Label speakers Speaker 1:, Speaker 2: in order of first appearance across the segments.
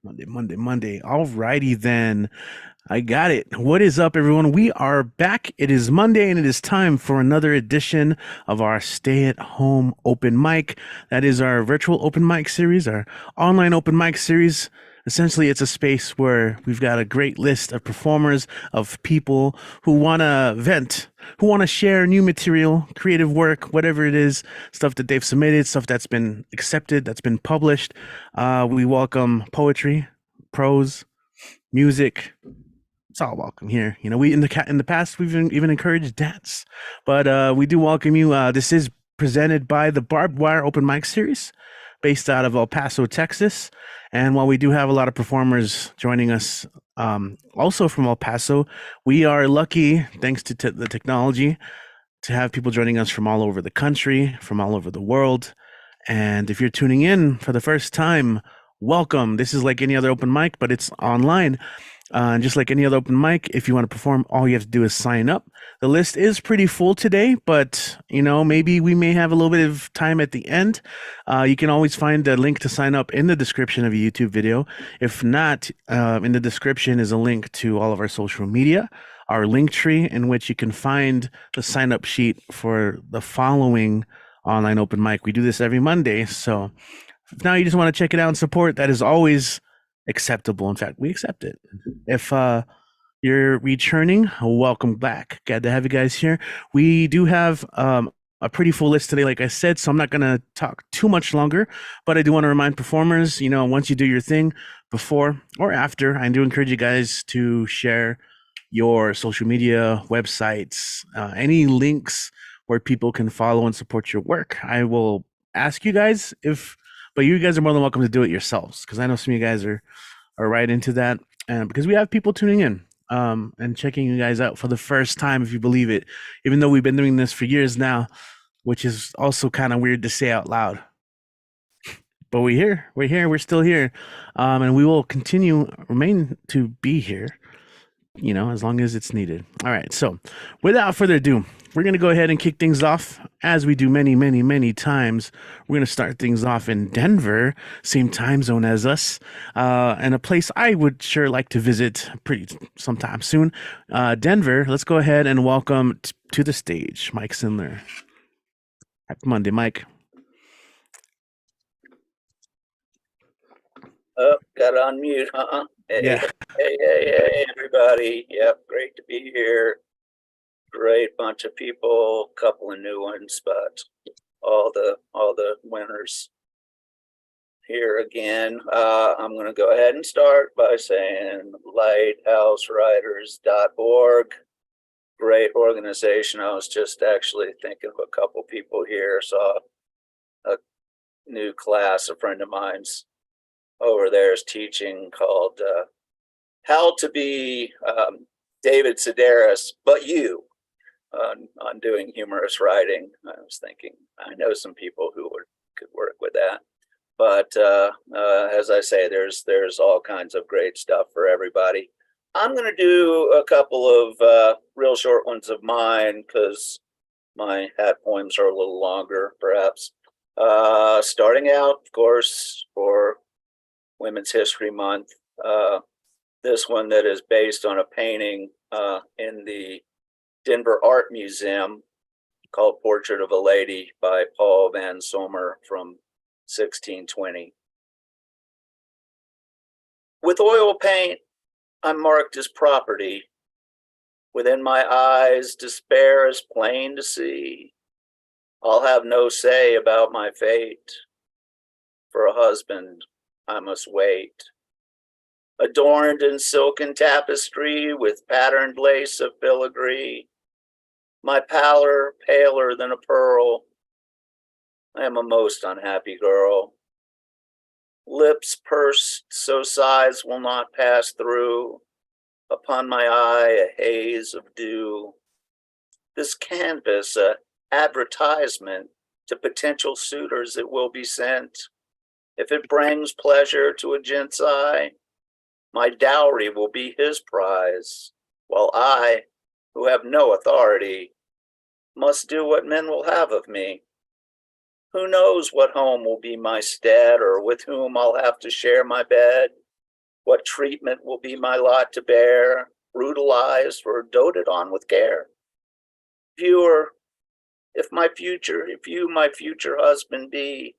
Speaker 1: Monday. All righty then. I got it. What is up, everyone? We are back. It is Monday, and it is time for another edition of our Stay at Home open mic. That is our virtual open mic series, our online open mic series. Essentially, it's a space where we've got a great list of performers, of people who want to vent, who want to share new material, creative work, whatever it is, stuff that they've submitted, stuff that's been accepted, that's been published. We welcome poetry, prose, music. It's all welcome here. You know, we in the past we've even encouraged dance, but we do welcome you. This is presented by the Barbed Wire Open Mic Series, based out of El Paso, Texas. And while we do have a lot of performers joining us, also from El Paso, we are lucky, thanks to the technology, to have people joining us from all over the country, from all over the world. And if you're tuning in for the first time, welcome. This is like any other open mic, but it's online. And just like any other open mic, if you want to perform, all you have to do is sign up. The list is pretty full today, but you know, maybe we may have a little bit of time at the end. You can always find a link to sign up in the description of a YouTube video. If not, in the description is a link to all of our social media, our link tree, in which you can find the sign up sheet for the following online open mic. We do this every Monday, so if now you just want to check it out and support, that is always acceptable. In fact, we accept it. If you're returning, welcome back. Glad to have you guys here. We do have a pretty full list today, like I said, so I'm not going to talk too much longer, but I do want to remind performers, you know, once you do your thing, before or after, I do encourage you guys to share your social media, websites, any links where people can follow and support your work. I will ask you guys if, but you guys are more than welcome to do it yourselves, because I know some of you guys are right into that, and because we have people tuning in and checking you guys out for the first time, if you believe it, even though we've been doing this for years now, which is also kind of weird to say out loud. But we're still here, and we will remain to be here, you know, as long as it's needed. All right, so without further ado, we're going to go ahead and kick things off as we do many times. We're going to start things off in Denver, same time zone as us, and a place I would sure like to visit pretty sometime soon. Denver, let's go ahead and welcome to the stage, Mike Sindler. Happy Monday, Mike.
Speaker 2: Oh, got on mute, huh?
Speaker 1: Yeah.
Speaker 2: Hey, everybody. Yep, great to be here. Great bunch of people, couple of new ones, but all the winners here again. I'm going to go ahead and start by saying lighthousewriters.org. Great organization. I was just actually thinking of a couple people here. Saw a new class a friend of mine's over there is teaching called How to Be David Sedaris, But You, on doing humorous writing. I was thinking, I know some people who could work with that. But as I say, there's all kinds of great stuff for everybody. I'm going to do a couple of real short ones of mine because my hat poems are a little longer, perhaps. Starting out, of course, for Women's History Month. This one that is based on a painting in the Denver Art Museum called Portrait of a Lady by Paul Van Sommer from 1620. With oil paint, I'm marked as property. Within my eyes, despair is plain to see. I'll have no say about my fate. For a husband, I must wait. Adorned in silken tapestry with patterned lace of filigree, my pallor paler than a pearl. I am a most unhappy girl. Lips pursed so sighs will not pass through. Upon my eye a haze of dew. This canvas, a advertisement to potential suitors, it will be sent. If it brings pleasure to a gent's eye, my dowry will be his prize, while I, who have no authority, must do what men will have of me. Who knows what home will be my stead, or with whom I'll have to share my bed? What treatment will be my lot to bear, brutalized or doted on with care? Viewer, if you my future husband be,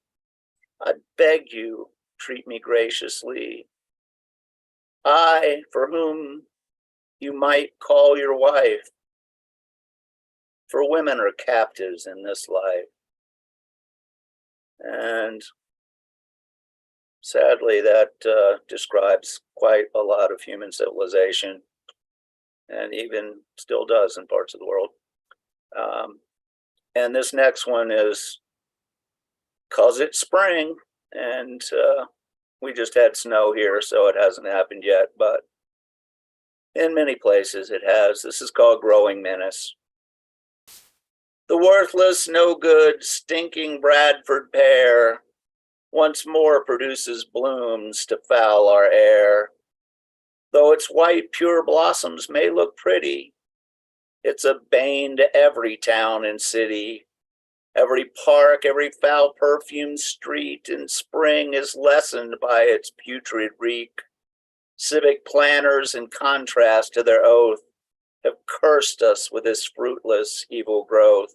Speaker 2: I beg you, treat me graciously. I, for whom you might call your wife, for women are captives in this life. And sadly, that describes quite a lot of human civilization, and even still does in parts of the world. And this next one is 'Cause it's spring, and we just had snow here, so it hasn't happened yet, but in many places it has. This is called Growing Menace. The worthless, no good, stinking Bradford pear once more produces blooms to foul our air. Though its white, pure blossoms may look pretty, it's a bane to every town and city. Every park, every foul perfumed street in spring is lessened by its putrid reek. Civic planners, in contrast to their oath, have cursed us with this fruitless, evil growth.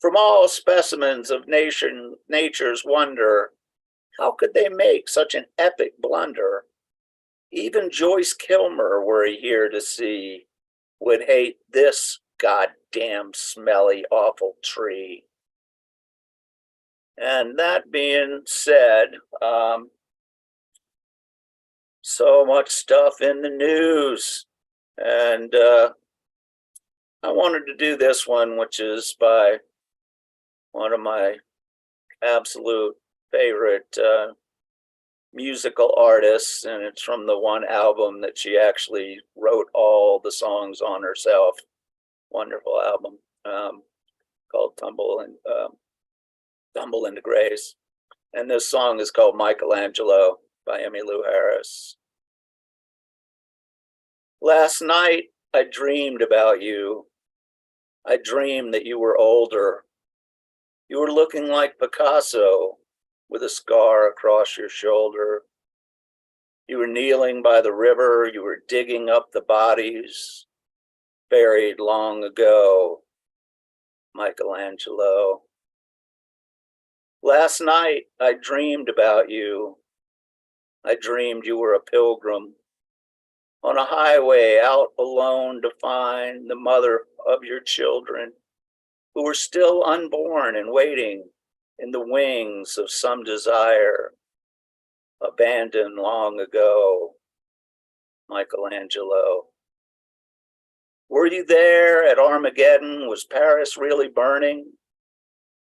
Speaker 2: From all specimens of nature's wonder, how could they make such an epic blunder? Even Joyce Kilmer, were he here to see, would hate this goddamn smelly, awful tree. And that being said, so much stuff in the news. And I wanted to do this one, which is by one of my absolute favorite musical artists, and it's from the one album that she actually wrote all the songs on herself. Wonderful album called Tumble into Grace. And this song is called Michelangelo by Emmylou Harris. Last night I dreamed about you. I dreamed that you were older. You were looking like Picasso with a scar across your shoulder. You were kneeling by the river. You were digging up the bodies buried long ago. Michelangelo. Last night I dreamed about you. I dreamed you were a pilgrim on a highway out alone to find the mother of your children who were still unborn and waiting in the wings of some desire, abandoned long ago. Michelangelo. Were you there at Armageddon? Was Paris really burning?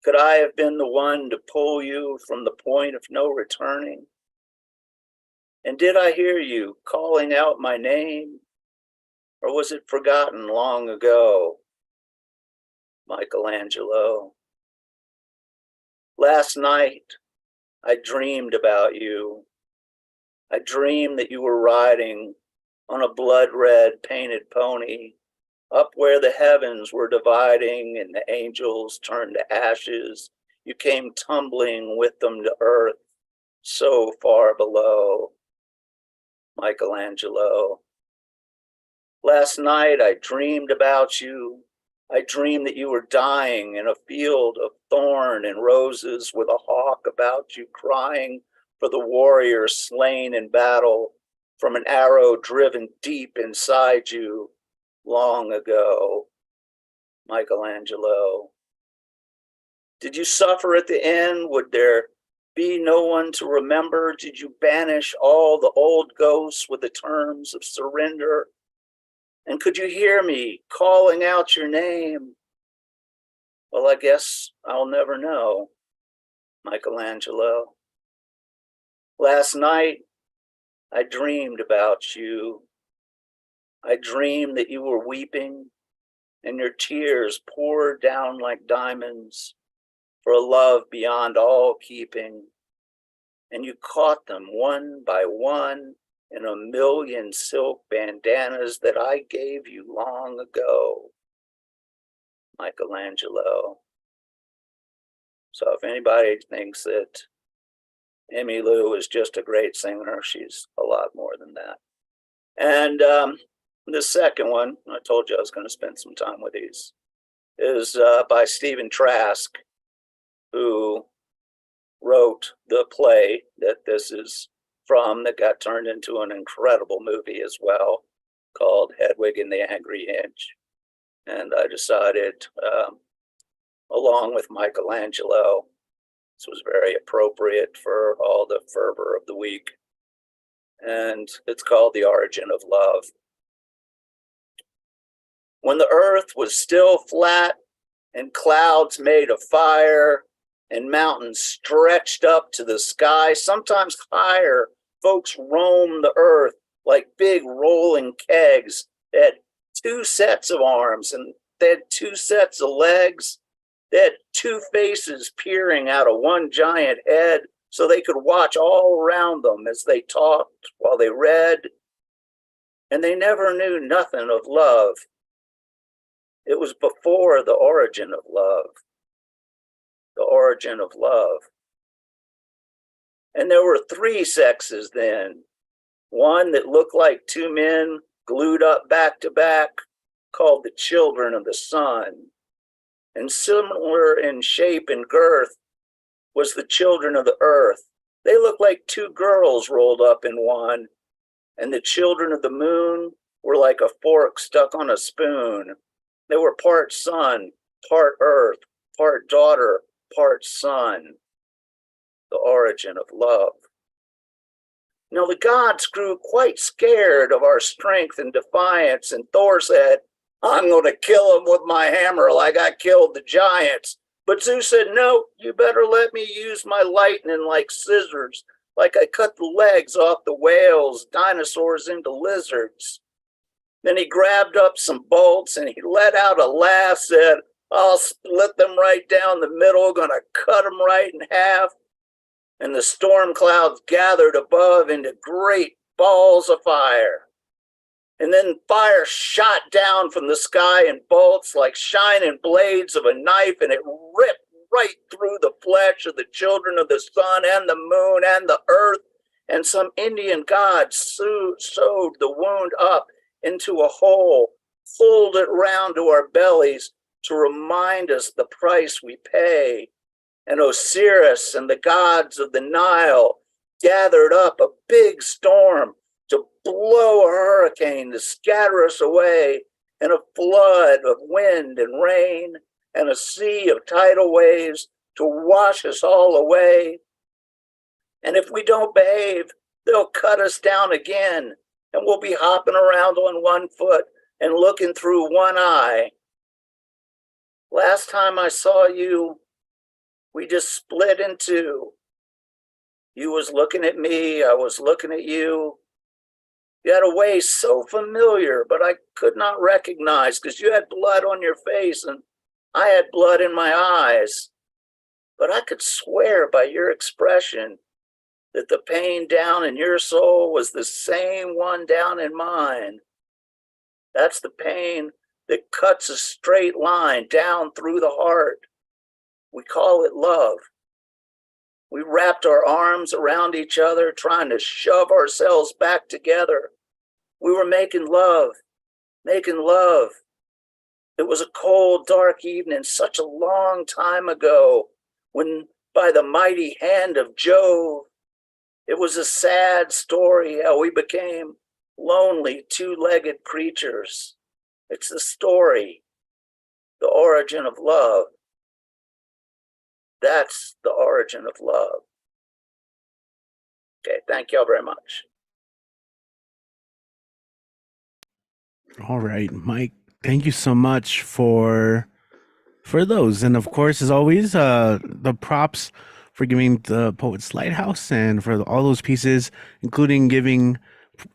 Speaker 2: Could I have been the one to pull you from the point of no returning? And did I hear you calling out my name? Or was it forgotten long ago? Michelangelo. Last night, I dreamed about you. I dreamed that you were riding on a blood-red painted pony up where the heavens were dividing and the angels turned to ashes. You came tumbling with them to earth, so far below. Michelangelo. Last night I dreamed about you. I dreamed that you were dying in a field of thorn and roses with a hawk about you crying for the warrior slain in battle from an arrow driven deep inside you long ago. Michelangelo. Did you suffer at the end? Would there be no one to remember? Did you banish all the old ghosts with the terms of surrender? And could you hear me calling out your name? Well, I guess I'll never know. Michelangelo. Last night, I dreamed about you. I dreamed that you were weeping and your tears poured down like diamonds for a love beyond all keeping. And you caught them one by one in a million silk bandanas that I gave you long ago. Michelangelo. So if anybody thinks that Emmylou is just a great singer, she's a lot more than that. And the second one, I told you I was going to spend some time with these, is by Stephen Trask, who wrote the play that this is from, that got turned into an incredible movie as well, called Hedwig and the Angry Inch. And I decided, along with Michelangelo, this was very appropriate for all the fervor of the week. And it's called The Origin of Love. When the earth was still flat and clouds made of fire and mountains stretched up to the sky, sometimes higher, folks roamed the earth like big rolling kegs. They had two sets of arms and they had two sets of legs. They had two faces peering out of one giant head so they could watch all around them as they talked while they read. And they never knew nothing of love. It was before the origin of love. The origin of love. And there were three sexes then. One that looked like two men glued up back to back, called the children of the sun. And similar in shape and girth was the children of the earth. They looked like two girls rolled up in one. And the children of the moon were like a fork stuck on a spoon. They were part sun, part earth, part daughter, part son. The origin of love. Now the gods grew quite scared of our strength and defiance, and Thor said, I'm going to kill him with my hammer like I killed the giants. But Zeus said, no, you better let me use my lightning like scissors, like I cut the legs off the whales, dinosaurs into lizards. Then he grabbed up some bolts and he let out a laugh, said, I'll split them right down the middle, gonna cut them right in half. And the storm clouds gathered above into great balls of fire. And then fire shot down from the sky in bolts like shining blades of a knife, and it ripped right through the flesh of the children of the sun and the moon and the earth. And some Indian god sewed the wound up into a hole, pulled it round to our bellies to remind us the price we pay. And Osiris and the gods of the Nile gathered up a big storm to blow a hurricane to scatter us away, and a flood of wind and rain, and a sea of tidal waves to wash us all away. And if we don't behave, they'll cut us down again, and we'll be hopping around on one foot and looking through one eye. Last time I saw you, we just split in two. You was looking at me, I was looking at you. You had a way so familiar, but I could not recognize because you had blood on your face and I had blood in my eyes. But I could swear by your expression that the pain down in your soul was the same one down in mine. That's the pain that cuts a straight line down through the heart. We call it love. We wrapped our arms around each other, trying to shove ourselves back together. We were making love, making love. It was a cold, dark evening, such a long time ago, when by the mighty hand of Jove, it was a sad story how we became lonely, two-legged creatures. It's the story, the origin of love. That's the origin of love. Okay, thank y'all very much.
Speaker 1: All right, Mike, thank you so much for those. And of course, as always, the props for giving the Poet's Lighthouse and for all those pieces, including giving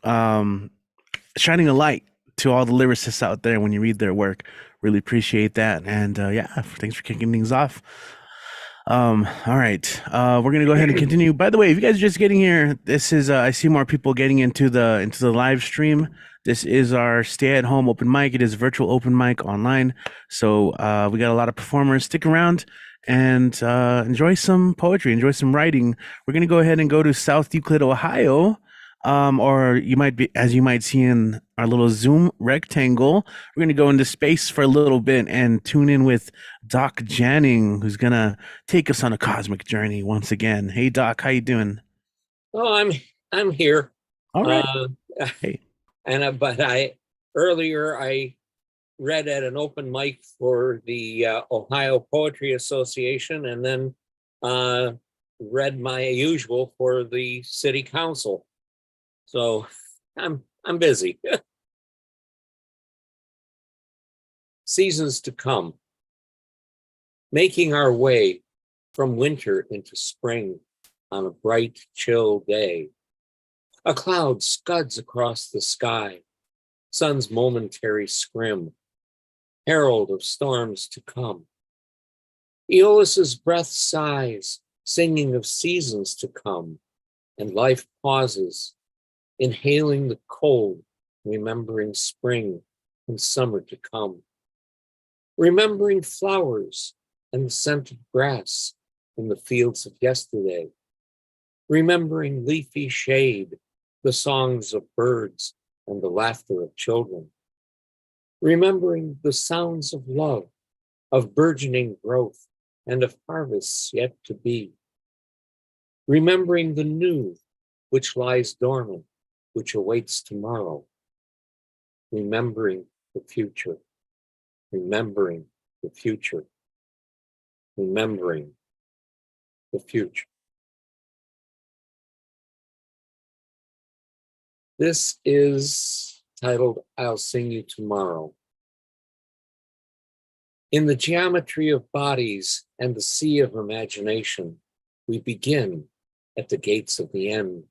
Speaker 1: shining a light to all the lyricists out there when you read their work. Really appreciate that. And yeah, thanks for kicking things off. All right, we're gonna go ahead and continue. By the way, if you guys are just getting here, this is I see more people getting into the live stream. This is our stay-at-home open mic. It is virtual open mic online, so we got a lot of performers. Stick around and enjoy some poetry, enjoy some writing. We're gonna go ahead and go to South Euclid, Ohio. Or you might be, as you might see in our little Zoom rectangle, we're going to go into space for a little bit and tune in with Doc Janning, who's going to take us on a cosmic journey once again. Hey, Doc, how you doing?
Speaker 3: Oh, I'm here.
Speaker 1: All right.
Speaker 3: Uh,
Speaker 1: Hey.
Speaker 3: but I earlier I read at an open mic for the Ohio Poetry Association, and then read my usual for the city council. So I'm busy. Seasons to come, making our way from winter into spring on a bright, chill day. A cloud scuds across the sky, sun's momentary scrim, herald of storms to come. Aeolus's breath sighs, singing of seasons to come, and life pauses, inhaling the cold, remembering spring and summer to come. Remembering flowers and the scent of grass in the fields of yesterday. Remembering leafy shade, the songs of birds and the laughter of children. Remembering the sounds of love, of burgeoning growth, and of harvests yet to be. Remembering the new, which lies dormant, which awaits tomorrow. Remembering the future, remembering the future, remembering the future. This is titled, I'll Sing You Tomorrow. In the geometry of bodies and the sea of imagination, we begin at the gates of the end,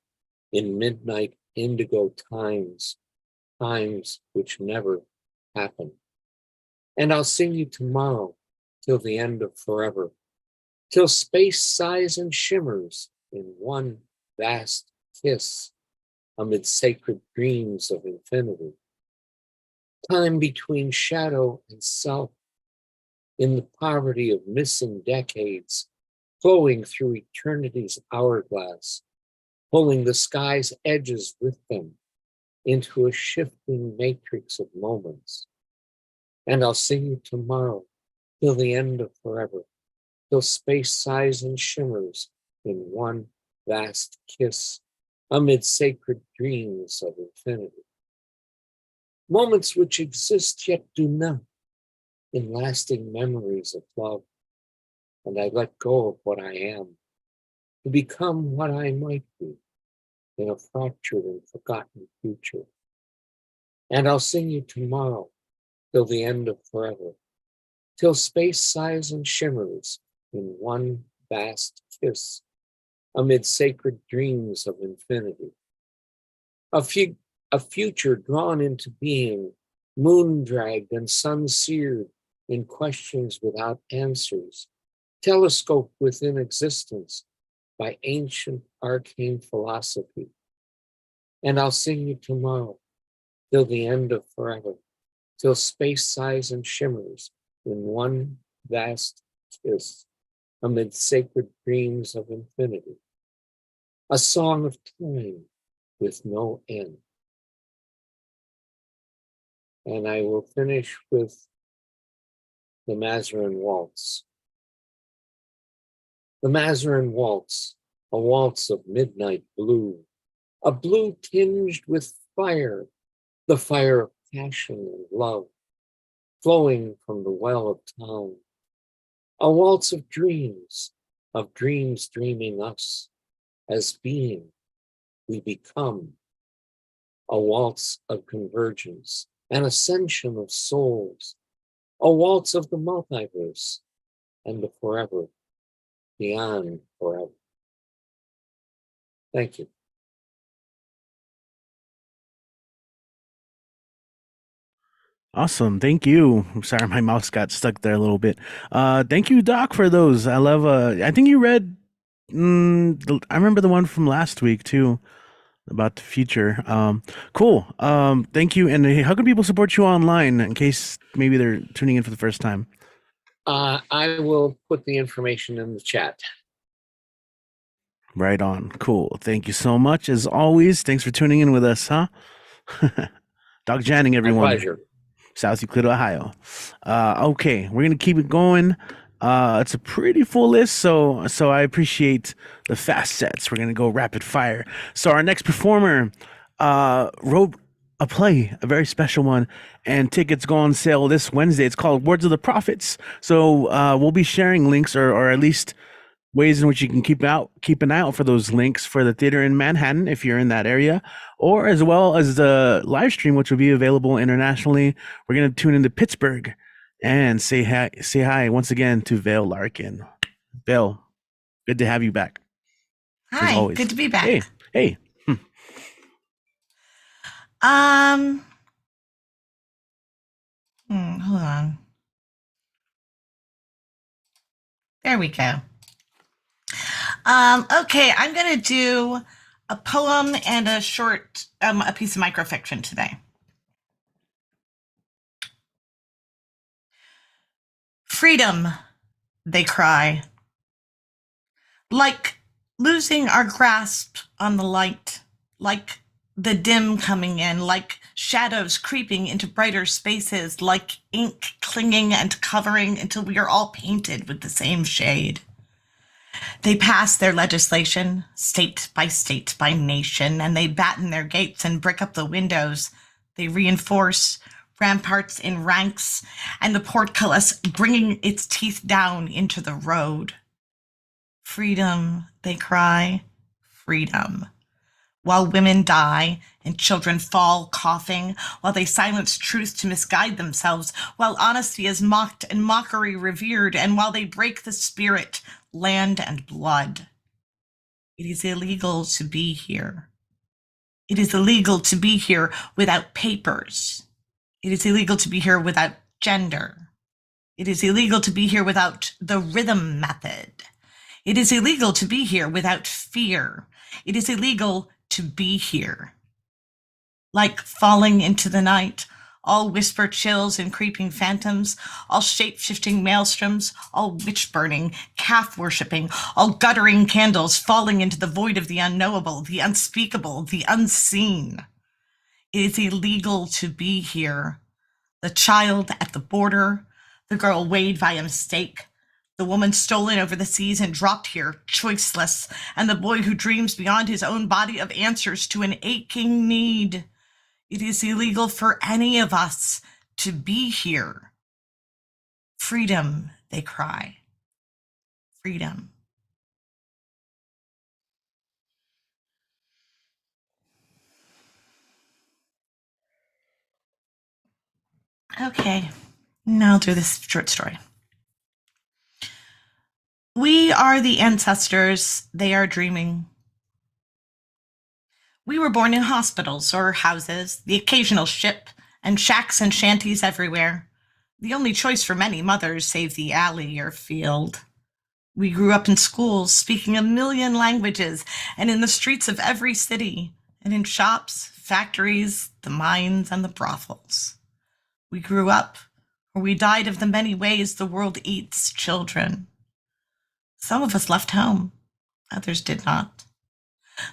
Speaker 3: in midnight indigo times, times which never happen. And I'll sing you tomorrow till the end of forever, till space sighs and shimmers in one vast kiss amid sacred dreams of infinity. Time between shadow and self, in the poverty of missing decades, flowing through eternity's hourglass, pulling the sky's edges with them into a shifting matrix of moments. And I'll sing you tomorrow till the end of forever, till space sighs and shimmers in one vast kiss amid sacred dreams of infinity. Moments which exist yet do not, in lasting memories of love. And I let go of what I am to become what I might be in a fractured and forgotten future. And I'll sing you tomorrow till the end of forever, till space sighs and shimmers in one vast kiss amid sacred dreams of infinity. A future drawn into being, moon-dragged and sun-seared in questions without answers, telescoped within existence by ancient arcane philosophy. And I'll sing you tomorrow till the end of forever, till space sighs and shimmers in one vast kiss amid sacred dreams of infinity. A song of time with no end. And I will finish with the Mazarin Waltz. The Mazarin Waltz, a waltz of midnight blue, a blue tinged with fire, the fire of passion and love, flowing from the well of town. A waltz of dreams dreaming us, as being we become. A waltz of convergence, an ascension of souls, a waltz of the multiverse and the forever, beyond forever. Thank you.
Speaker 1: Awesome. Thank you. I'm sorry, my mouse got stuck there a little bit. Thank you, Doc, for those. I love, I think you read, I remember the one from last week too about the future. Cool. Thank you. And how can people support you online in case maybe they're tuning in for the first time?
Speaker 3: I will put the information in the chat.
Speaker 1: Right on. Cool. Thank you so much. As always, thanks for tuning in with us, huh? Doc Janning,
Speaker 3: My
Speaker 1: everyone.
Speaker 3: pleasure.
Speaker 1: South Euclid, Ohio. Okay, we're gonna keep it going. It's a pretty full list, so I appreciate the fast sets. We're gonna go rapid fire. So our next performer wrote a play, a very special one, and tickets go on sale this Wednesday. It's called Words of the Prophets. So we'll be sharing links, or at least ways in which you can keep an eye out for those links for the theater in Manhattan if you're in that area, or as well as the live stream, which will be available internationally. We're gonna tune into Pittsburgh and say hi once again to Vale Larkin. Vale, good to have you back. As
Speaker 4: Hi,
Speaker 1: always.
Speaker 4: good to be back.
Speaker 1: Hey.
Speaker 4: Hold on. There we go. Okay, I'm gonna do a poem and a short, a piece of microfiction today. Freedom, they cry. Like losing our grasp on the light, like the dim coming in, like shadows creeping into brighter spaces, like ink clinging and covering until we are all painted with the same shade. They pass their legislation, state by nation, and they batten their gates and brick up the windows. They reinforce ramparts in ranks, and the portcullis bringing its teeth down into the road. Freedom, they cry, freedom. While women die and children fall coughing, while they silence truth to misguide themselves, while honesty is mocked and mockery revered, and while they break the spirit, land and blood. It is illegal to be here. It is illegal to be here without papers. It is illegal to be here without gender. It is illegal to be here without the rhythm method. It is illegal to be here without fear. It is illegal to be here. Like falling into the night, all whisper chills and creeping phantoms, all shape-shifting maelstroms, all witch-burning, calf-worshipping, all guttering candles falling into the void of the unknowable, the unspeakable, the unseen. It is illegal to be here. The child at the border, the girl weighed by a mistake, the woman stolen over the seas and dropped here, choiceless, and the boy who dreams beyond his own body of answers to an aching need. It is illegal for any of us to be here. Freedom, they cry. Freedom. Okay, now I'll do this short story. We are the ancestors they are dreaming. We were born in hospitals or houses, the occasional ship, and shacks and shanties everywhere. The only choice for many mothers save the alley or field. We grew up in schools, speaking a million languages, and in the streets of every city, and in shops, factories, the mines, and the brothels. We grew up, or we died of the many ways the world eats children. Some of us left home, others did not.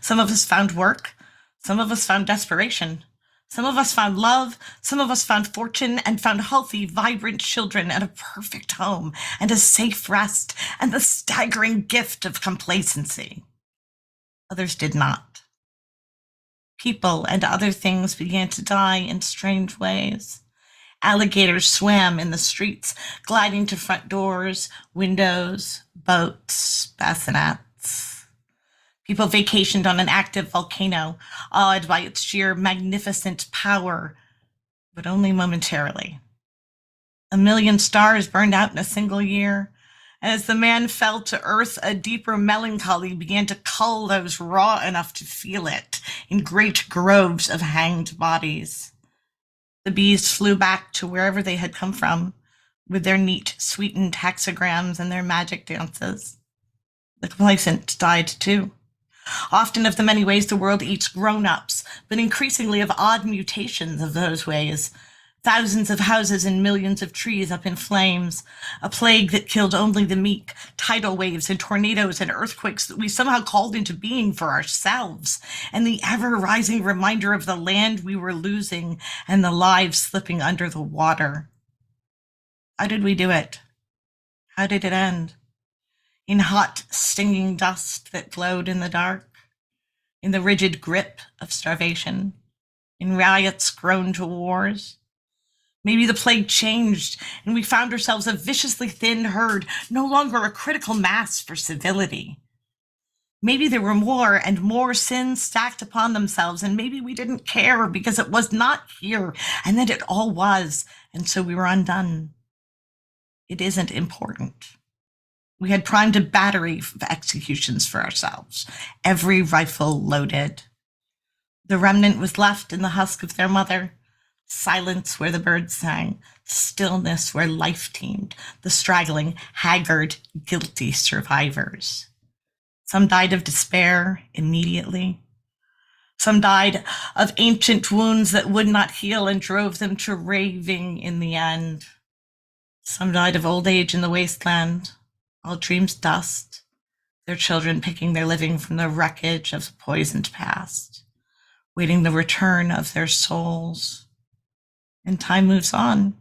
Speaker 4: Some of us found work, some of us found desperation. Some of us found love, some of us found fortune, and found healthy, vibrant children and a perfect home, and a safe rest, and the staggering gift of complacency. Others did not. People and other things began to die in strange ways. Alligators swam in the streets, gliding to front doors, windows, boats, bassinets. People vacationed on an active volcano, awed by its sheer magnificent power, but only momentarily. 1 million stars burned out in a single year. As the man fell to earth, a deeper melancholy began to cull those raw enough to feel it in great groves of hanged bodies. The bees flew back to wherever they had come from, with their neat, sweetened hexagrams and their magic dances. The complacent died too. Often of the many ways the world eats grown-ups, but increasingly of odd mutations of those ways. Thousands of houses and millions of trees up in flames, a plague that killed only the meek, tidal waves and tornadoes and earthquakes that we somehow called into being for ourselves, and the ever-rising reminder of the land we were losing and the lives slipping under the water. How did we do it? How did it end? In hot, stinging dust that glowed in the dark? In the rigid grip of starvation? In riots grown to wars? Maybe the plague changed and we found ourselves a viciously thinned herd, no longer a critical mass for civility. Maybe there were more and more sins stacked upon themselves, and maybe we didn't care because it was not here, and then it all was, and so we were undone. It isn't important. We had primed a battery of executions for ourselves, every rifle loaded. The remnant was left in the husk of their mother. Silence where the birds sang, stillness where life teemed, the straggling, haggard, guilty survivors. Some died of despair immediately. Some died of ancient wounds that would not heal and drove them to raving in the end. Some died of old age in the wasteland, all dreams dust, their children picking their living from the wreckage of the poisoned past, waiting the return of their souls. And time moves on.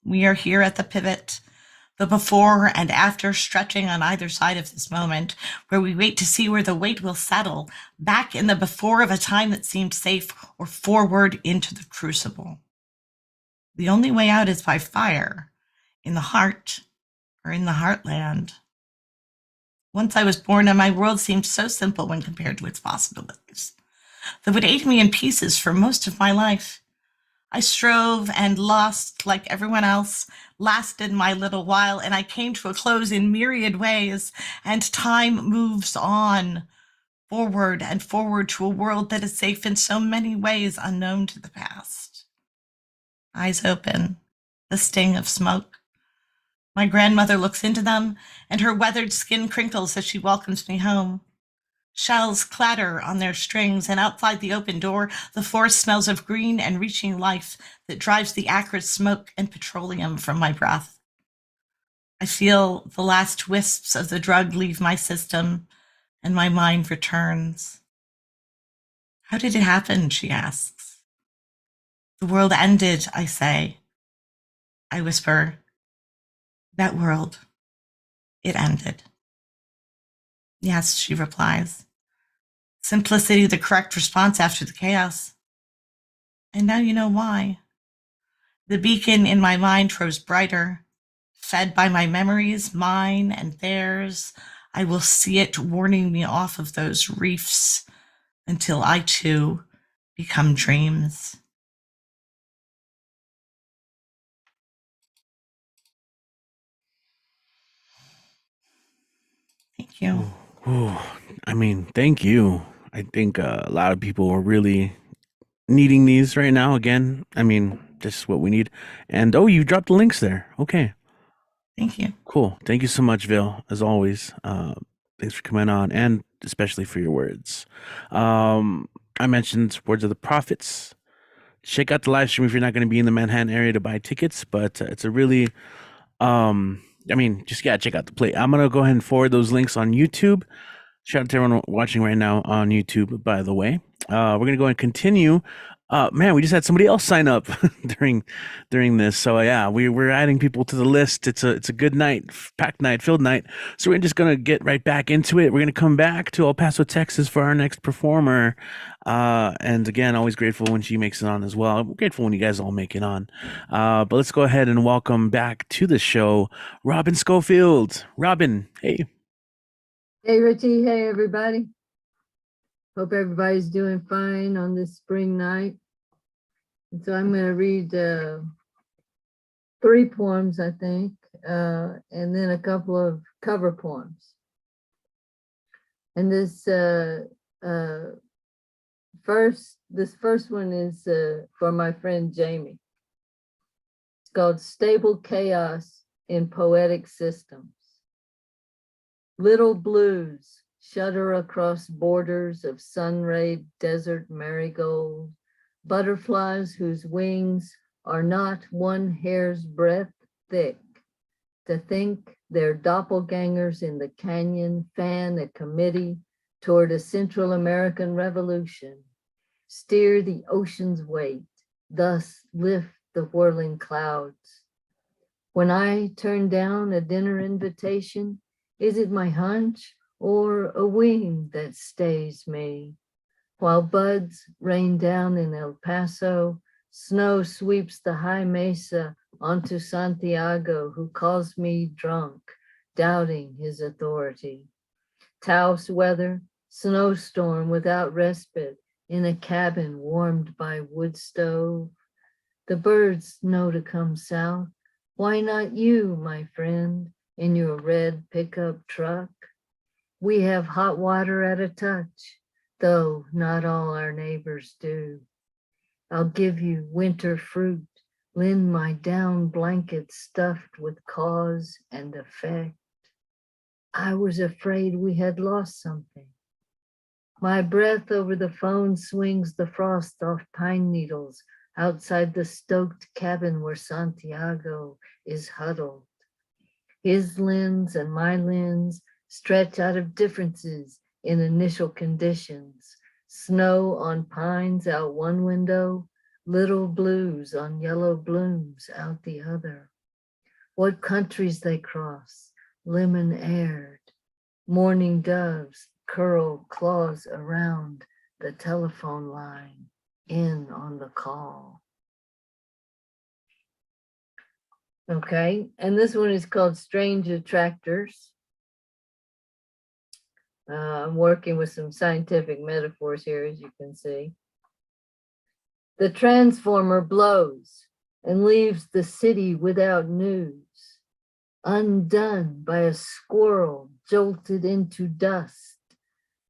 Speaker 4: We are here at the pivot, the before and after stretching on either side of this moment, where we wait to see where the weight will settle, back in the before of a time that seemed safe, or forward into the crucible. The only way out is by fire, in the heart, or in the heartland. Once I was born and my world seemed so simple when compared to its possibilities, that would ate me in pieces for most of my life. I strove and lost like everyone else, lasted my little while, and I came to a close in myriad ways, and time moves on, forward and forward to a world that is safe in so many ways unknown to the past. Eyes open, the sting of smoke. My grandmother looks into them, and her weathered skin crinkles as she welcomes me home. Shells clatter on their strings, and outside the open door, the forest smells of green and reaching life that drives the acrid smoke and petroleum from my breath. I feel the last wisps of the drug leave my system, and my mind returns. How did it happen? She asks. The world ended, I say. I whisper, that world, it ended. Yes, she replies. Simplicity, the correct response after the chaos. And now you know why. The beacon in my mind grows brighter, fed by my memories, mine and theirs. I will see it warning me off of those reefs until I too become dreams. Thank you.
Speaker 1: Ooh, I mean, thank you. I think a lot of people are really needing these right now. Again, I mean, just what we need. And oh, you dropped the links there. Okay,
Speaker 4: Thank you.
Speaker 1: cool. Thank you so much, Vil, as always. Thanks for coming on, and especially for your words. I mentioned Words of the Prophets. Check out the live stream if you're not going to be in the Manhattan area to buy tickets, but it's a really I mean, just gotta check out the play. I'm gonna go ahead and forward those links on YouTube. Shout out to everyone watching right now on YouTube, by the way. We're gonna go and continue. Man, we just had somebody else sign up during this. So yeah, we're adding people to the list. It's a good night, packed night, filled night. So we're just gonna get right back into it. We're gonna come back to El Paso, Texas for our next performer. And again, always grateful when she makes it on as well. I'm grateful when you guys all make it on. But let's go ahead and welcome back to the show, Robin Schofield. Robin, hey.
Speaker 5: Hey, Richie. Hey, everybody. Hope everybody's doing fine on this spring night. And so I'm going to read 3 poems, I think, and then a couple of cover poems. And this first one is for my friend Jamie. It's called Stable Chaos in Poetic Systems. Little blues shudder across borders of sun-rayed desert marigold, butterflies whose wings are not one hair's breadth thick. To think their doppelgangers in the canyon fan a committee toward a Central American revolution, steer the ocean's weight, thus lift the whirling clouds. When I turn down a dinner invitation, is it my hunch or a wing that stays me? While buds rain down in El Paso, snow sweeps the high mesa onto Santiago, who calls me drunk, doubting his authority. Taos weather, snowstorm without respite in a cabin warmed by wood stove. The birds know to come south. Why not you, my friend, in your red pickup truck? We have hot water at a touch, though not all our neighbors do. I'll give you winter fruit, lend my down blanket stuffed with cause and effect. I was afraid we had lost something. My breath over the phone swings the frost off pine needles outside the stoked cabin where Santiago is huddled. His lens and my lens stretch out of differences in initial conditions. Snow on pines out one window, little blues on yellow blooms out the other. What countries they cross, lemon-aired. Morning doves curl claws around the telephone line, in on the call. Okay, and this one is called Strange Attractors. I'm working with some scientific metaphors here, as you can see. The transformer blows and leaves the city without news, undone by a squirrel jolted into dust.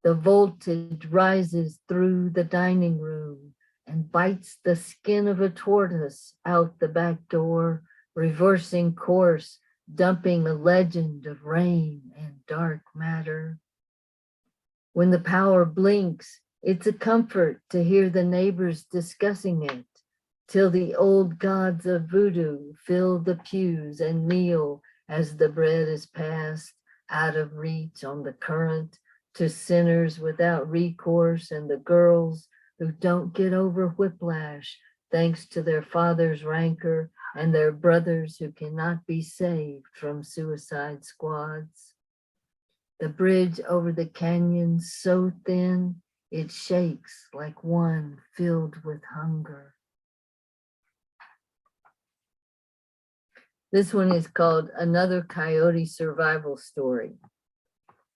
Speaker 5: The voltage rises through the dining room and bites the skin of a tortoise out the back door, reversing course, dumping a legend of rain and dark matter. When the power blinks, it's a comfort to hear the neighbors discussing it, till the old gods of voodoo fill the pews and kneel as the bread is passed out of reach on the current to sinners without recourse, and the girls who don't get over whiplash thanks to their father's rancor and their brothers who cannot be saved from suicide squads. The bridge over the canyon so thin, it shakes like one filled with hunger. This one is called Another Coyote Survival Story.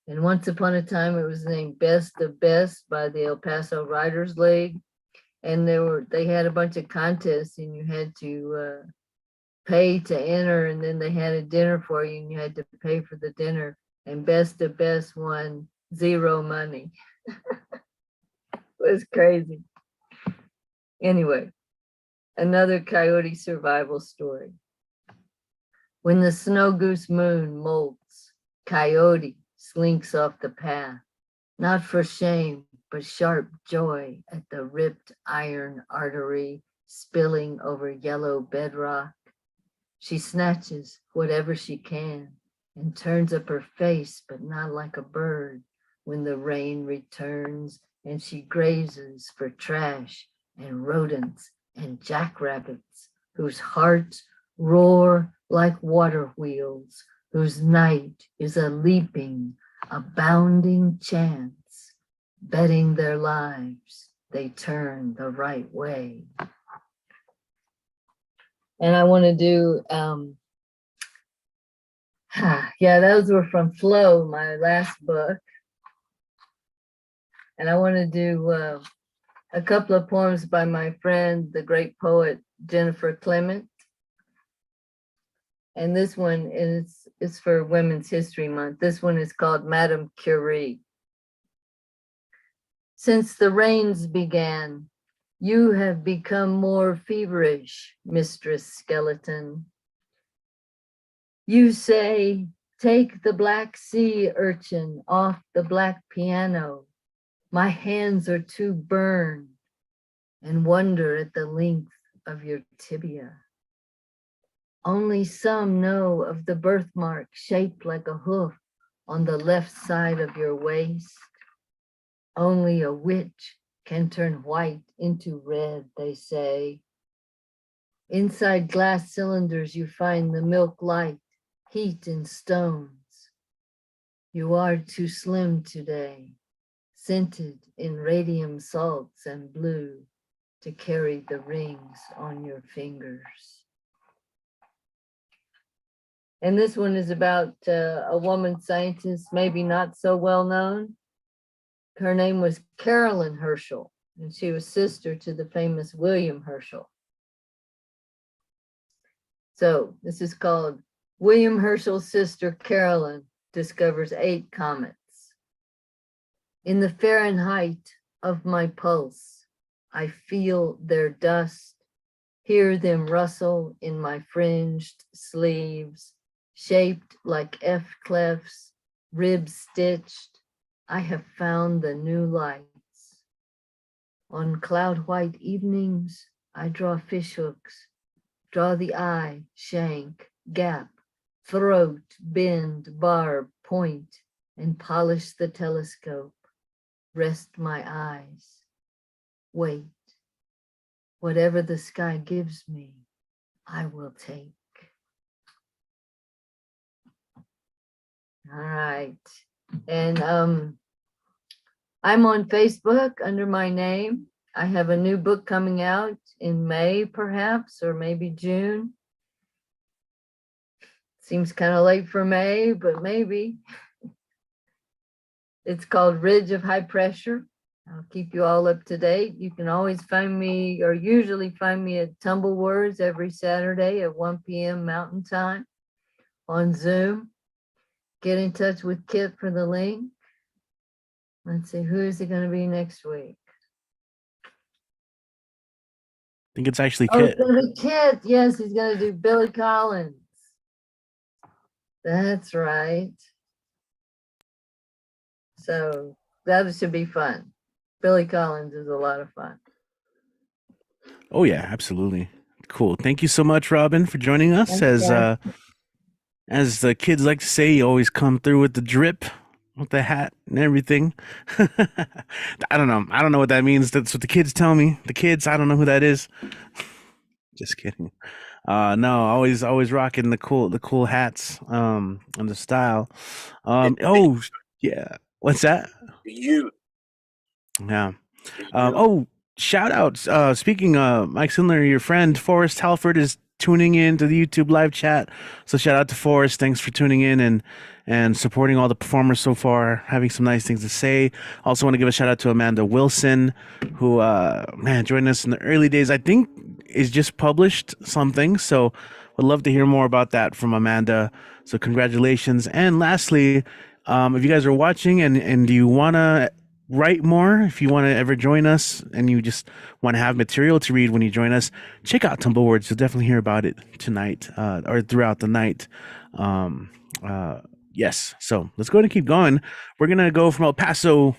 Speaker 5: And once upon a time, it was named Best of Best by the El Paso Writers League. And they had a bunch of contests, and you had to pay to enter, and then they had a dinner for you, and you had to pay for the dinner. And Best of Best won zero money. It was crazy. Anyway, another coyote survival story. When the snow goose moon molts, coyote slinks off the path, not for shame, but sharp joy at the ripped iron artery spilling over yellow bedrock. She snatches whatever she can and turns up her face, but not like a bird, when the rain returns and she grazes for trash and rodents and jackrabbits whose hearts roar like water wheels, whose night is a leaping, abounding chance, betting their lives they turn the right way. And I want to do, yeah, those were from Flow, my last book. And I want to do a couple of poems by my friend, the great poet Jennifer Clement. And this one is for Women's History Month. This one is called Madame Curie. Since the rains began, you have become more feverish, Mistress Skeleton. You say, take the black sea urchin off the black piano. My hands are too burned, and wonder at the length of your tibia. Only some know of the birthmark shaped like a hoof on the left side of your waist. Only a witch can turn white into red, they say. Inside glass cylinders, you find the milk light, heat and stones. You are too slim today, scented in radium salts and blue to carry the rings on your fingers. And this one is about a woman scientist, maybe not so well known. Her name was Carolyn Herschel, and she was sister to the famous William Herschel. So this is called William Herschel's sister Carolyn discovers 8 comets. In the Fahrenheit of my pulse, I feel their dust, hear them rustle in my fringed sleeves, shaped like F clefs, ribs stitched. I have found the new lights. On cloud white evenings, I draw fishhooks, draw the eye, shank, gap, throat, bend, barb, point, and polish the telescope. Rest my eyes. Wait. Whatever the sky gives me, I will take. All right. And I'm on Facebook under my name. I have a new book coming out in May, perhaps, or maybe June. Seems kind of late for May, but maybe. It's called Ridge of High Pressure. I'll keep you all up to date. You can always find me, or usually find me at Tumble Words every Saturday at 1 p.m. Mountain Time on Zoom. Get in touch with Kit for the link. Let's see, who is it going to be next week?
Speaker 1: I think it's actually
Speaker 5: Oh,
Speaker 1: Kit.
Speaker 5: it's gonna be Kit. Yes, he's going to do Billy Collins. That's right. So that should be fun. Billy Collins is a lot of fun.
Speaker 1: Oh yeah, absolutely. Cool. Thank you so much, Robin, for joining us. As the kids like to say, you always come through with the drip, with the hat and everything. I don't know. I don't know what that means. That's what the kids tell me. The kids, I don't know who that is. Just kidding. No, always rocking the cool hats, and the style. Oh yeah. What's that?
Speaker 2: You.
Speaker 1: Yeah. Oh, shout outs. Speaking Mike Sindler, your friend Forrest Halford is tuning in to the YouTube live chat. So shout out to Forrest. Thanks for tuning in and supporting all the performers so far, having some nice things to say. Also want to give a shout out to Amanda Wilson, who joined us in the early days. I think is just published something. So would love to hear more about that from Amanda. So congratulations. And lastly, if you guys are watching and you want to write more, if you want to ever join us and you just want to have material to read when you join us, check out Tumblewords. You'll definitely hear about it tonight or throughout the night. Yes. So let's go ahead and keep going. We're going to go from El Paso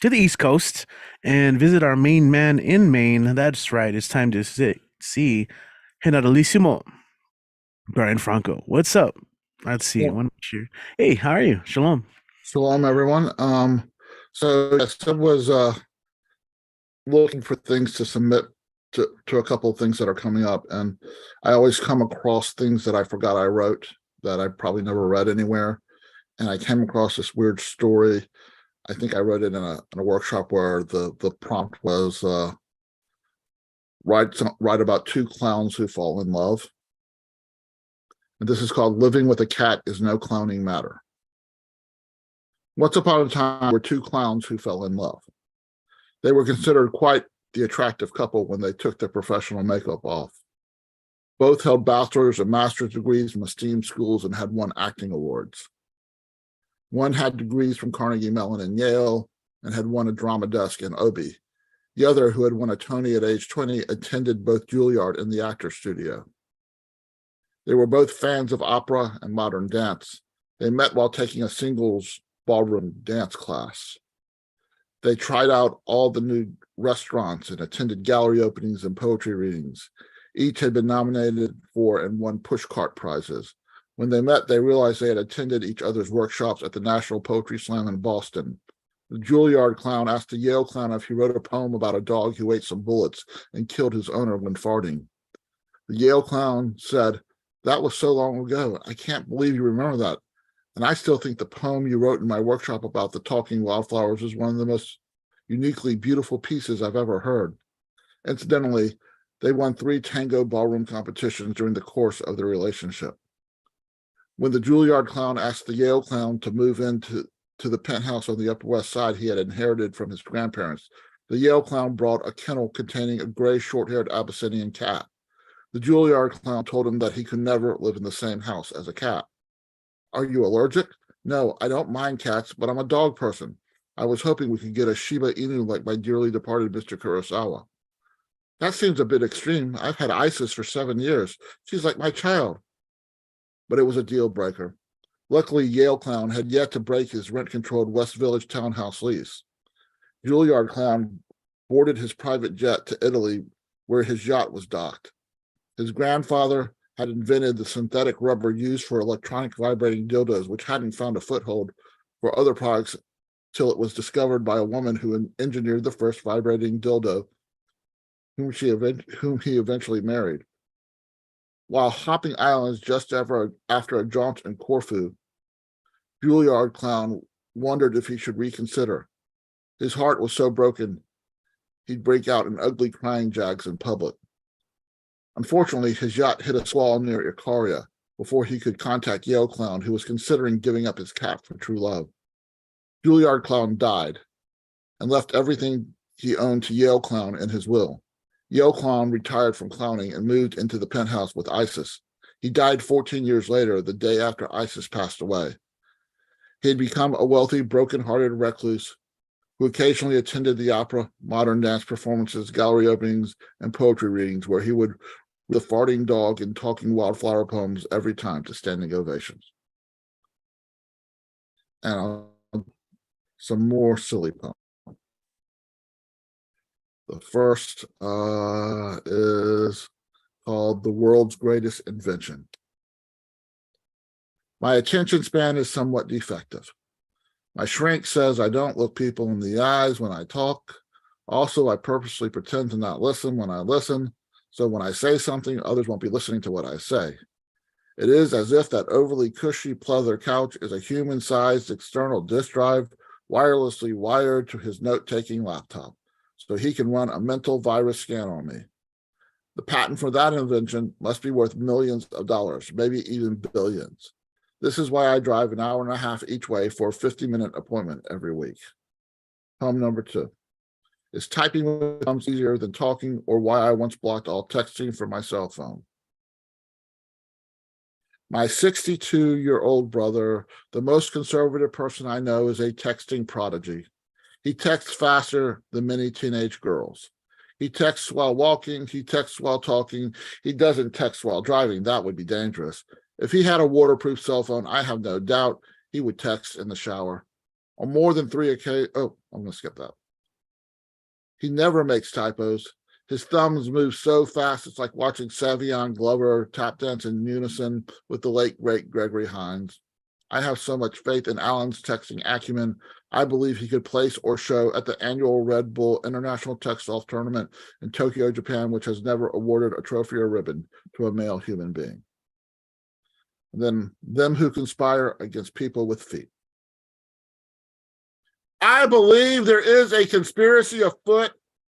Speaker 1: to the East Coast and visit our main man in Maine. That's right. It's time to see Generalissimo Brian Franco. What's up? Let's see.
Speaker 6: Yeah.
Speaker 1: I want to make sure. Hey, how are you? Shalom.
Speaker 6: Shalom, everyone. So yes, I was looking for things to submit to a couple of things that are coming up, and I always come across things that I forgot I wrote that I probably never read anywhere. And I came across this weird story. I think I wrote it in a workshop where the prompt was write about 2 clowns who fall in love. And this is called Living with a Cat is No Clowning Matter. Once upon a time were 2 clowns who fell in love. They were considered quite the attractive couple when they took their professional makeup off. Both held bachelor's and master's degrees from esteemed schools and had won acting awards. One had degrees from Carnegie Mellon and Yale and had won a drama desk in Obie. The other, who had won a Tony at age 20, attended both Juilliard and the Actors Studio. They were both fans of opera and modern dance. They met while taking a singles ballroom dance class. They tried out all the new restaurants and attended gallery openings and poetry readings. Each had been nominated for and won pushcart prizes. When they met, they realized they had attended each other's workshops at the National Poetry Slam in Boston. The Juilliard clown asked the Yale clown if he wrote a poem about a dog who ate some bullets and killed his owner when farting. The Yale clown said, "That was so long ago. I can't believe you remember that. And I still think the poem you wrote in my workshop about the talking wildflowers is one of the most uniquely beautiful pieces I've ever heard." Incidentally, they won 3 tango ballroom competitions during the course of their relationship. When the Juilliard clown asked the Yale clown to move into the penthouse on the Upper West Side he had inherited from his grandparents, the Yale clown brought a kennel containing a gray short-haired Abyssinian cat. The Juilliard clown told him that he could never live in the same house as a cat. "Are you allergic?" "No, I don't mind cats, but I'm a dog person. I was hoping we could get a Shiba Inu like my dearly departed Mr. Kurosawa." "That seems a bit extreme. I've had Isis for 7 years. She's like my child." But it was a deal breaker. Luckily, Yale clown had yet to break his rent-controlled West Village townhouse lease. Juilliard clown boarded his private jet to Italy, where his yacht was docked. His grandfather had invented the synthetic rubber used for electronic vibrating dildos, which hadn't found a foothold for other products till it was discovered by a woman who engineered the first vibrating dildo, whom he eventually married. While hopping islands just after a jaunt in Corfu, Juilliard clown wondered if he should reconsider. His heart was so broken, he'd break out in ugly crying jags in public. Unfortunately, his yacht hit a squall near Icaria before he could contact Yale clown, who was considering giving up his cat for true love. Juilliard clown died and left everything he owned to Yale clown in his will. Yale clown retired from clowning and moved into the penthouse with Isis. He died 14 years later, the day after Isis passed away. He had become a wealthy, broken-hearted recluse who occasionally attended the opera, modern dance performances, gallery openings, and poetry readings, where he would read the farting dog and talking wildflower poems every time to standing ovations. And some more silly poems. The first is called "The World's Greatest Invention." My attention span is somewhat defective. My shrink says I don't look people in the eyes when I talk. Also, I purposely pretend to not listen when I listen, so when I say something, others won't be listening to what I say. It is as if that overly cushy pleather couch is a human-sized external disk drive wirelessly wired to his note-taking laptop, so he can run a mental virus scan on me. The patent for that invention must be worth millions of dollars, maybe even billions. This is why I drive an hour and a half each way for a 50-minute appointment every week. Poem number 2. Is typing with thumbs easier than talking, or why I once blocked all texting from my cell phone? My 62-year-old brother, the most conservative person I know, is a texting prodigy. He texts faster than many teenage girls. He texts while walking. He texts while talking. He doesn't text while driving. That would be dangerous. If he had a waterproof cell phone, I have no doubt he would text in the shower. On more than 3 occasions, I'm going to skip that. He never makes typos. His thumbs move so fast, it's like watching Savion Glover tap dance in unison with the late, great Gregory Hines. I have so much faith in Alan's texting acumen. I believe he could place or show at the annual Red Bull International Text-Off Tournament in Tokyo, Japan, which has never awarded a trophy or ribbon to a male human being. And then them who conspire against people with feet. I believe there is a conspiracy afoot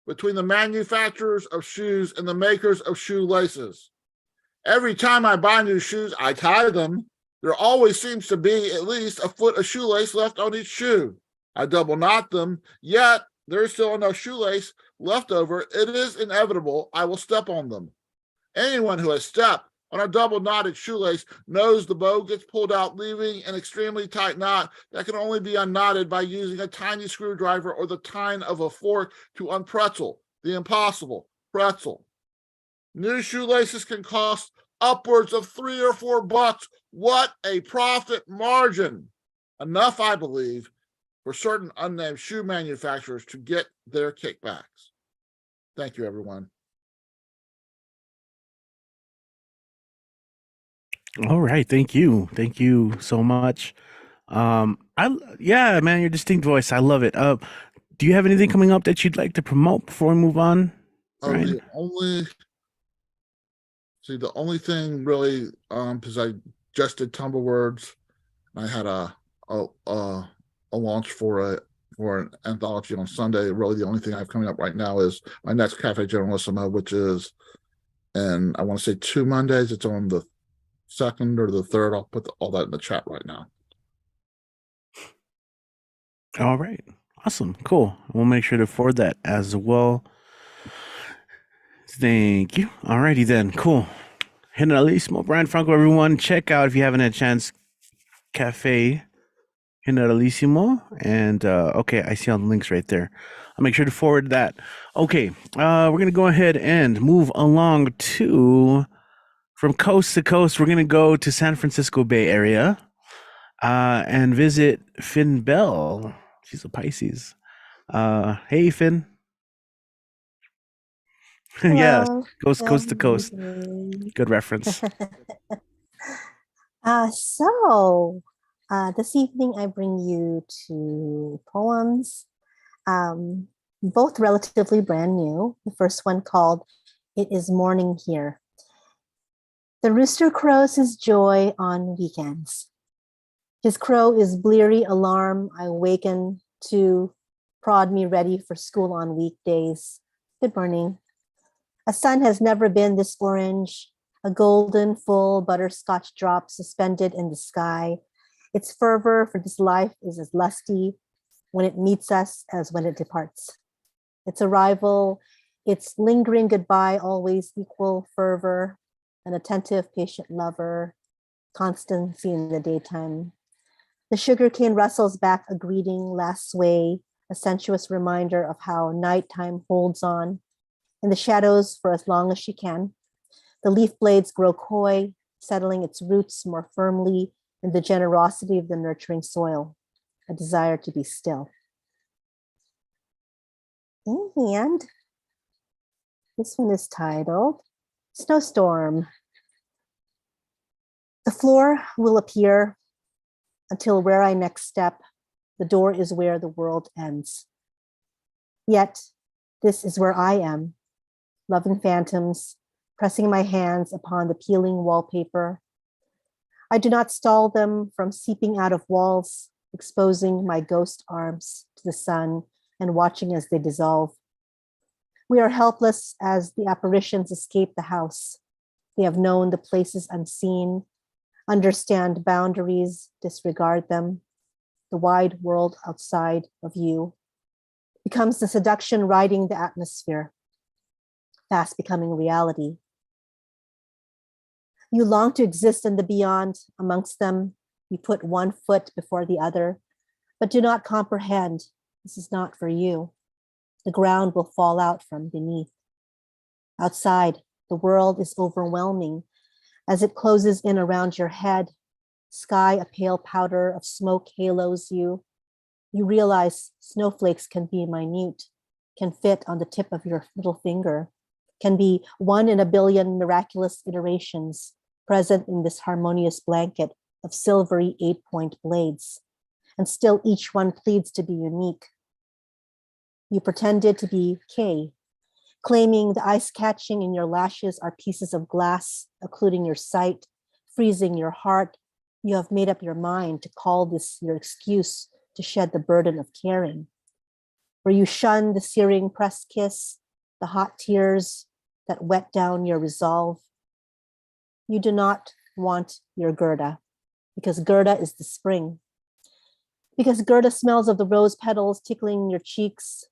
Speaker 6: between the manufacturers of shoes and the makers of shoelaces. Every time I buy new shoes, I tie them. There always seems to be at least a foot of shoelace left on each shoe. I double knot them, yet there is still enough shoelace left over. It is inevitable I will step on them. Anyone who has stepped on a double knotted shoelace knows the bow gets pulled out, leaving an extremely tight knot that can only be unknotted by using a tiny screwdriver or the tine of a fork to unpretzel the impossible pretzel. New shoelaces can cost upwards of $3 or $4. What a profit margin! Enough, I believe, for certain unnamed shoe manufacturers to get their kickbacks. Thank you, everyone.
Speaker 1: All right, thank you. Thank you so much. Yeah, man, your distinct voice. I love it. Do you have anything coming up that you'd like to promote before we move on,
Speaker 6: Oh,
Speaker 1: Ryan?
Speaker 6: the only thing really, because I just did Tumble Words. I had a launch for an anthology on Sunday. Really, the only thing I have coming up right now is my next Cafe Generalissimo, which is, and I want to say 2 Mondays. It's on the 2nd or the 3rd. I'll put all that in the chat right now.
Speaker 1: All right. Awesome. Cool. We'll make sure to forward that as well. Thank you. All righty then. Cool. Generalissimo, Brian Franco, everyone. Check out, if you haven't had a chance, Cafe Generalissimo. And okay, I see all the links right there. I'll make sure to forward that. Okay. We're going to go ahead and move along to, from coast to coast, we're going to go to San Francisco Bay Area and visit Finn Bell. She's a Pisces. Hey, Finn. Yeah,
Speaker 7: Hello.
Speaker 1: coast to coast.
Speaker 7: Evening.
Speaker 1: Good reference.
Speaker 7: This evening I bring you two poems, both relatively brand new. The first one called "It Is Morning Here." The rooster crows his joy on weekends. His crow is bleary alarm I waken to prod me ready for school on weekdays. Good morning. A sun has never been this orange, a golden, full butterscotch drop suspended in the sky. Its fervor for this life is as lusty when it meets us as when it departs. Its arrival, its lingering goodbye, always equal fervor, an attentive, patient lover, constancy in the daytime. The sugarcane rustles back a greeting, last sway, a sensuous reminder of how nighttime holds on in the shadows for as long as she can. The leaf blades grow coy, settling its roots more firmly in the generosity of the nurturing soil, a desire to be still. And this one is titled Snowstorm. The floor will appear until where I next step, the door is where the world ends. Yet, this is where I am, loving phantoms, pressing my hands upon the peeling wallpaper. I do not stall them from seeping out of walls, exposing my ghost arms to the sun and watching as they dissolve. We are helpless as the apparitions escape the house. They have known the places unseen, understand boundaries, disregard them. The wide world outside of you becomes the seduction riding the atmosphere, fast becoming reality. You long to exist in the beyond amongst them. You put one foot before the other, but do not comprehend this is not for you. The ground will fall out from beneath. Outside, the world is overwhelming as it closes in around your head. Sky, a pale powder of smoke halos you. You realize snowflakes can be minute, can fit on the tip of your little finger, can be 1 in a billion miraculous iterations present in this harmonious blanket of silvery 8-point blades, and still each one pleads to be unique. You pretended to be K, claiming the ice catching in your lashes are pieces of glass, occluding your sight, freezing your heart. You have made up your mind to call this your excuse to shed the burden of caring. Where you shun the searing press kiss, the hot tears that wet down your resolve. You do not want your Gerda, because Gerda is the spring. Because Gerda smells of the rose petals tickling your cheeks.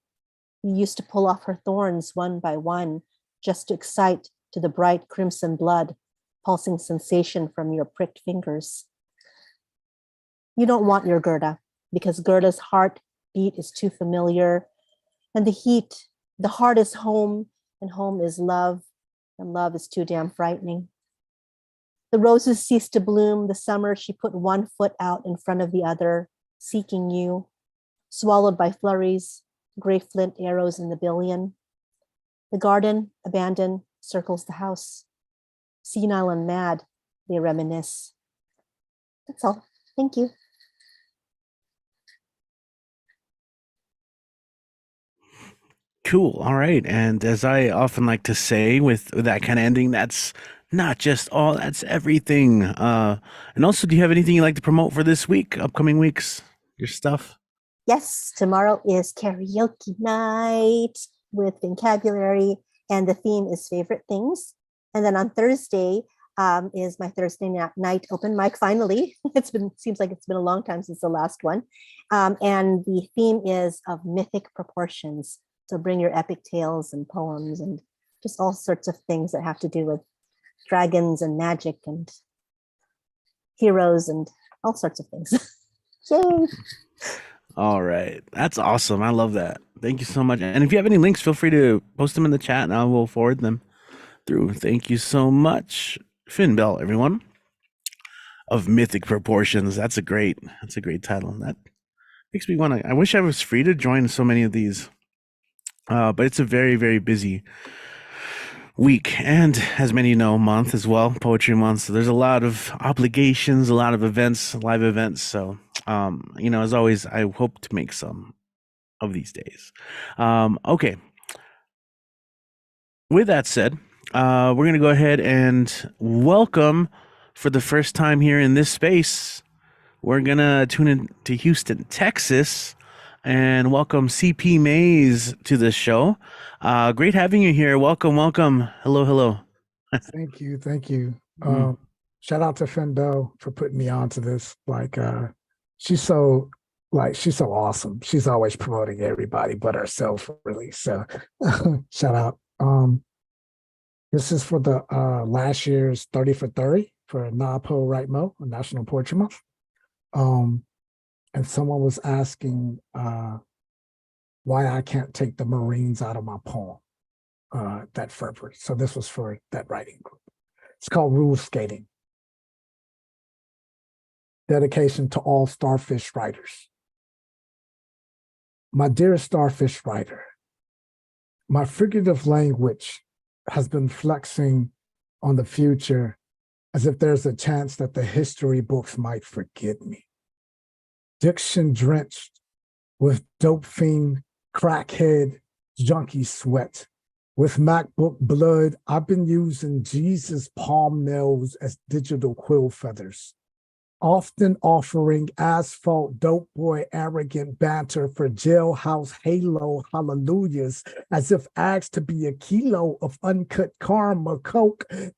Speaker 7: You used to pull off her thorns one by one, just to excite to the bright crimson blood, pulsing sensation from your pricked fingers. You don't want your Gerda, because Gerda's heartbeat is too familiar, and the heart is home, and home is love, and love is too damn frightening. The roses ceased to bloom the summer she put one foot out in front of the other, seeking you, swallowed by flurries, gray flint arrows in the billion. The garden, abandoned, circles the house. Senile and mad, they reminisce. That's all. Thank you.
Speaker 1: Cool. All right. And as I often like to say with that kind of ending, that's not just all, that's everything. And also, do you have anything you'd like to promote for this week, upcoming weeks, your stuff?
Speaker 7: Yes, tomorrow is karaoke night with vocabulary, and the theme is favorite things. And then on Thursday is my Thursday night open mic. Finally, seems like it's been a long time since the last one. And the theme is of mythic proportions. So bring your epic tales and poems and just all sorts of things that have to do with dragons and magic and heroes and all sorts of things. Yay!
Speaker 1: All right. That's awesome. I love that. Thank you so much. And if you have any links, feel free to post them in the chat and I will forward them through. Thank you so much. Finn Bell, everyone. Of Mythic Proportions. That's a great title. That makes me want to, I wish I was free to join so many of these. But it's a very, very busy week and, as many know, month as well, Poetry Month. So there's a lot of obligations, a lot of events, live events. So, as always, I hope to make some of these days. Okay. With that said, we're going to go ahead and welcome for the first time here in this space. We're going to tune in to Houston, Texas, and welcome CP Mays to the show. Great having you here. Welcome. Hello.
Speaker 8: Thank you.
Speaker 1: Mm-hmm.
Speaker 8: Shout out to Finn Bell for putting me on to this. She's so awesome. She's always promoting everybody but herself, really. So shout out. This is for the last year's 30 for 30 for NAPO Right Mo, National Poetry Month. And someone was asking why I can't take the Marines out of my poem, that fervor. So this was for that writing group. It's called Rule Skating. Dedication to all starfish writers. My dear starfish writer, my figurative language has been flexing on the future as if there's a chance that the history books might forget me. Diction drenched with dope fiend, crackhead, junkie sweat. With MacBook blood, I've been using Jesus palm nails as digital quill feathers, often offering asphalt dope boy arrogant banter for jailhouse halo hallelujahs, as if asked to be a kilo of uncut karma,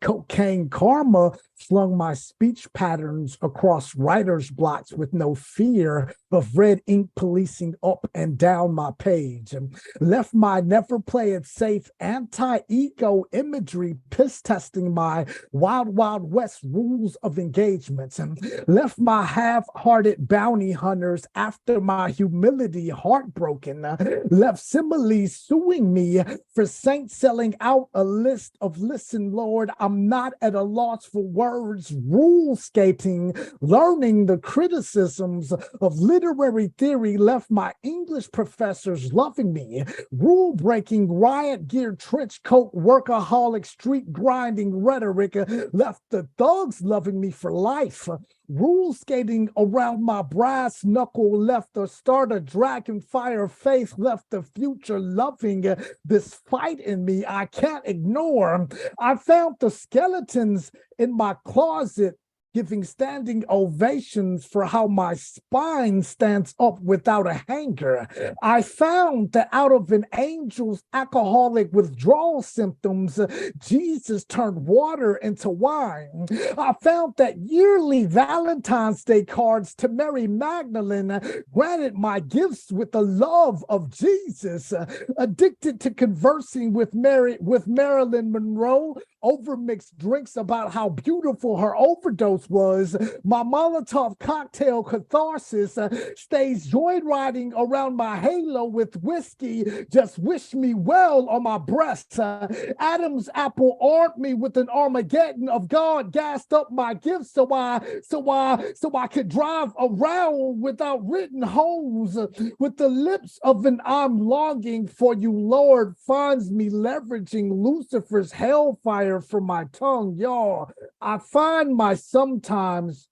Speaker 8: cocaine karma, flung my speech patterns across writer's blocks with no fear of red ink policing up and down my page, and left my never play it safe anti-ego imagery piss testing my wild west rules of engagements, and left my half-hearted bounty hunters after my humility heartbroken, left similes suing me for saints selling out a list of listen, Lord, I'm not at a loss for words, rule skating, learning the criticisms of literary theory, left my English professors loving me, rule-breaking, riot-gear, trench coat, workaholic, street-grinding rhetoric, left the thugs loving me for life, rule skating around my brass knuckle, left the starter dragon fire faith, left the future loving this fight in me I can't ignore. I found the skeletons in my closet giving standing ovations for how my spine stands up without a hanger. I found that out of an angel's alcoholic withdrawal symptoms, Jesus turned water into wine. I found that yearly Valentine's Day cards to Mary Magdalene granted my gifts with the love of Jesus. Addicted to conversing with Marilyn Monroe, overmixed drinks about how beautiful her overdose overdose was. My Molotov cocktail catharsis stays joyriding around my halo with whiskey. Just wish me well on my breast. Adam's apple armed me with an Armageddon of God, gassed up my gifts so I could drive around without written holes. With the lips of an I'm longing for you, Lord, finds me leveraging Lucifer's hellfire from my tongue. Y'all, I find my sometimes,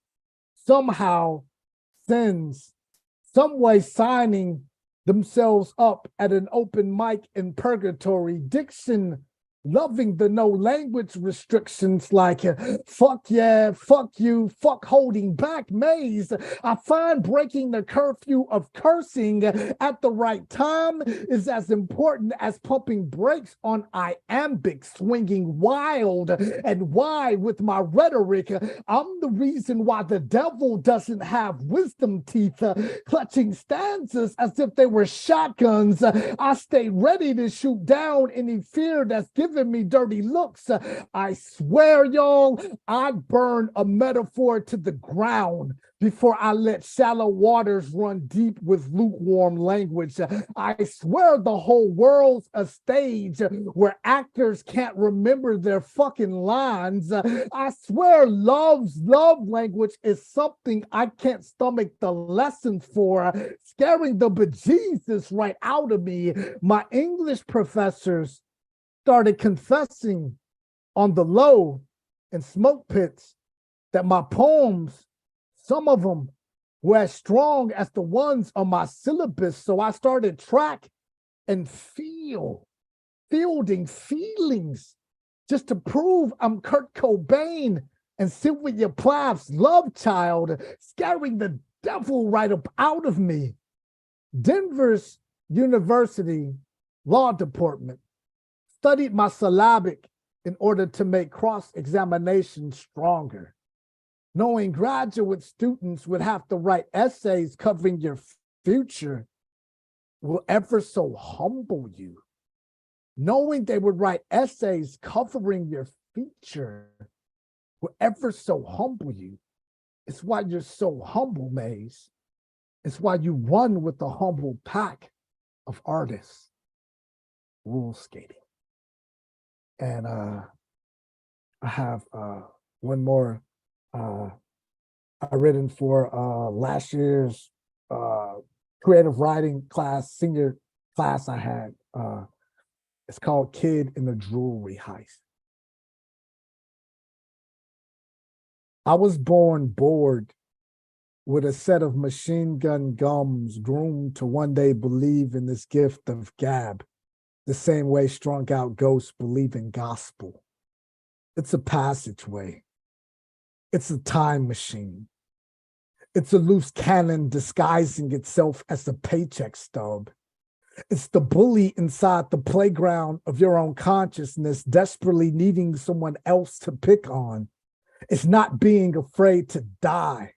Speaker 8: somehow, sins, some way signing themselves up at an open mic in purgatory. Diction loving the no language restrictions like fuck yeah, fuck you, fuck holding back maze. I find breaking the curfew of cursing at the right time is as important as pumping brakes on iambic swinging wild. And why with my rhetoric, I'm the reason why the devil doesn't have wisdom teeth, clutching stanzas as if they were shotguns. I stay ready to shoot down any fear that's giving me dirty looks. I swear, y'all, I'd burn a metaphor to the ground before I let shallow waters run deep with lukewarm language. I swear the whole world's a stage where actors can't remember their fucking lines. I swear love's love language is something I can't stomach the lessons for, scaring the bejesus right out of me. My English professors started confessing on the low in smoke pits that my poems, some of them, were as strong as the ones on my syllabus. So I started track and fielding feelings just to prove I'm Kurt Cobain and Sylvia Plath's love child, scaring the devil right up out of me. Denver's University Law Department studied my syllabic in order to make cross-examination stronger, knowing graduate students would have to write essays covering your future will ever so humble you. Knowing they would write essays covering your future will ever so humble you. It's why you're so humble, Maze. It's why you run with the humble pack of artists. Rule skating. And I have one more I written for last year's creative writing class, senior class I had. It's called Kid in the Jewelry Heist. I was born bored with a set of machine gun gums, groomed to one day believe in this gift of gab, the same way strung out ghosts believe in gospel. It's a passageway. It's a time machine. It's a loose cannon disguising itself as a paycheck stub. It's the bully inside the playground of your own consciousness, desperately needing someone else to pick on. It's not being afraid to die.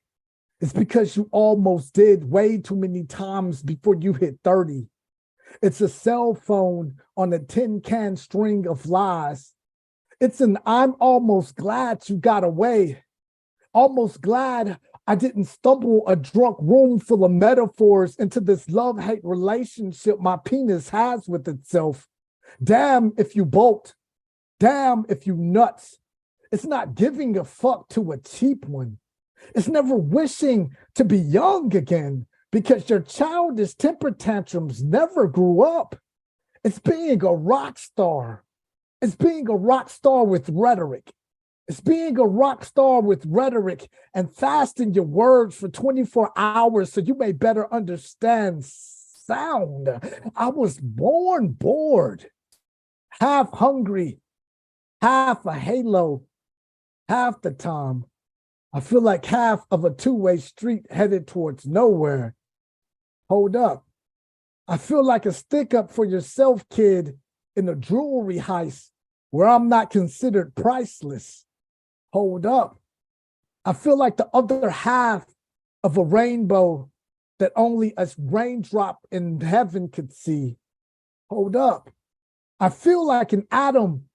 Speaker 8: It's because you almost did way too many times before you hit 30. It's a cell phone on a tin can string of lies. It's an I'm almost glad you got away. Almost glad I didn't stumble a drunk room full of metaphors into this love-hate relationship my penis has with itself. Damn if you bolt. Damn if you nuts. It's not giving a fuck to a cheap one. It's never wishing to be young again because your childish temper tantrums never grew up. It's being a rock star. It's being a rock star with rhetoric. It's being a rock star with rhetoric and fasting your words for 24 hours so you may better understand sound. I was born bored, half hungry, half a halo, half the time. I feel like half of a two-way street headed towards nowhere. Hold up. I feel like a stick up for yourself, kid, in a jewelry heist where I'm not considered priceless. Hold up. I feel like the other half of a rainbow that only a raindrop in heaven could see. Hold up. I feel like an atom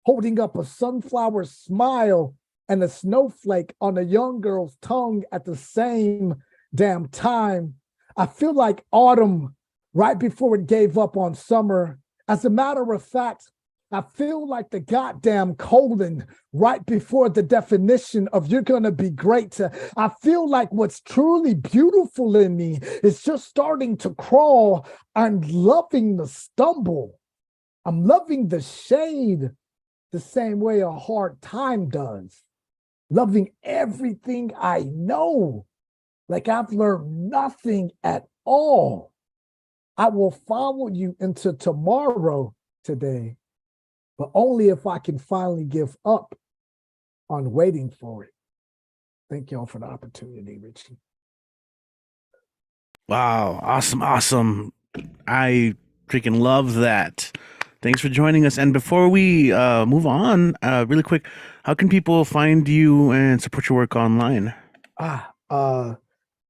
Speaker 8: holding up a sunflower smile and a snowflake on a young girl's tongue at the same damn time. I feel like autumn right before it gave up on summer. As a matter of fact, I feel like the goddamn colon right before the definition of you're gonna be great. I feel like what's truly beautiful in me is just starting to crawl. I'm loving the stumble. I'm loving the shade the same way a hard time does. Loving everything I know, like I've learned nothing at all. I will follow you into tomorrow today, but only if I can finally give up on waiting for it. Thank y'all for the opportunity, Richie.
Speaker 1: Wow, awesome, awesome. I freaking love that. Thanks for joining us. And before we move on, really quick, how can people find you and support your work online?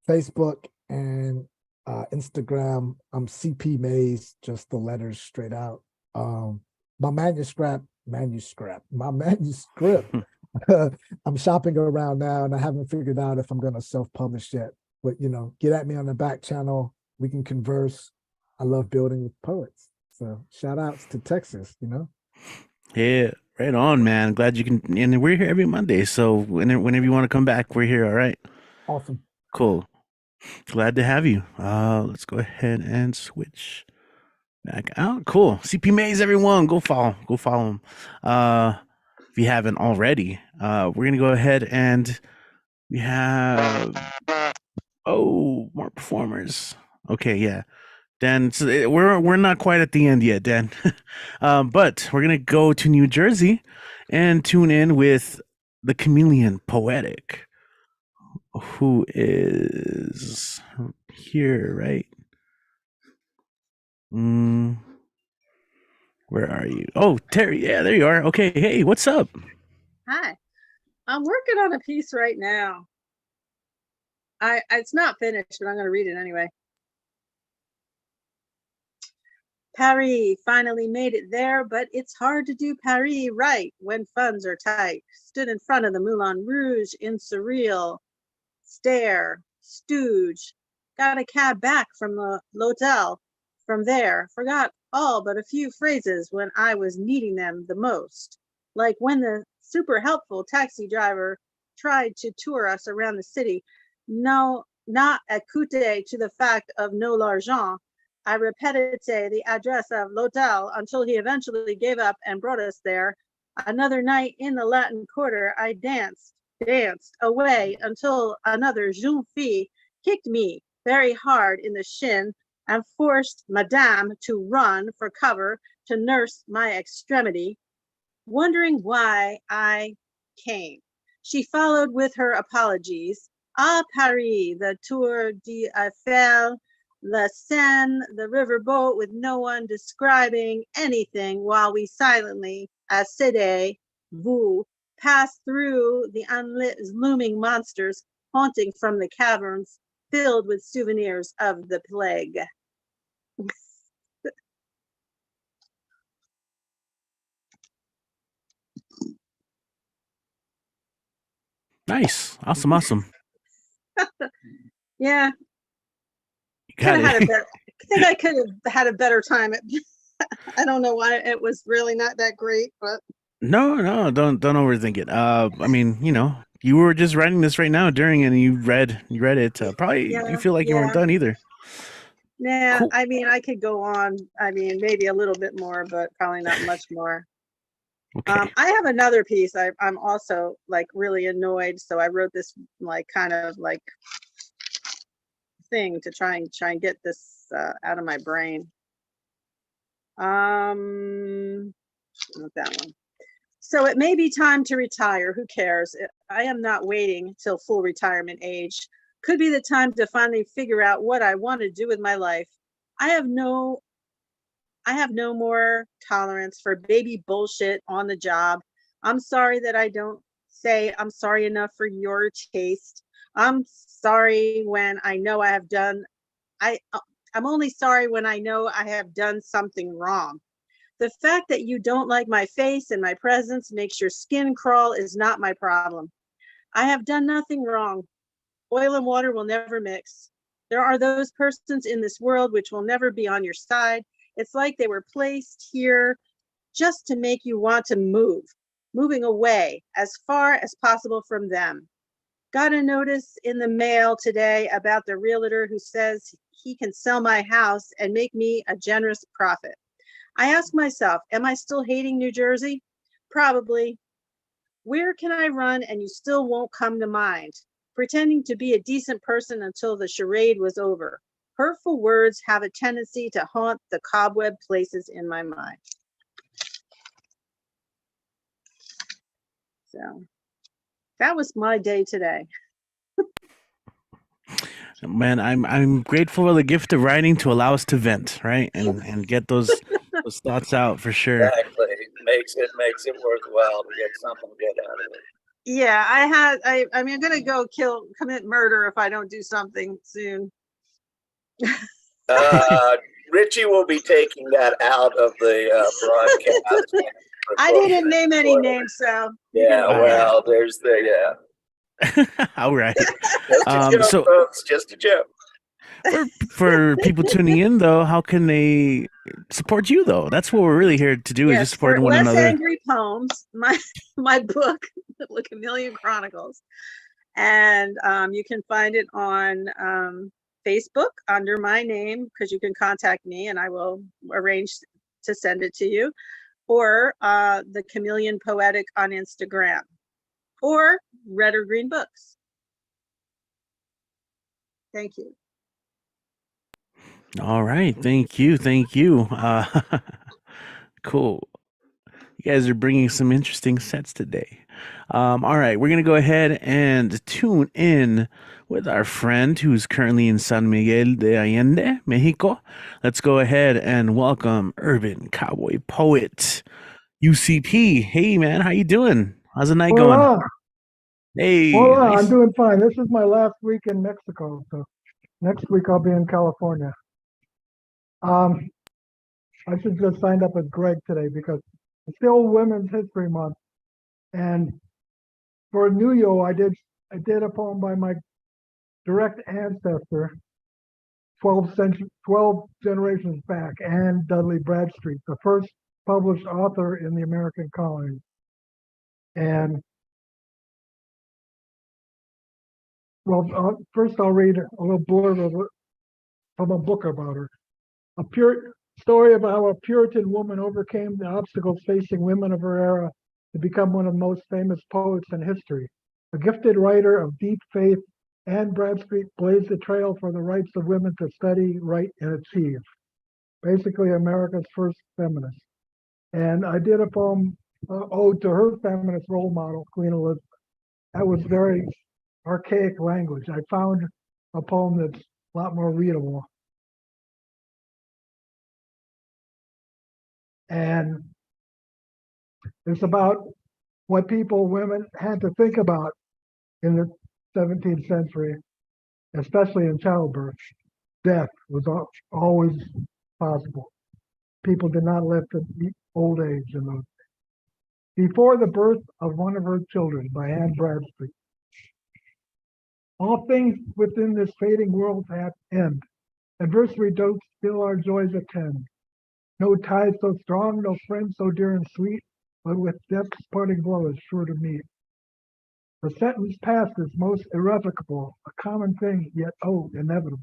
Speaker 8: Facebook and Instagram. I'm CP Mays, just the letters straight out. My manuscript. I'm shopping around now, and I haven't figured out if I'm going to self-publish yet. But get at me on the back channel. We can converse. I love building with poets. So shout outs to Texas.
Speaker 1: Yeah, right on, man. Glad you can. And we're here every Monday, so whenever you want to come back, we're here. All right.
Speaker 8: Awesome.
Speaker 1: Cool. Glad to have you. Let's go ahead and switch back out. Cool. CP Mays, everyone, go follow him. If you haven't already, we're gonna go ahead and we have more performers. Okay, yeah. Dan, so we're not quite at the end yet, Dan. But we're gonna go to New Jersey and tune in with the Chameleon Poetic, who is here, right? Where are you? Oh, Terry. Yeah, there you are. Okay. Hey, what's up?
Speaker 9: Hi. I'm working on a piece right now. It's not finished, but I'm going to read it anyway. Paris finally made it there, but it's hard to do Paris right when funds are tight. Stood in front of the Moulin Rouge in surreal stare, stooge. Got a cab back from the l'hotel. From there, forgot all but a few phrases when I was needing them the most. Like when the super helpful taxi driver tried to tour us around the city. No, not écouté to the fact of no l'argent. I repeated the address of l'hotel until he eventually gave up and brought us there. Another night in the Latin Quarter, I danced away until another jeune fille kicked me very hard in the shin and forced Madame to run for cover to nurse my extremity, wondering why I came. She followed with her apologies. Ah, Paris, the Tour d'Eiffel, the Seine, the riverboat with no one describing anything while we silently, asseyez-vous, passed through the unlit looming monsters haunting from the caverns filled with souvenirs of the plague.
Speaker 1: Nice. Awesome.
Speaker 9: Yeah.
Speaker 1: Got it.
Speaker 9: I think I could have had a better time. I don't know why it was really not that great, but
Speaker 1: No, don't overthink it. I mean, you were just writing this right now during, and you read it. Probably you feel like you weren't done either.
Speaker 9: Yeah,
Speaker 1: Cool.
Speaker 9: I mean, I could go on. I mean, maybe a little bit more, but probably not much more.
Speaker 1: Okay.
Speaker 9: I have another piece. I'm also like really annoyed, so I wrote this like kind of like thing to try and get this out of my brain. Not that one. So it may be time to retire. Who cares? I am not waiting till full retirement age. Could be the time to finally figure out what I want to do with my life. I have no more tolerance for baby bullshit on the job. I'm sorry that I don't say I'm sorry enough for your taste. I'm sorry when I know I have done. I'm only sorry when I know I have done something wrong. The fact that you don't like my face and my presence makes your skin crawl is not my problem. I have done nothing wrong. Oil and water will never mix. There are those persons in this world which will never be on your side. It's like they were placed here just to make you want to move, moving away as far as possible from them. Got a notice in the mail today about the realtor who says he can sell my house and make me a generous profit. I ask myself, am I still hating New Jersey? Probably. Where can I run and you still won't come to mind? Pretending to be a decent person until the charade was over. Hurtful words have a tendency to haunt the cobweb places in my mind. So that was my day today.
Speaker 1: Man, I'm grateful for the gift of writing to allow us to vent, right? And get those thoughts out for sure.
Speaker 2: Exactly. Makes it worthwhile to get something good out of it.
Speaker 9: Yeah, I'm gonna go commit murder if I don't do something soon.
Speaker 2: Richie will be taking that out of the broadcast.
Speaker 9: I didn't name any names, so.
Speaker 2: Yeah, well, there's the,
Speaker 1: All right.
Speaker 2: just a joke,
Speaker 1: So
Speaker 2: folks, just a joke.
Speaker 1: for people tuning in though, how can they support you though? That's what we're really here to do, is
Speaker 9: Yes,
Speaker 1: just supporting one
Speaker 9: Less
Speaker 1: another.
Speaker 9: Angry Poems, my book, The Chameleon Chronicles. And you can find it on Facebook under my name, because you can contact me and I will arrange to send it to you, or The Chameleon Poetic on Instagram, or Red or Green Books. Thank you.
Speaker 1: All right. Thank you. Cool. You guys are bringing some interesting sets today. All right. We're going to go ahead and tune in with our friend who's currently in San Miguel de Allende, Mexico. Let's go ahead and welcome Urban Cowboy Poet, UCP. Hey, man. How you doing? How's the night going?
Speaker 10: Hola,
Speaker 1: Hey,
Speaker 10: hola,
Speaker 1: nice.
Speaker 10: I'm doing fine. This is my last week in Mexico, so next week I'll be in California. I should just signed up as Greg today because it's still Women's History Month, and for New Year I did a poem by my direct ancestor, 12 generations back, Anne Dudley Bradstreet, the first published author in the American colonies. And well, first I'll read a little blurb from a book about her. A pure story about how a Puritan woman overcame the obstacles facing women of her era to become one of the most famous poets in history. A gifted writer of deep faith, Anne Bradstreet blazed the trail for the rights of women to study, write, and achieve. Basically, America's first feminist. And I did a poem ode to her feminist role model, Queen Elizabeth. That was very archaic language. I found a poem that's a lot more readable. And it's about what women had to think about in the 17th century, especially in childbirth. Death was always possible. People did not live to old age in those days. Before the birth of one of her children by Anne Bradstreet. All things within this fading world have end. Adversity doth still our joys attend. No tie so strong, no friend so dear and sweet, but with death's parting blow is sure to meet. The sentence passed is most irrevocable, a common thing, yet oh, inevitable.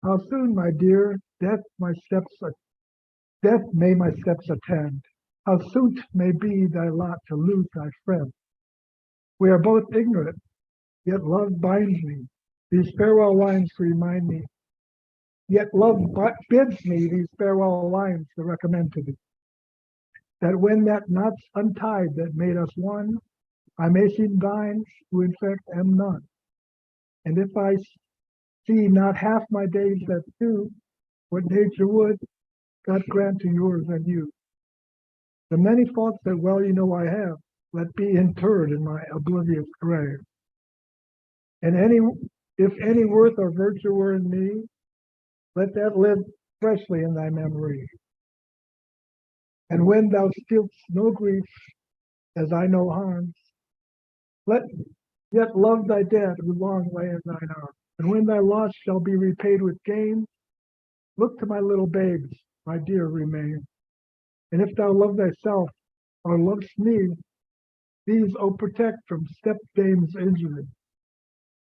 Speaker 10: How soon, my dear, death may my steps attend. How soon may be thy lot to lose thy friend. We are both ignorant, yet love binds me. These farewell lines to remind me. Yet love bids me these farewell lines to recommend to thee. That when that knot's untied that made us one, I may seem thine, who in fact am none. And if I see not half my days that do, what nature would, God grant to yours and you. The many faults that well you know I have, let be interred in my oblivious grave. And if any worth or virtue were in me, let that live freshly in thy memory. And when thou feelst no grief, as I no harms, let yet love thy dead who long lay in thine arms. And when thy loss shall be repaid with gain, look to my little babes, my dear remain. And if thou love thyself or lovest me, these, O protect from stepdame's injury.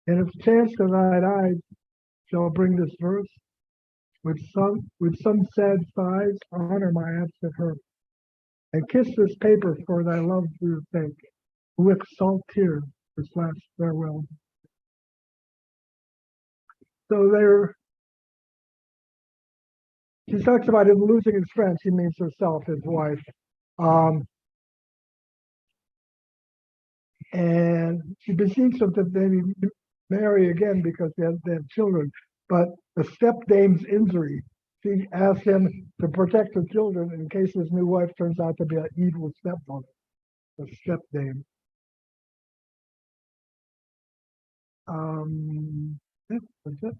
Speaker 10: And if chance to thine eyes shall bring this verse, with some sad sighs, honor my absent hurt. And kiss this paper for thy love's dear sake, with salt tears this last farewell. So there, she talks about him losing his friend. She means herself, his wife. And she beseeches him to maybe marry again because they have children. But the stepdame's injury, she asks him to protect her children in case his new wife turns out to be an evil stepmother, a stepdame. That's it.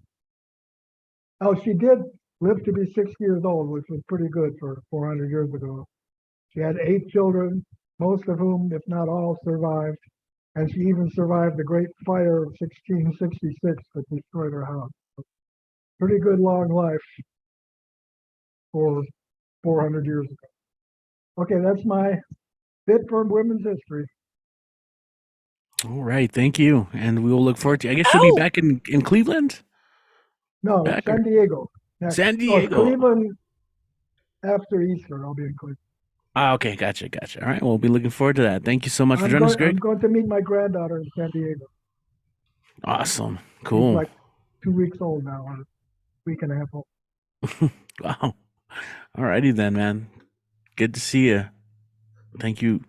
Speaker 10: Oh, she did live to be 60 years old, which was pretty good for 400 years ago. She had 8 children, most of whom, if not all, survived. And she even survived the Great Fire of 1666 that destroyed her house. Pretty good long life for 400 years ago. Okay, that's my bit for women's history.
Speaker 1: All right, thank you. And we will look forward to, I guess she'll be back in Cleveland?
Speaker 10: No,
Speaker 1: Back
Speaker 10: San Diego. Next.
Speaker 1: San Diego.
Speaker 10: Cleveland after Easter, I'll be in Cleveland.
Speaker 1: Okay, gotcha. All right, we'll be looking forward to that. Thank you so much for joining us,
Speaker 10: I'm
Speaker 1: Greg.
Speaker 10: going to meet my granddaughter in San Diego.
Speaker 1: Awesome.
Speaker 10: She's
Speaker 1: Cool.
Speaker 10: like 2 weeks old now, or a week and a half old.
Speaker 1: Wow. All righty then, man. Good to see you. Thank you,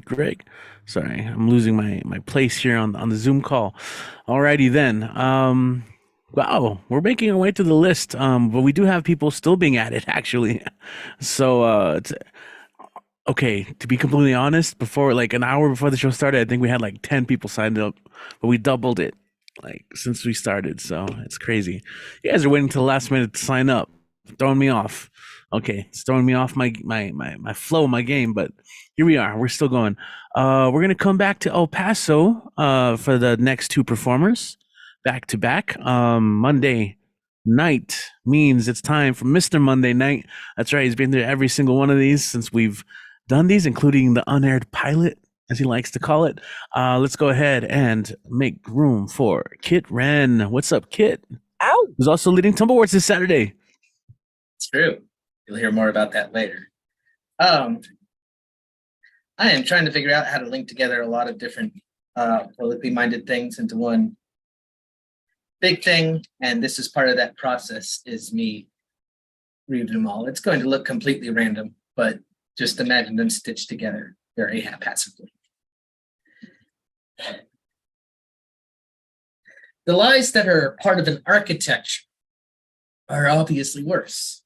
Speaker 1: Greg. Sorry, I'm losing my place here on the Zoom call. All righty then. Wow, we're making our way to the list, but we do have people still being added, actually. So, okay, to be completely honest, before like an hour before the show started, I think we had like 10 people signed up, but we doubled it like since we started. So it's crazy. You guys are waiting till the last minute to sign up, throwing me off. Okay, it's throwing me off my flow, my game, but here we are. We're still going. We're gonna come back to El Paso for the next 2 performers, back to back. Monday night means it's time for Mr. Monday Night. That's right. He's been there every single one of these since we've done these, including the unaired pilot, as he likes to call it. Let's go ahead and make room for Kit Wren. What's up, Kit?
Speaker 11: Ow!
Speaker 1: Who's also leading Tumbleboards this Saturday.
Speaker 11: It's true. You'll hear more about that later. I am trying to figure out how to link together a lot of different politically minded things into one big thing, and this is part of that process, is me reading them all. It's going to look completely random, but just imagine them stitched together very haphazardly. The lies that are part of an architecture are obviously worse,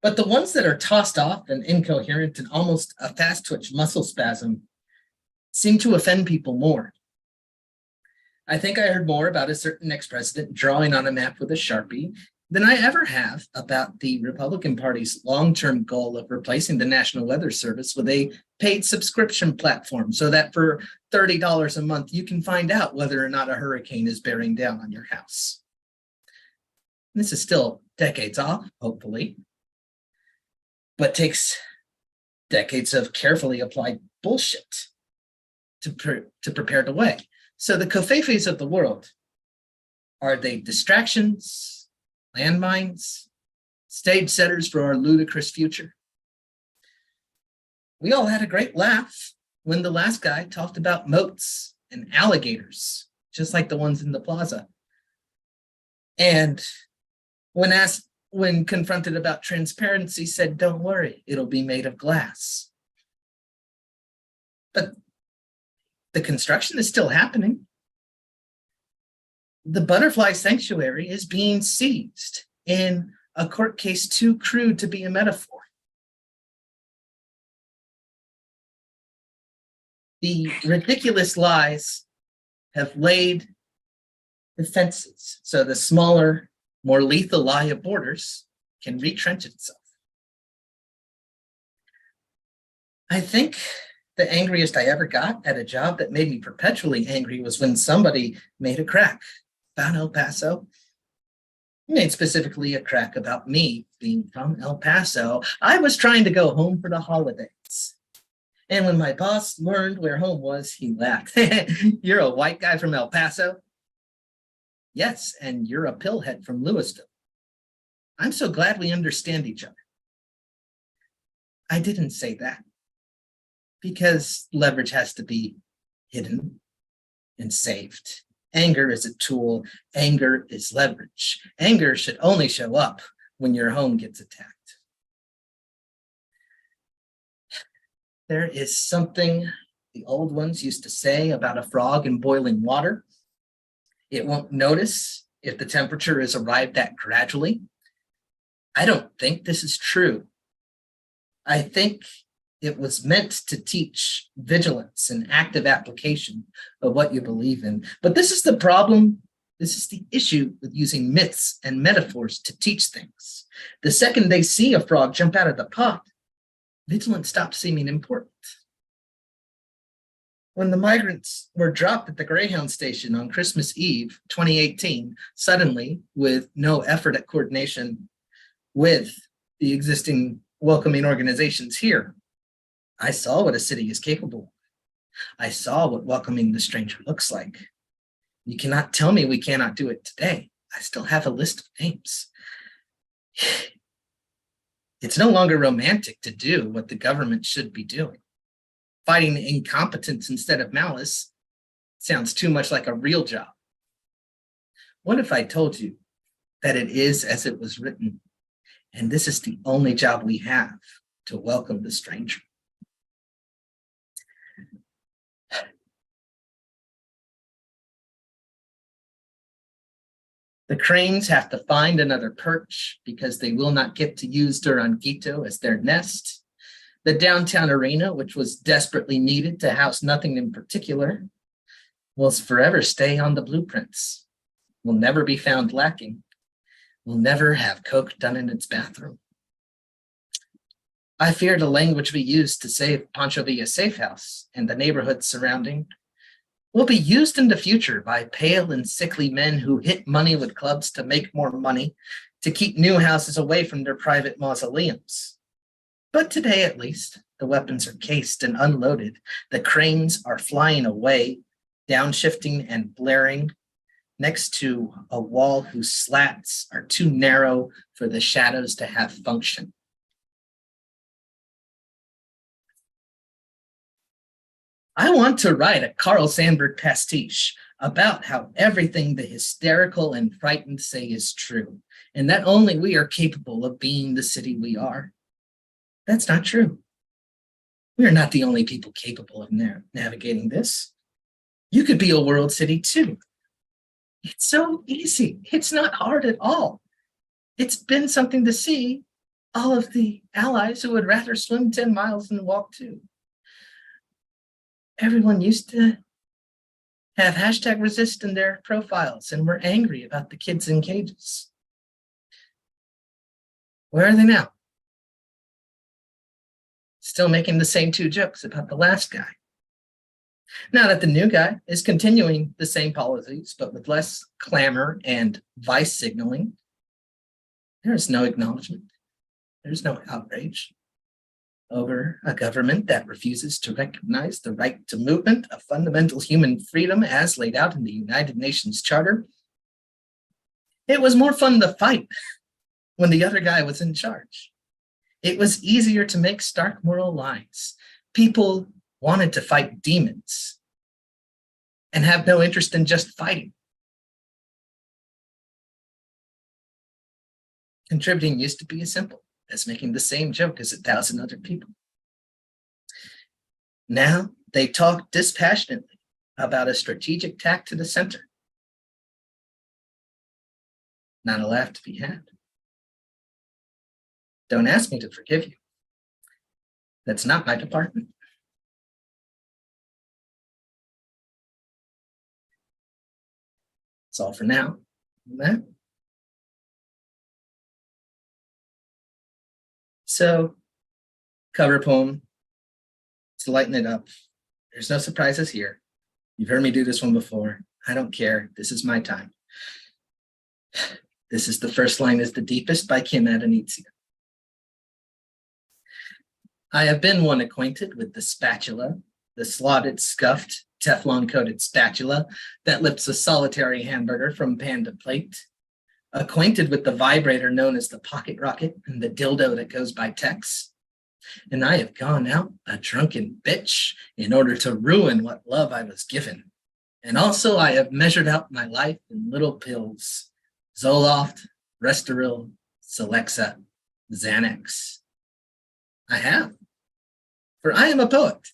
Speaker 11: but the ones that are tossed off and incoherent and almost a fast twitch muscle spasm seem to offend people more. I think I heard more about a certain ex-president drawing on a map with a Sharpie than I ever have about the Republican Party's long-term goal of replacing the National Weather Service with a paid subscription platform so that for $30 a month, you can find out whether or not a hurricane is bearing down on your house. This is still decades off, hopefully, but takes decades of carefully applied bullshit to prepare the way. So the covfefes of the world, are they distractions, landmines, stage setters for our ludicrous future? We all had a great laugh when the last guy talked about moats and alligators, just like the ones in the plaza. And when confronted about transparency, said, "Don't worry, it'll be made of glass." But the construction is still happening. The butterfly sanctuary is being seized in a court case too crude to be a metaphor. The ridiculous lies have laid the fences so the smaller, more lethal lie of borders can retrench itself. I think the angriest I ever got at a job that made me perpetually angry was when somebody made a crack about El Paso. He made specifically a crack about me being from El Paso. I was trying to go home for the holidays. And when my boss learned where home was, he laughed. You're a white guy from El Paso? Yes, and you're a pillhead from Louisville. I'm so glad we understand each other. I didn't say that because leverage has to be hidden and saved. Anger is a tool. Anger is leverage. Anger should only show up when your home gets attacked. There is something the old ones used to say about a frog in boiling water. It won't notice if the temperature is arrived at gradually. I don't think this is true. I think it was meant to teach vigilance and active application of what you believe in. But this is the problem. This is the issue with using myths and metaphors to teach things. The second they see a frog jump out of the pot, vigilance stops seeming important. When the migrants were dropped at the Greyhound station on Christmas Eve, 2018, suddenly, with no effort at coordination with the existing welcoming organizations here, I saw what a city is capable of. I saw what welcoming the stranger looks like. You cannot tell me we cannot do it today. I still have a list of names. It's no longer romantic to do what the government should be doing. Fighting incompetence instead of malice sounds too much like a real job. What if I told you that it is as it was written, and this is the only job we have to welcome the stranger? The cranes have to find another perch because they will not get to use Duranguito as their nest. The downtown arena, which was desperately needed to house nothing in particular, will forever stay on the blueprints, will never be found lacking, will never have coke done in its bathroom. I fear the language we use to save Pancho Villa's safe house and the neighborhoods surrounding will be used in the future by pale and sickly men who hit money with clubs to make more money, to keep new houses away from their private mausoleums. But today, at least, the weapons are cased and unloaded. The cranes are flying away, downshifting and blaring next to a wall whose slats are too narrow for the shadows to have function. I want to write a Carl Sandburg pastiche about how everything the hysterical and frightened say is true, and that only we are capable of being the city we are. That's not true. We are not the only people capable of navigating this. You could be a world city too. It's so easy. It's not hard at all. It's been something to see all of the allies who would rather swim 10 miles than walk 2. Everyone used to have #resist in their profiles and were angry about the kids in cages. Where are they now? Still making the same 2 jokes about the last guy. Now that the new guy is continuing the same policies, but with less clamor and vice signaling, there is no acknowledgement. There's no outrage over a government that refuses to recognize the right to movement, a fundamental human freedom as laid out in the United Nations Charter. It was more fun to fight when the other guy was in charge. It was easier to make stark moral lines. People wanted to fight demons and have no interest in just fighting. Contributing used to be as simple as making the same joke as 1,000 other people. Now they talk dispassionately about a strategic tack to the center. Not a laugh to be had. Don't ask me to forgive you. That's not my department. That's all for now. So, cover poem, to lighten it up. There's no surprises here. You've heard me do this one before. I don't care. This is my time. This is The First Line is the Deepest by Kim Adenizia. I have been one acquainted with the spatula, the slotted, scuffed, Teflon-coated spatula that lifts a solitary hamburger from pan to plate. Acquainted with the vibrator known as the pocket rocket and the dildo that goes by text. And I have gone out a drunken bitch in order to ruin what love I was given. And also I have measured out my life in little pills. Zoloft, Restoril, Celexa, Xanax. I have. For I am a poet.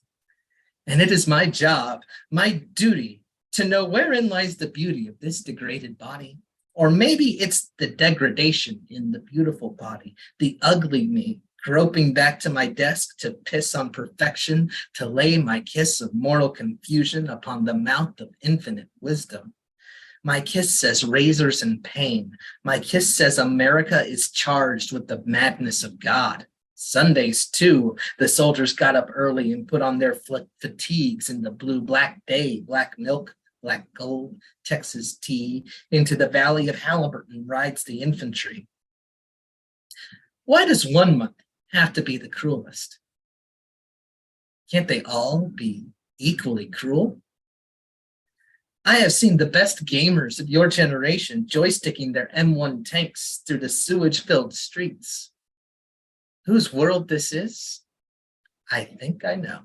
Speaker 11: And it is my job, my duty, to know wherein lies the beauty of this degraded body. Or maybe it's the degradation in the beautiful body, the ugly me, groping back to my desk to piss on perfection, to lay my kiss of moral confusion upon the mouth of infinite wisdom. My kiss says razors and pain. My kiss says America is charged with the madness of God. Sundays, too, the soldiers got up early and put on their fatigues in the blue-black day, black milk, black gold, Texas tea, into the valley of Halliburton rides the infantry. Why does 1 month have to be the cruelest? Can't they all be equally cruel? I have seen the best gamers of your generation joysticking their M1 tanks through the sewage-filled streets. Whose world this is, I think I know.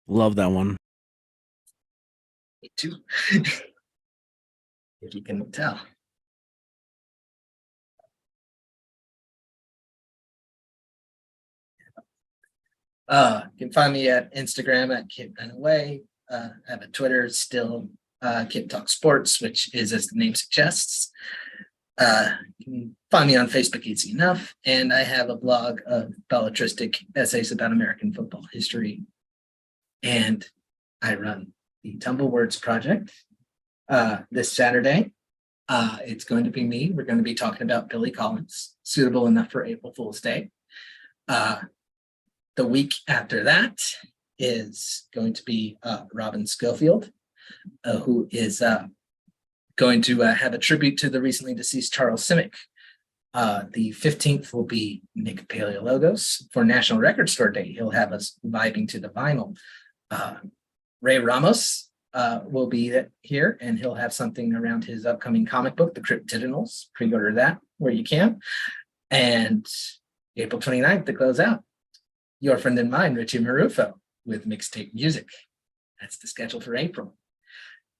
Speaker 1: Love that one.
Speaker 11: Me too. If you can tell. You can find me at Instagram at Kit Runaway. I have a Twitter still, Kit Talk Sports, which is as the name suggests. You can find me on Facebook easy enough, and I have a blog of belletristic essays about American football history. And I run the Tumble Words Project this Saturday. It's going to be me. We're going to be talking about Billy Collins, suitable enough for April Fool's Day. The week after that is going to be Robin Schofield, who is going to have a tribute to the recently deceased Charles Simic. The 15th will be Nick Paleologos. For National Record Store Day, he'll have us vibing to the vinyl. Ray Ramos will be here, and he'll have something around his upcoming comic book, The Cryptidinals. Pre-order that where you can. And April 29th to close out, your friend and mine, Richie Marrufo, with Mixtape Music. That's the schedule for April.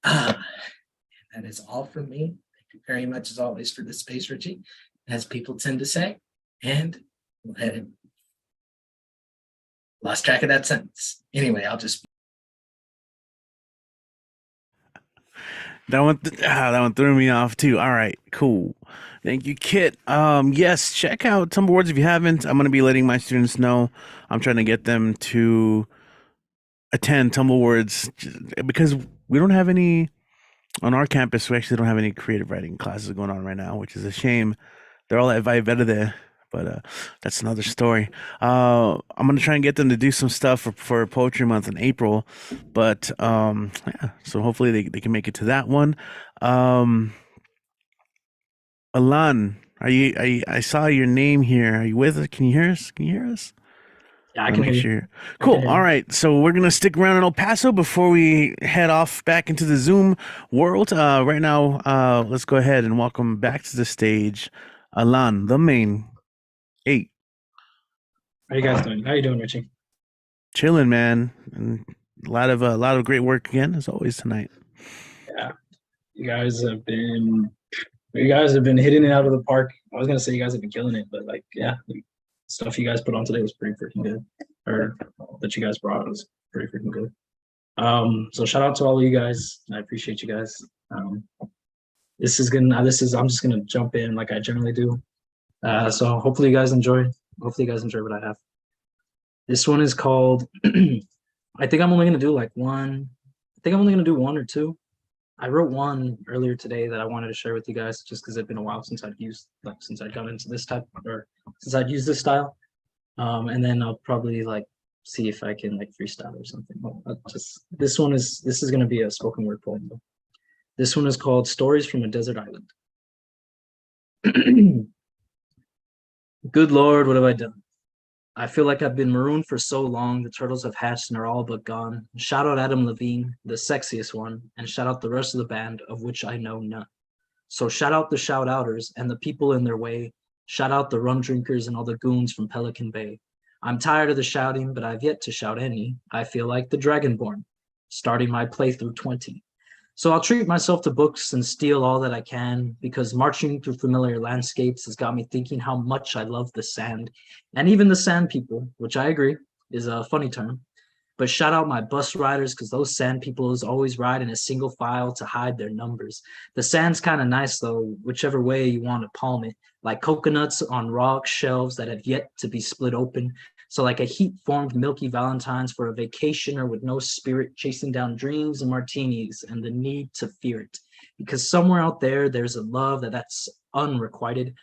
Speaker 11: That is all from me. Thank you very much, as always, for the space, Richie, as people tend to say. And we'll head in. Lost track of that sentence. Anyway, I'll just.
Speaker 1: That one threw me off too. All right, cool. Thank you, Kit. Yes, check out Tumble Words if you haven't. I'm going to be letting my students know. I'm trying to get them to attend Tumble Words because we don't have any on our campus. We actually don't have any creative writing classes going on right now, which is a shame. They're all at Vivetta there, but that's another story. I'm going to try and get them to do some stuff for Poetry Month in April, but yeah, so hopefully they can make it to that one. Alan, I saw your name here. Are you with us? Can you hear us?
Speaker 12: Yeah, I can hear you.
Speaker 1: Sure. Cool. All right. So we're going to stick around in El Paso before we head off back into the Zoom world. Right now, let's go ahead and welcome back to the stage, Alan, the main 8.
Speaker 12: How you guys doing? How you doing, Richie?
Speaker 1: Chilling, man. And a lot of great work again, as always, tonight.
Speaker 12: Yeah. You guys have been hitting it out of the park. I was going to say you guys have been killing it, but like, yeah. Stuff you guys put on today was pretty freaking good, or that you guys brought was pretty freaking good. So shout out to all of you guys. I appreciate you guys. I'm just gonna jump in like I generally do. So hopefully you guys enjoy. Hopefully you guys enjoy what I have. This one is called. I think I'm only gonna do like one. I think I'm only gonna do one or two. I wrote one earlier today that I wanted to share with you guys just because it's been a while since I'd used, like, since I got into this type, or since I'd used this style. And then I'll probably like see if I can like freestyle or something. This is going to be a spoken word poem. This one is called Stories from a Desert Island. Good Lord, what have I done? I feel like I've been marooned for so long, the turtles have hatched and are all but gone. Shout out Adam Levine, the sexiest one, and shout out the rest of the band, of which I know none. So shout out the shout outers and the people in their way. Shout out the rum drinkers and all the goons from Pelican Bay. I'm tired of the shouting, but I've yet to shout any. I feel like the Dragonborn, starting my playthrough 20. So I'll treat myself to books and steal all that I can, because marching through familiar landscapes has got me thinking how much I love the sand, and even the sand people, which I agree is a funny term. But shout out my bus riders, because those sand people always ride in a single file to hide their numbers. The sand's kind of nice though, whichever way you want to palm it, like coconuts on rock shelves that have yet to be split open. So like a heat-formed milky valentines for a vacationer with no spirit, chasing down dreams and martinis and the need to fear it. Because somewhere out there, there's a love that's unrequited.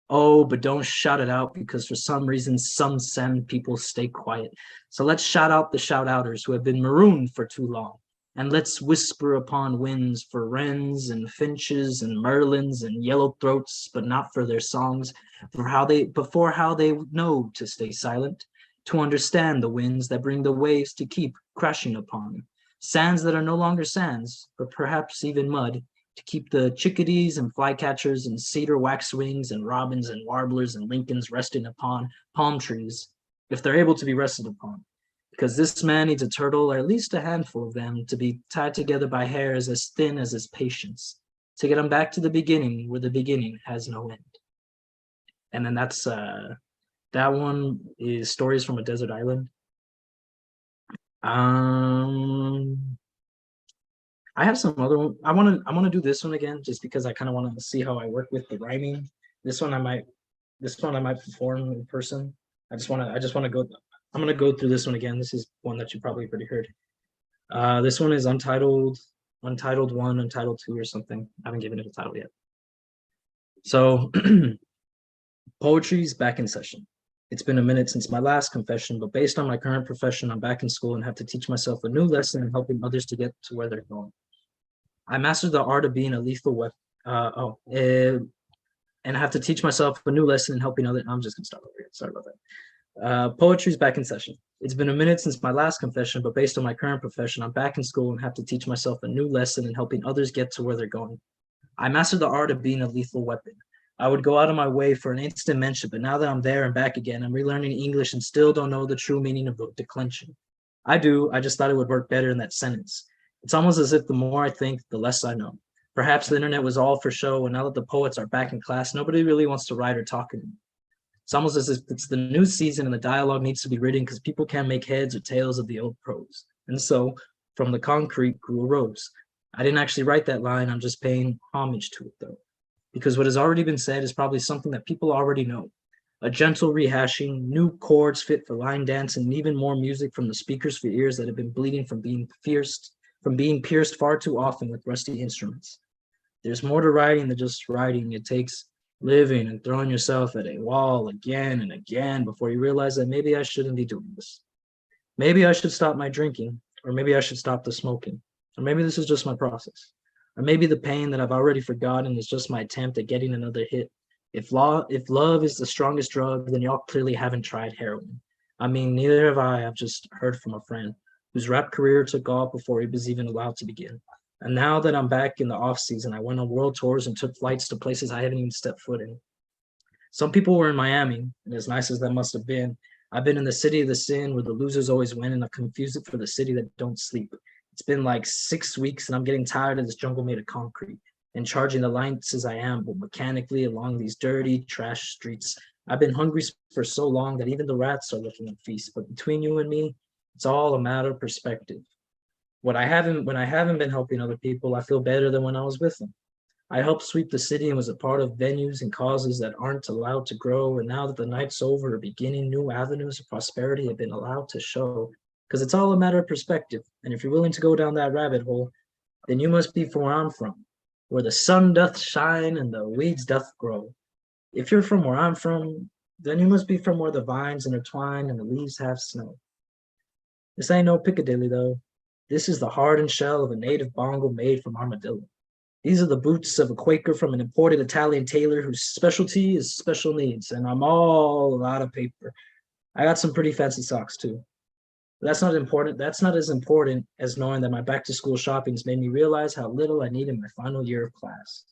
Speaker 12: Oh, but don't shout it out, because for some reason, some sand people stay quiet. So let's shout out the shout outers who have been marooned for too long. And let's whisper upon winds for wrens and finches and merlins and yellow throats, but not for their songs, for how they know to stay silent, to understand the winds that bring the waves to keep crashing upon. Sands that are no longer sands, but perhaps even mud, to keep the chickadees and flycatchers and cedar waxwings and robins and warblers and Lincolns resting upon palm trees, if they're able to be rested upon. Because this man needs a turtle, or at least a handful of them, to be tied together by hairs as thin as his patience, to get him back to the beginning, where the beginning has no end. And then that's that one is Stories from a Desert Island. I have some other one. I want to do this one again, just because I kind of want to see how I work with the rhyming. This one I might perform in person. I just want to go. I'm going to go through this one again. This is one that you probably already heard. This one is Untitled 1, Untitled 2 or something. I haven't given it a title yet. So poetry's back in session. It's been a minute since my last confession, but based on my current profession, I'm back in school and have to teach myself a new lesson in helping others to get to where they're going. I mastered the art of being a lethal weapon. And I have to teach myself a new lesson in helping others. I'm just gonna start over here. Sorry about that. Poetry's back in session. It's been a minute since my last confession, but based on my current profession, I'm back in school and have to teach myself a new lesson in helping others get to where they're going. I mastered the art of being a lethal weapon. I would go out of my way for an instant mention, but now that I'm there and back again, I'm relearning English and still don't know the true meaning of the declension. I do, I just thought it would work better in that sentence. It's almost as if the more I think, the less I know. Perhaps the internet was all for show, and now that the poets are back in class, nobody really wants to write or talk anymore. It's almost as if it's the new season and the dialogue needs to be written because people can't make heads or tails of the old prose. And so, from the concrete grew a rose. I didn't actually write that line, I'm just paying homage to it though. Because what has already been said is probably something that people already know. A gentle rehashing, new chords fit for line dance, and even more music from the speakers for ears that have been bleeding from being pierced far too often with rusty instruments. There's more to writing than just writing. It takes living and throwing yourself at a wall again and again before you realize that maybe I shouldn't be doing this. Maybe I should stop my drinking, or maybe I should stop the smoking, or maybe this is just my process, or maybe the pain that I've already forgotten is just my attempt at getting another hit. If love is the strongest drug, then y'all clearly haven't tried heroin. I mean, neither have I. I've just heard from a friend whose rap career took off before he was even allowed to begin. And now that I'm back in the off season, I went on world tours and took flights to places I haven't even stepped foot in. Some people were in Miami, and as nice as that must have been, I've been in the city of the sin where the losers always win, and I've confused it for the city that don't sleep. It's been like 6 weeks, and I'm getting tired of this jungle made of concrete and charging the lights as I amble mechanically along these dirty, trash streets. I've been hungry for so long that even the rats are looking at feast. But between you and me, it's all a matter of perspective. When I haven't been helping other people, I feel better than when I was with them. I helped sweep the city and was a part of venues and causes that aren't allowed to grow. And now that the night's over, beginning new avenues of prosperity have been allowed to show. Because it's all a matter of perspective. And if you're willing to go down that rabbit hole, then you must be from where I'm from, where the sun doth shine and the weeds doth grow. If you're from where I'm from, then you must be from where the vines intertwine and the leaves have snow. This ain't no Piccadilly, though. This is the hardened shell of a native bongo made from armadillo. These are the boots of a Quaker from an imported Italian tailor whose specialty is special needs, and I'm all out of paper. I got some pretty fancy socks, too. But that's not important. That's not as important as knowing that my back-to-school shopping's made me realize how little I need in my final year of class.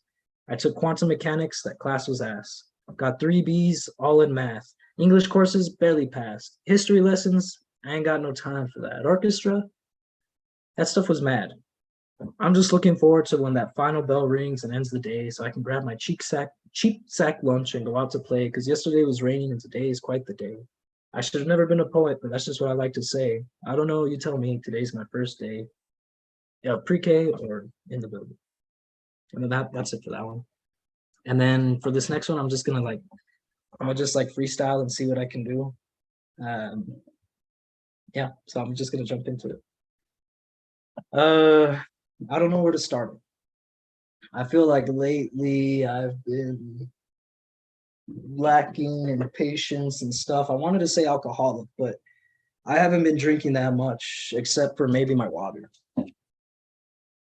Speaker 12: I took quantum mechanics. That class was ass. Got 3 Bs, all in math. English courses, barely passed. History lessons, I ain't got no time for that. Orchestra, that stuff was mad. I'm just looking forward to when that final bell rings and ends the day so I can grab my cheap sack lunch and go out to play, because yesterday was raining and today is quite the day. I should have never been a poet, but that's just what I like to say. I don't know, you tell me. Today's my first day. Yeah, pre-K or in the building. And then that's it for that one. And then for this next one, I'm gonna just freestyle and see what I can do. Yeah, so I'm just gonna jump into it. I don't know where to start. I feel like lately I've been lacking in patience and stuff. I wanted to say alcoholic, but I haven't been drinking that much except for maybe my water.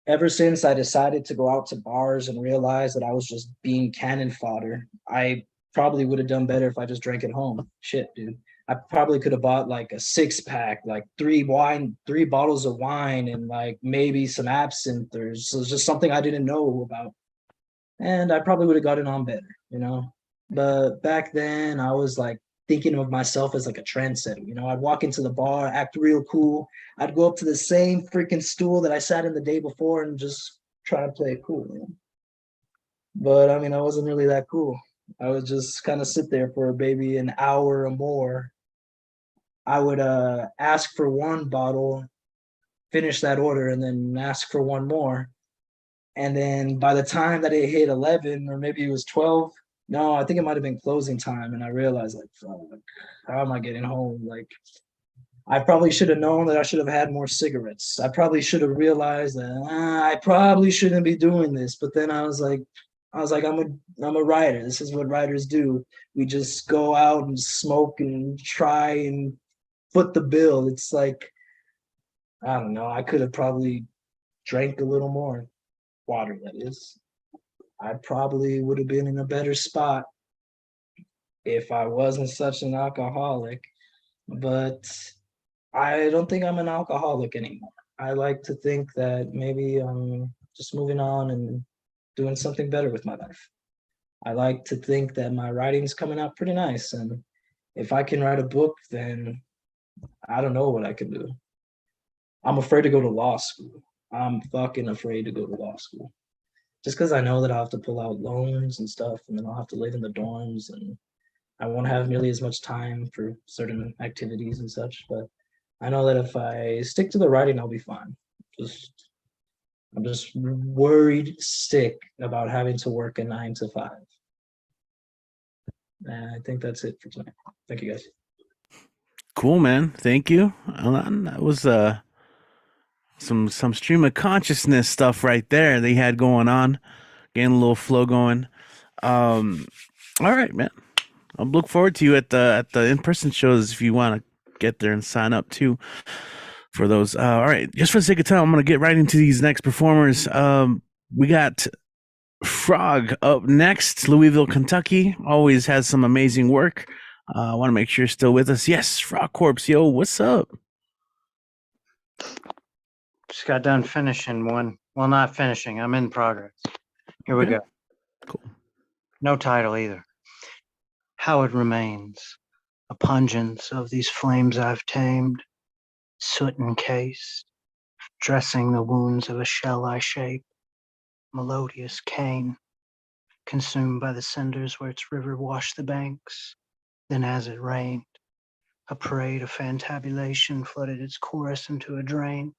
Speaker 12: Ever since I decided to go out to bars and realized that I was just being cannon fodder, I probably would have done better if I just drank at home. Shit, dude. I probably could have bought like a 6-pack, like 3 bottles of wine and like maybe some absinthe or so just something I didn't know about. And I probably would have gotten on better, you know? But back then I was like thinking of myself as like a trendsetter. You know, I'd walk into the bar, act real cool. I'd go up to the same freaking stool that I sat in the day before and just try to play it cool, you know? But I mean, I wasn't really that cool. I would just kind of sit there for maybe an hour or more. I would ask for 1 bottle, finish that order, and then ask for 1 more. And then by the time that it hit 11, or maybe it was 12, no, I think it might have been closing time. And I realized, like, fuck, how am I getting home? Like, I probably should have known that I should have had more cigarettes. I probably should have realized that I probably shouldn't be doing this. But then I was like, I'm a writer. This is what writers do. We just go out and smoke and try and foot the bill. It's like, I don't know. I could have probably drank a little more water, that is. I probably would have been in a better spot if I wasn't such an alcoholic. But I don't think I'm an alcoholic anymore. I like to think that maybe I'm just moving on and doing something better with my life. I like to think that my writing's coming out pretty nice. And if I can write a book, then I don't know what I can do. I'm afraid to go to law school. I'm fucking afraid to go to law school. Just because I know that I'll have to pull out loans and stuff, and then I'll have to live in the dorms, and I won't have nearly as much time for certain activities and such. But I know that if I stick to the writing, I'll be fine. I'm just worried sick about having to work a 9 to 5. And I think that's it for tonight. Thank you, guys.
Speaker 1: Cool, man. Thank you, Alan. That was some stream of consciousness stuff right there they had going on, getting a little flow going. All right, man. I'll look forward to you at the in-person shows if you want to get there and sign up too for those. All right, just for the sake of time, I'm gonna get right into these next performers. We got Frog up next, Louisville, Kentucky. Always has some amazing work. I want to make sure you're still with us. Yes, Frog Corpse, yo, what's up?
Speaker 13: Just got done finishing one. Well, not finishing. I'm in progress. Here we go.
Speaker 1: Cool.
Speaker 13: No title either. How it remains, a pungence of these flames I've tamed, soot encased, dressing the wounds of a shell I shape, melodious cane, consumed by the cinders where its river washed the banks. Then as it rained, a parade of fantabulation flooded its chorus into a drain.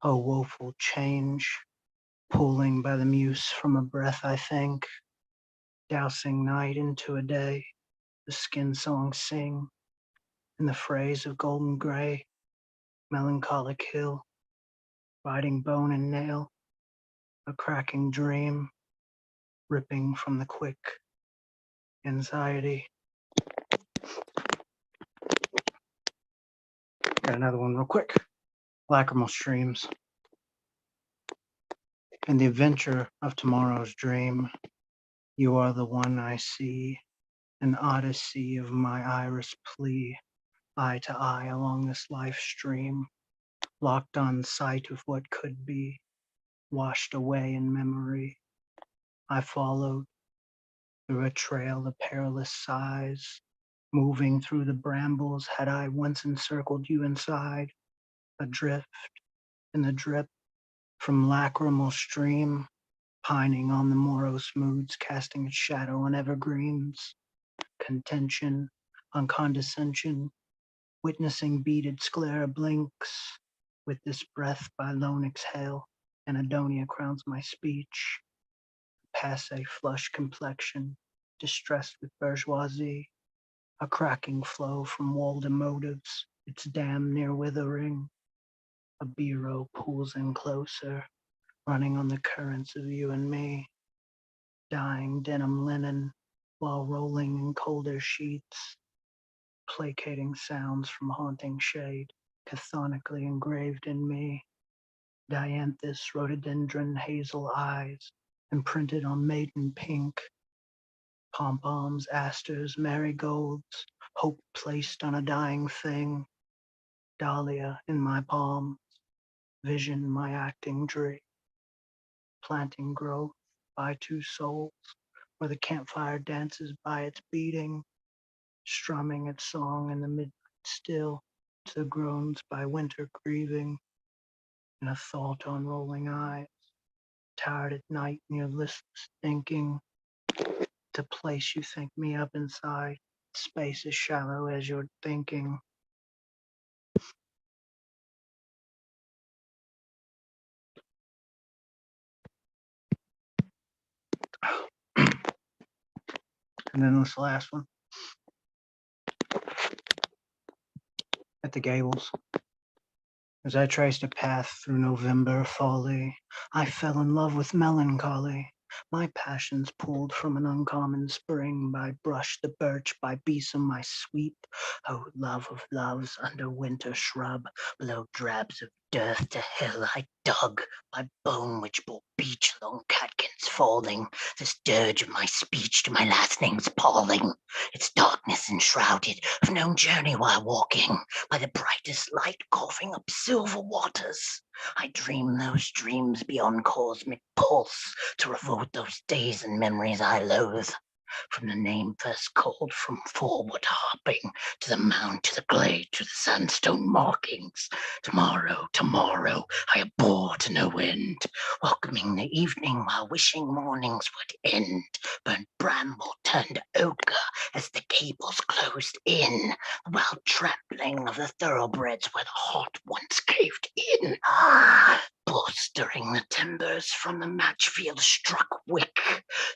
Speaker 13: Oh, woeful change, pulling by the muse from a breath I think, dousing night into a day, the skin songs sing, in the phrase of golden gray, melancholic hill, riding bone and nail, a cracking dream, ripping from the quick anxiety. Got another one real quick. Lacrimal streams. In the adventure of tomorrow's dream, you are the one I see, an odyssey of my iris plea, eye to eye along this life stream, locked on sight of what could be, washed away in memory. I followed through a trail of perilous sighs, moving through the brambles had I once encircled you inside, adrift in the drip from lacrimal stream, pining on the morose moods, casting its shadow on evergreens, contention on condescension, witnessing beaded sclera blinks, with this breath by lone exhale, Anadonia crowns my speech, passe flush complexion, distressed with bourgeoisie, a cracking flow from walled emotives, its damn near withering, a bureau pulls in closer, running on the currents of you and me, dyeing denim linen while rolling in colder sheets, placating sounds from haunting shade, cathonically engraved in me, dianthus rhododendron hazel eyes, imprinted on maiden pink, pom-poms, asters, marigolds, hope placed on a dying thing, dahlia in my palm, vision my acting dream, planting growth by two souls, where the campfire dances by its beating, strumming its song in the midnight still, to the groans by winter grieving, and a thought on rolling eyes, tired at night near listless thinking, to place you think me up inside, space as shallow as your thinking. And then this last one. At the Gables. As I traced a path through November folly, I fell in love with melancholy. My passions pulled from an uncommon spring, by brush the birch, by besom my sweep. Oh, love of loves, under winter shrub, below drabs of dearth to hell I dug, by bone which bore beach along catkins falling, this dirge of my speech to my last name's palling, its darkness enshrouded, of known journey while walking, by the brightest light coughing up silver waters. I dream those dreams beyond cosmic pulse, to revolt those days and memories I loathe. From the name first called, from forward hopping, to the mound, to the glade, to the sandstone markings. Tomorrow, tomorrow, I abhor to no end, welcoming the evening while wishing mornings would end. Burnt bramble turned ochre as the cables closed in, the wild trampling of the thoroughbreds where the heart once caved in. Bolstering the timbers from the matchfield struck wick,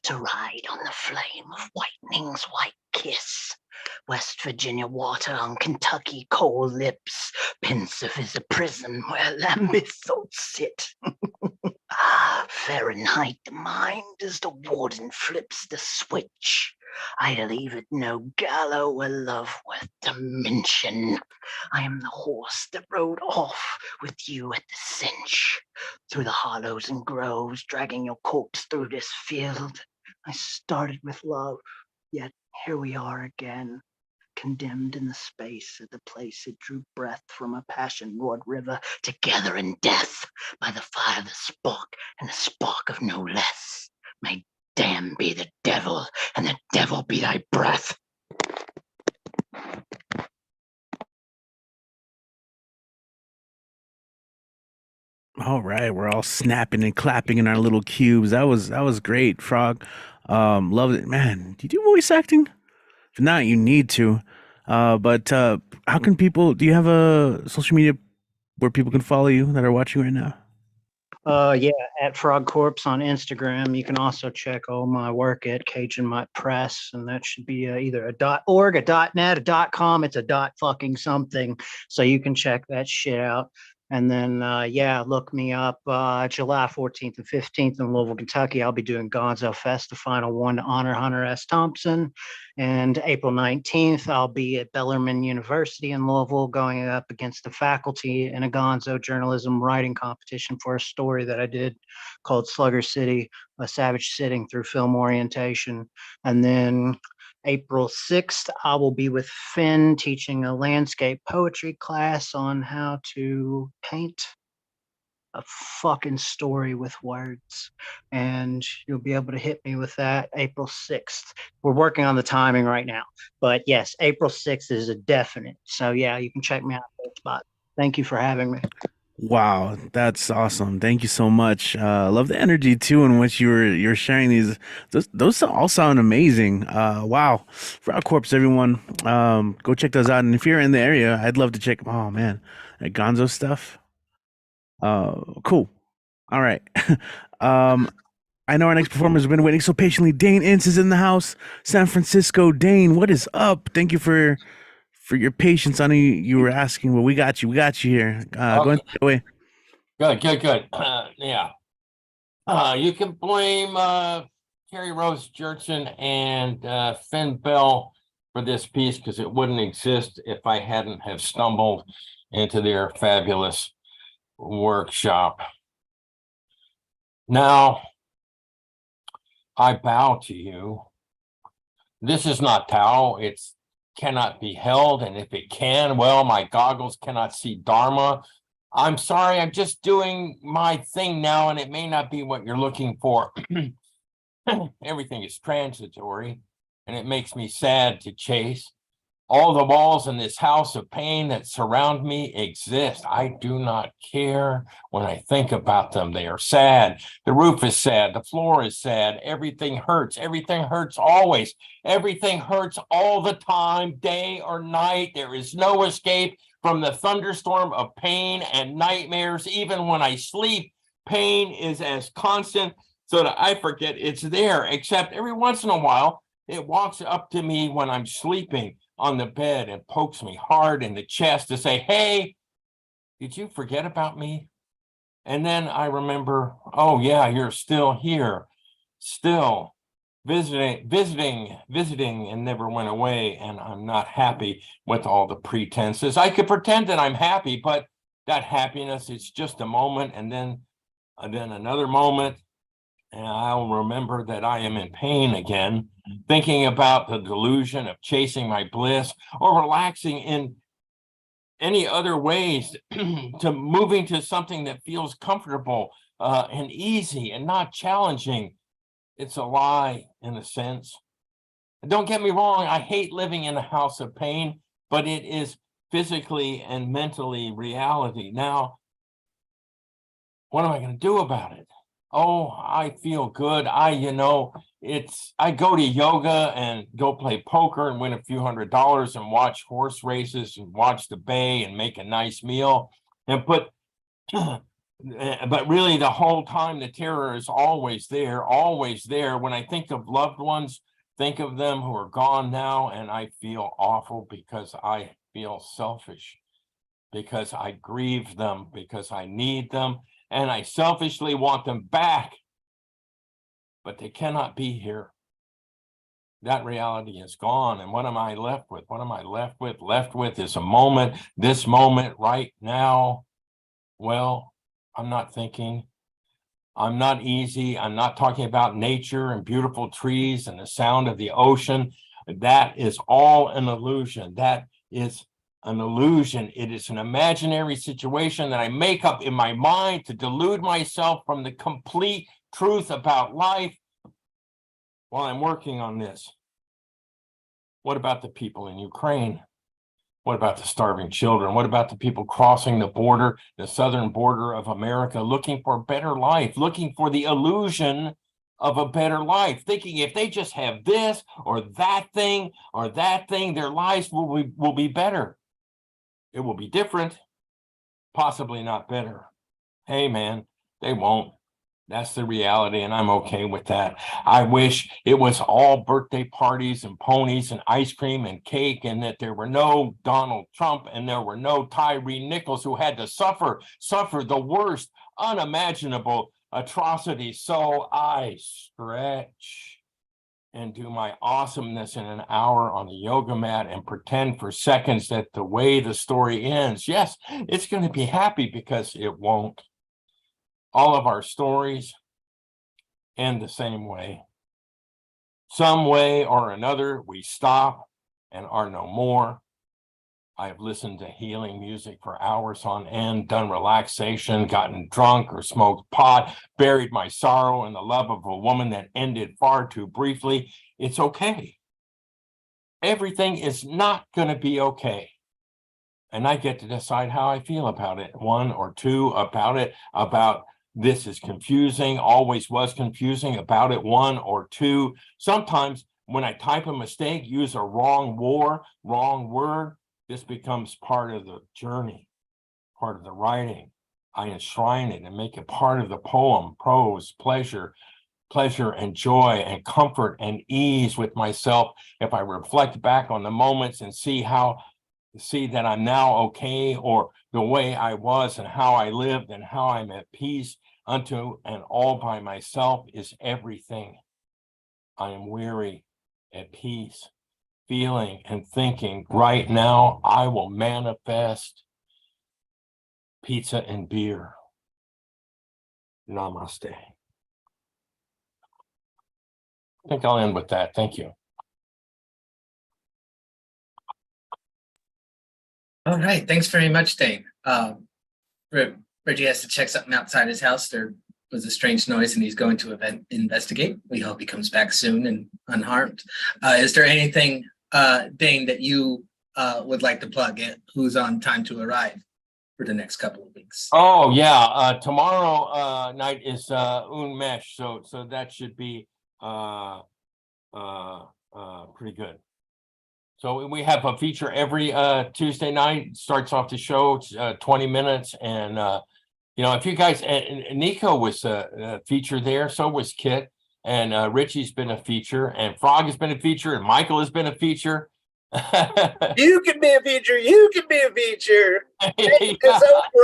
Speaker 13: to ride on the flame of whitening's white kiss. West Virginia water on Kentucky coal lips, pensive is a prison where Lambeth thoughts sit. Fahrenheit the mind as the warden flips the switch. I leave it no gallow where love worth to mention. I am the horse that rode off with you at the cinch, through the hollows and groves, dragging your corpse through this field. I started with love, yet here we are again, condemned in the space of the place it drew breath from a passion-roared river, together in death, by the fire of the spark, and the spark of no less. May damn be the devil, and the devil be thy breath.
Speaker 1: All right, we're all snapping and clapping in our little cubes. That was great, Frog. Loved it, man. Do you do voice acting? If not, you need to. But how can people? Do you have a social media where people can follow you that are watching right now?
Speaker 13: Yeah, at Frog Corpse on Instagram. You can also check all my work at Cajun Mutt Press, and that should be either a .org, a .net, a .com. It's a .fucking something, so you can check that shit out. And then, yeah, look me up July 14th and 15th in Louisville, Kentucky. I'll be doing Gonzo Fest, the final one to honor Hunter S. Thompson. And April 19th, I'll be at Bellarmine University in Louisville going up against the faculty in a Gonzo journalism writing competition for a story that I did called Slugger City, a savage sitting through film orientation. And then April 6th, I will be with Finn teaching a landscape poetry class on how to paint a fucking story with words. And you'll be able to hit me with that April 6th. We're working on the timing right now. But yes, April 6th is a definite. So yeah, you can check me out at that spot. Thank you for having me.
Speaker 1: Wow, that's awesome. Thank you so much. Love the energy too in which you're sharing these. Those all sound amazing. Wow. Frog Corpse, everyone. Go check those out. And if you're in the area, I'd love to check. Oh man, that Gonzo stuff. Cool. All right. I know our next performer has been waiting so patiently. Dane Ince is in the house. San Francisco. Dane, what is up? Thank you for your patience. I know you were asking, well, we got you. We got you here. Go ahead, take it away.
Speaker 14: Good. Yeah. You can blame Terry Rose Jurtson and Finn Bell for this piece because it wouldn't exist if I hadn't have stumbled into their fabulous workshop. Now, I bow to you. This is not Tao. It's cannot be held, and if it can, well, my goggles cannot see Dharma. I'm sorry, I'm just doing my thing now, and it may not be what you're looking for. Everything is transitory, and it makes me sad to chase. All the walls in this house of pain that surround me exist. I do not care when I think about them. They are sad. The roof is sad. The floor is sad. Everything hurts. Everything hurts always. Everything hurts all the time, day or night. There is no escape from the thunderstorm of pain and nightmares. Even when I sleep, pain is as constant so that I forget it's there, except every once in a while, it walks up to me when I'm sleeping on the bed and pokes me hard in the chest to say, hey, did you forget about me? And then I remember, oh yeah, you're still here, still visiting and never went away. And I'm not happy with all the pretenses. I could pretend that I'm happy, but that happiness is just a moment and then another moment. And I'll remember that I am in pain again, thinking about the delusion of chasing my bliss or relaxing in any other ways to moving to something that feels comfortable and easy and not challenging. It's a lie in a sense. Don't get me wrong, I hate living in a house of pain, but it is physically and mentally reality. Now, what am I going to do about it? Oh, I feel good. I go to yoga and go play poker and win a few $100s and watch horse races and watch the bay and make a nice meal and but really the whole time the terror is always there. When I think of loved ones, think of them who are gone now, and I feel awful because I feel selfish, because I grieve them, because I need them. And I selfishly want them back, but they cannot be here. That reality is gone. And what am I left with? What am I left with? Left with is a moment, this moment right now. Well, I'm not thinking. I'm not easy. I'm not talking about nature and beautiful trees and the sound of the ocean. That is all an illusion. That is an illusion. It is an imaginary situation that I make up in my mind to delude myself from the complete truth about life while I'm working on this. What about the people in Ukraine? What about the starving children? What about the people crossing the border, the southern border of America, looking for a better life, looking for the illusion of a better life, thinking if they just have this or that thing, their lives will be better. It will be different, possibly not better. Hey, man, they won't. That's the reality, and I'm okay with that. I wish it was all birthday parties and ponies and ice cream and cake, and that there were no Donald Trump and there were no Tyree Nichols who had to suffer the worst unimaginable atrocities. So I stretch and do my awesomeness in an hour on the yoga mat and pretend for seconds that the way the story ends, yes, it's going to be happy, because it won't. All of our stories end the same way. Some way or another, we stop and are no more. I have listened to healing music for hours on end, done relaxation, gotten drunk or smoked pot, buried my sorrow in the love of a woman that ended far too briefly. It's okay. Everything is not going to be okay. And I get to decide how I feel about it. One or two about it, about this is confusing, always was confusing, about it. One or two. Sometimes when I type a mistake, use a wrong word, this becomes part of the journey, part of the writing. I enshrine it and make it part of the poem, prose, pleasure and joy and comfort and ease with myself. If I reflect back on the moments and see that I'm now okay, or the way I was and how I lived and how I'm at peace unto and all by myself is everything. I am weary, at peace, feeling and thinking right now. I will manifest pizza and beer. Namaste. I think I'll end with that. Thank you.
Speaker 11: All right, thanks very much, Dane. Reggie has to check something outside his house. There was a strange noise and he's going to investigate. We hope he comes back soon and unharmed. Is there anything, Dane, that you would like to plug in? Who's on time to arrive for the next couple of weeks?
Speaker 14: Oh yeah, tomorrow night is Unmesh, so that should be pretty good. So we have a feature every Tuesday night. Starts off the show, 20 minutes, and if you guys, and Nico was a feature there, so was Kit, and Richie's been a feature, and Frog has been a feature, and Michael has been a feature.
Speaker 2: You can be a feature. You can be a feature.
Speaker 14: Yeah.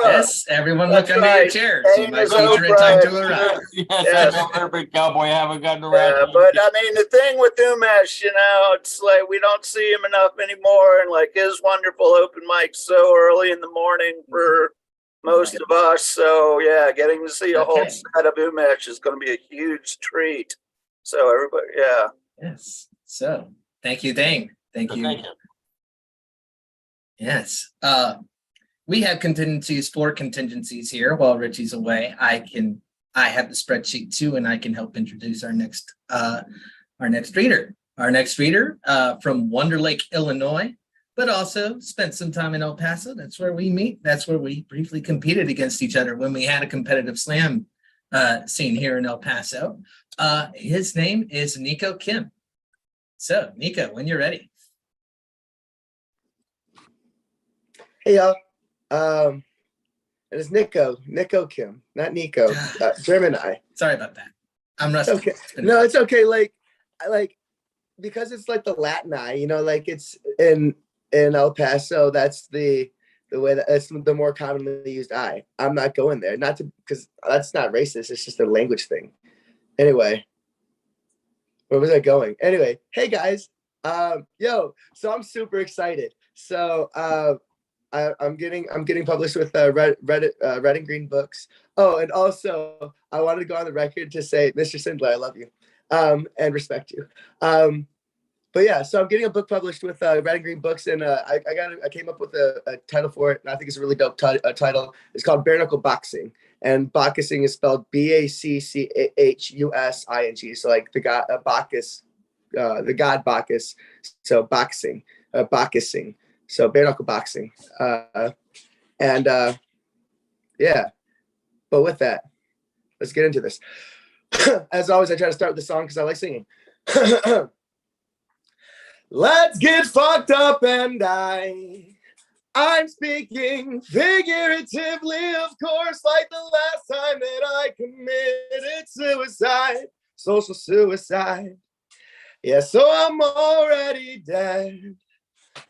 Speaker 11: Yes, everyone look under your chairs. My feature in time to arrive.
Speaker 14: Yes, I know, Urban Cowboy, haven't gotten around.
Speaker 2: Yeah, but I mean, the thing with Umesh, it's like we don't see him enough anymore, and like his wonderful open mic so early in the morning for most of us. So yeah, getting to see a whole set of Umesh is going to be a huge treat. So everybody, yeah.
Speaker 11: Yes. So thank you, Dane. Thank you. Yes. We have four contingencies here while Richie's away. I have the spreadsheet too, and I can help introduce our next reader. Our next reader from Wonder Lake, Illinois, but also spent some time in El Paso. That's where we meet. That's where we briefly competed against each other when we had a competitive slam scene here in El Paso. His name is Nico Kim. So Nico, when you're ready.
Speaker 15: Hey y'all, it is Nico Kim, not Nico, German I.
Speaker 11: Sorry about that. I'm rusty.
Speaker 15: Okay, no, it's okay. Like because it's like the Latin I, like it's in El Paso. That's the way that it's the more commonly used I. I'm not going there, because that's not racist. It's just a language thing. Anyway, where was I going? Anyway, hey guys, so I'm super excited. So I'm getting published with Red and Green Books. Oh, and also I wanted to go on the record to say, Mr. Sindler, I love you, and respect you. But yeah, so I'm getting a book published with Red and Green Books, and I came up with a title for it, and I think it's a really dope title. It's called Bare Knuckle Boxing, and boxing is spelled Bacchussing. So like the god Bacchus, the god Bacchus. So boxing, Bacchusing. So bare knuckle boxing, yeah. But with that, let's get into this. As always, I try to start with the song because I like singing. Let's get fucked up and die. I'm speaking figuratively, of course, like the last time that I committed suicide, social suicide. Yeah, so I'm already dead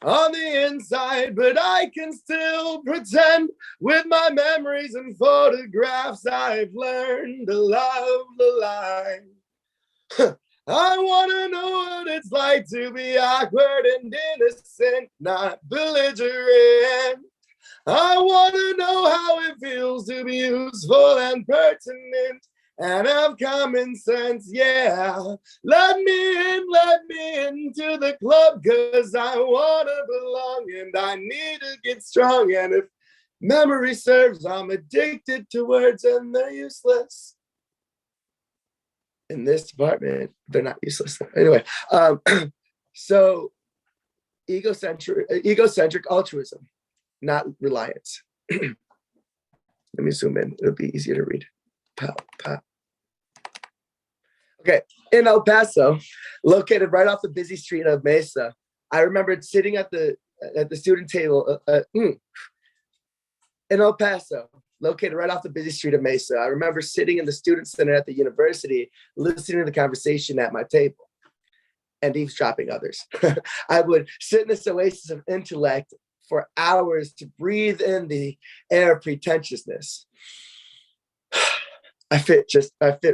Speaker 15: on the inside, but I can still pretend with my memories and photographs I've learned to love the line. I want to know what it's like to be awkward and innocent, not belligerent. I want to know how it feels to be useful and pertinent and have common sense, yeah. Let me into the club, cause I wanna belong and I need to get strong. And if memory serves, I'm addicted to words and they're useless. In this department, they're not useless. Anyway, so egocentric altruism, not reliance. Let me zoom in, it'll be easier to read. Pow, pow. Okay, in El Paso, located right off the busy street of Mesa, I remembered sitting at the student table. In El Paso, located right off the busy street of Mesa, I remember sitting in the student center at the university, listening to the conversation at my table and eavesdropping others. I would sit in this oasis of intellect for hours to breathe in the air of pretentiousness. I fit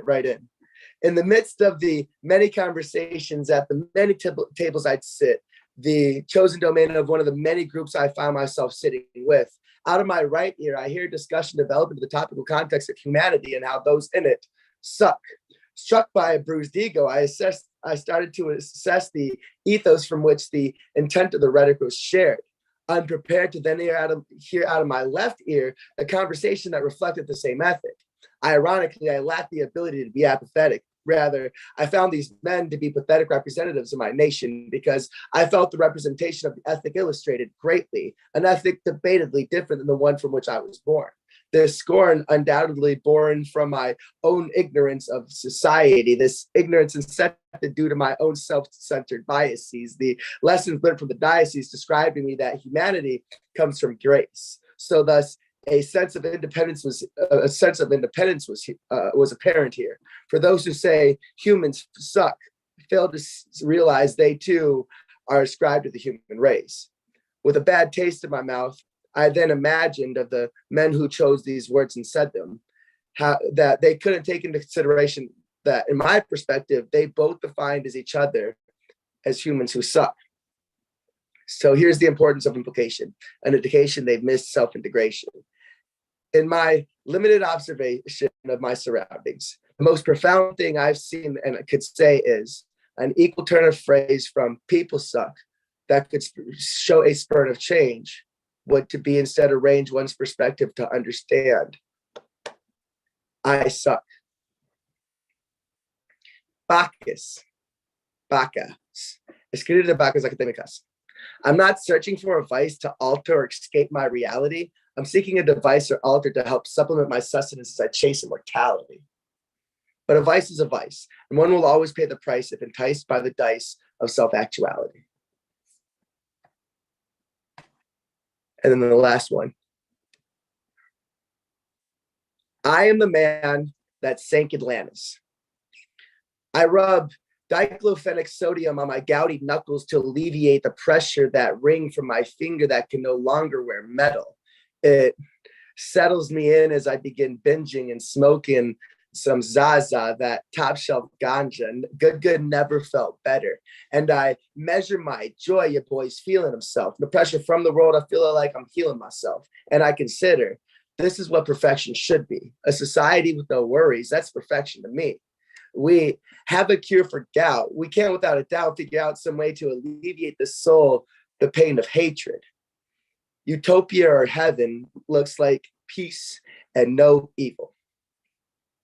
Speaker 15: right in. In the midst of the many conversations at the many tables I'd sit, the chosen domain of one of the many groups I found myself sitting with, out of my right ear, I hear discussion develop into the topical context of humanity and how those in it suck. Struck by a bruised ego, I started to assess the ethos from which the intent of the rhetoric was shared. Unprepared to then hear out of my left ear a conversation that reflected the same ethic. Ironically, I lacked the ability to be apathetic. Rather, I found these men to be pathetic representatives of my nation because I felt the representation of the ethic illustrated greatly, an ethic debatedly different than the one from which I was born. This scorn undoubtedly born from my own ignorance of society, this ignorance incepted due to my own self-centered biases, the lessons learned from the diocese describing me that humanity comes from grace. So thus, a sense of independence was apparent here. For those who say humans suck, fail to realize they too are ascribed to the human race. With a bad taste in my mouth, I then imagined of the men who chose these words and said them, how that they couldn't take into consideration that, in my perspective, they both defined as each other as humans who suck. So here's the importance of implication. An indication they've missed self-integration. In my limited observation of my surroundings, the most profound thing I've seen and I could say is an equal turn of phrase from people suck that could show a spurt of change would to be instead arrange one's perspective to understand. I suck. Bacchus. Escrito de Bacchus Academicas. I'm not searching for advice to alter or escape my reality. I'm seeking a device or altar to help supplement my sustenance as I chase immortality. But a vice is a vice, and one will always pay the price if enticed by the dice of self-actuality. And then the last one. I am the man that sank Atlantis. I rub diclofenac sodium on my gouty knuckles to alleviate the pressure that ring from my finger that can no longer wear metal. It settles me in as I begin binging and smoking some Zaza, that top shelf ganja. Good never felt better. And I measure my joy, your boy's feeling himself. The pressure from the world, I feel like I'm healing myself. And I consider this is what perfection should be. A society with no worries, that's perfection to me. We have a cure for gout. We can, without a doubt, figure out some way to alleviate the soul, the pain of hatred. Utopia or heaven looks like peace and no evil.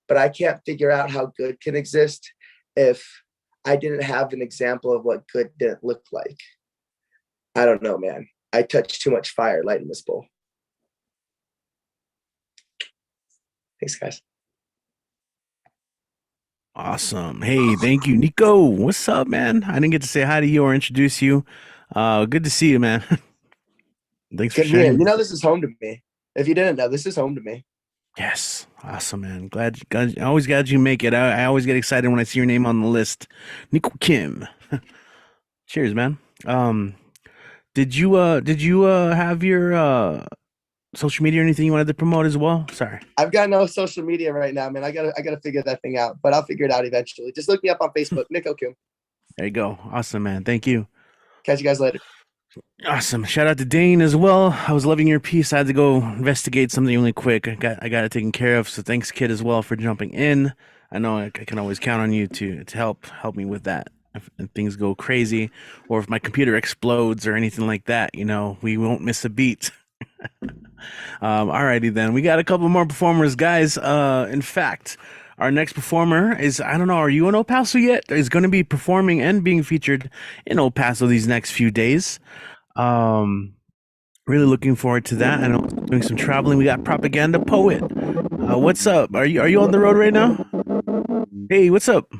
Speaker 15: But I can't figure out how good can exist if I didn't have an example of what good didn't look like. I don't know, man. I touched too much fire lighting this bowl. Thanks, guys.
Speaker 1: Awesome. Hey, thank you, Nico. What's up, man? I didn't get to say hi to you or introduce you. Good to see you, man. Thanks for
Speaker 15: Come here.
Speaker 1: sharing.
Speaker 15: You know, this is home to me. If you didn't know, this is home to me.
Speaker 1: Yes, awesome, man. Glad. I always glad you make it. I always get excited when I see your name on the list. Nico Kim. Cheers, man. Did you have your social media or anything you wanted to promote as well? Sorry.
Speaker 15: I've got no social media right now, man. I gotta figure that thing out, but I'll figure it out eventually. Just look me up on Facebook, Nico Kim.
Speaker 1: There you go. Awesome, man. Thank you.
Speaker 15: Catch you guys later.
Speaker 1: Awesome. Shout out to Dane as well. I was loving your piece. I had to go investigate something really quick. I got it taken care of. So thanks, kid, as well for jumping in. I know I can always count on you to help me with that. If things go crazy, or if my computer explodes or anything like that, we won't miss a beat. Alrighty then. We got a couple more performers, guys. In fact, our next performer is, I don't know, are you in El Paso yet? Is going to be performing and being featured in El Paso these next few days. Really looking forward to that. I know doing some traveling. We got Propaganda Poet. What's up? Are you on the road right now? Hey, what's up?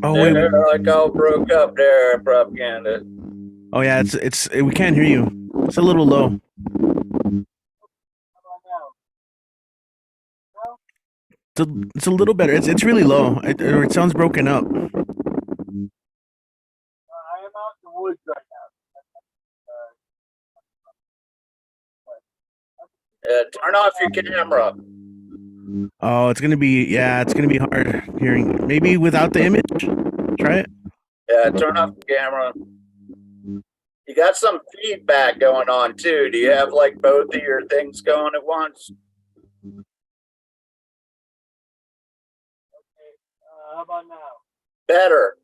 Speaker 1: Oh wait.
Speaker 2: Like all broke up there, Propaganda.
Speaker 1: Oh yeah, it's we can't hear you. It's a little low. It's a little better. It's really low. It sounds broken up.
Speaker 2: I am out in the woods right now. Turn off your camera.
Speaker 1: Oh, it's gonna be hard hearing. Maybe without the image. Try it.
Speaker 2: Yeah, turn off the camera. You got some feedback going on too. Do you have like both of your things going at once? How about now? Better.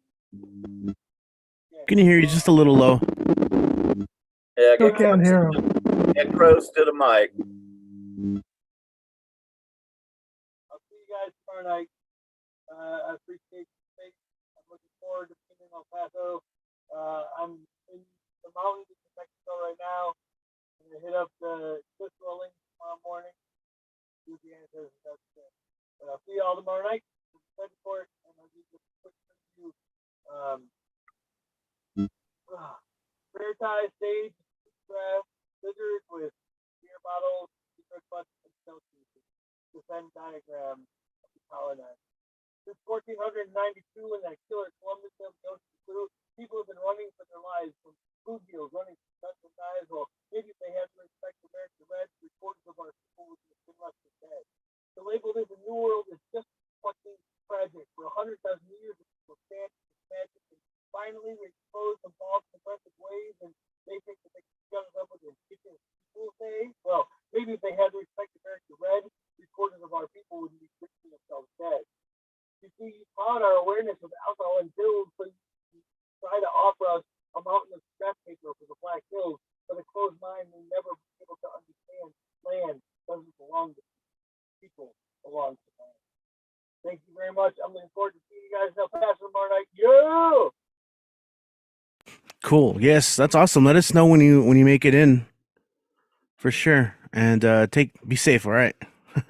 Speaker 1: Can you hear you just a little low?
Speaker 2: Yeah,
Speaker 10: Still can't hear him.
Speaker 2: Get close to the mic. I'll see you guys tomorrow night. I appreciate the space. I'm looking forward to being in El Paso. I'm in the mountains of Mexico right now. I'm gonna hit up the cliff rolling tomorrow morning. Do the answers. That's it. But I'll see you all tomorrow night. For it, and I'll give you a quick review. Prayer tie stage, grass, scissors with beer bottles, secret butts, and shell pieces. The Venn diagram of the colonizer. Since 1492, when that killer Columbus sailed the ocean blue, people have been running for their lives from food deals, running from guns and knives. Well, maybe if they had to respect American Reds, 3/4 of our people would have been left for dead. To label this a new world is just fucking tragic. For 100,000 years, it was magic, and finally we exposed the false progressive ways, and they think that they can shut us up with their ridiculous people say. Well, maybe if they had to respect American Red, 3/4 of our people wouldn't be fixing themselves dead. You see, you cloud our awareness with alcohol and pills, so you try to offer us a mountain of scrap paper for the Black Hills, but a closed mind will never be able to understand land doesn't belong to people, belongs to land. Thank you very much. I'm looking forward to seeing you guys in El Paso tomorrow night. Yo!
Speaker 1: Cool. Yes, that's awesome. Let us know when you make it in, for sure. And be safe. All right. All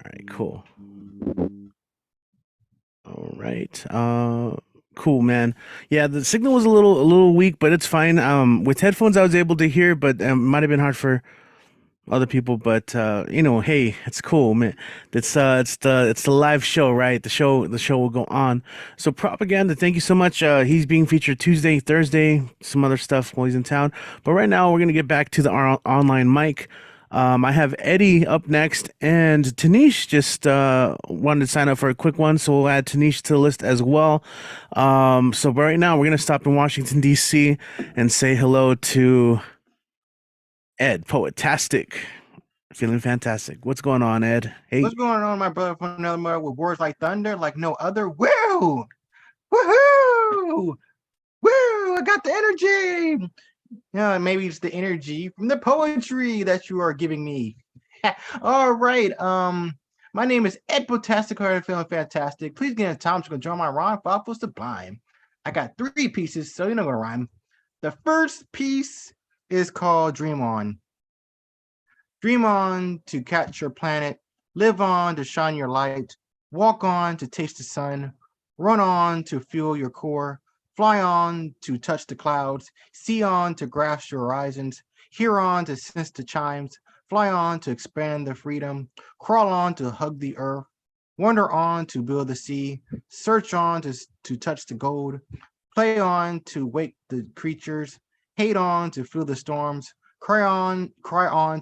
Speaker 1: right. Cool. All right. Cool, man. Yeah, the signal was a little weak, but it's fine. With headphones, I was able to hear, but it might have been hard for other people, but hey, it's cool, man. It's the live show, right? The show will go on. So Propaganda, thank you so much. He's being featured Tuesday, Thursday, some other stuff while he's in town. But right now we're gonna get back to the online mic. I have Eddie up next, and Tanish just wanted to sign up for a quick one, so we'll add Tanish to the list as well. So right now we're gonna stop in Washington D.C. and say hello to Ed, Poetastic. Feeling fantastic. What's going on, Ed? Hey.
Speaker 16: What's going on, my brother from another mother, with words like thunder, like no other? Woo! Woohoo! Woo! I got the energy. Yeah, maybe it's the energy from the poetry that you are giving me. All right. My name is Ed Poetastic, feeling fantastic. Please get in time to join my rhyme, thoughtful sublime. I got 3 pieces, so you're not gonna rhyme. The first piece is called Dream On. Dream on to catch your planet Live on to shine your light. Walk on to taste the sun. Run on to fuel your core. Fly on to touch the clouds. See on to grasp your horizons. Hear on to sense the chimes. Fly on to expand the freedom. Crawl on to hug the earth. Wander on to build the sea. Search on to touch the gold. Play on to wake the creatures. Hate on to feel the storms. Cry on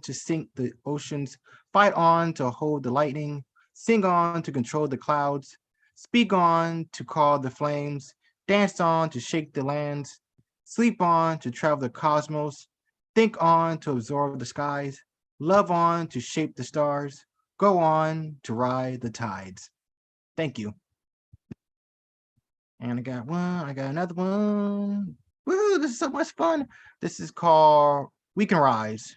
Speaker 16: to sink the oceans. Fight on to hold the lightning. Sing on to control the clouds. Speak on to call the flames. Dance on to shake the lands. Sleep on to travel the cosmos. Think on to absorb the skies. Love on to shape the stars. Go on to ride the tides. Thank you. And I got another one. Woohoo, this is so much fun. This is called We Can Rise.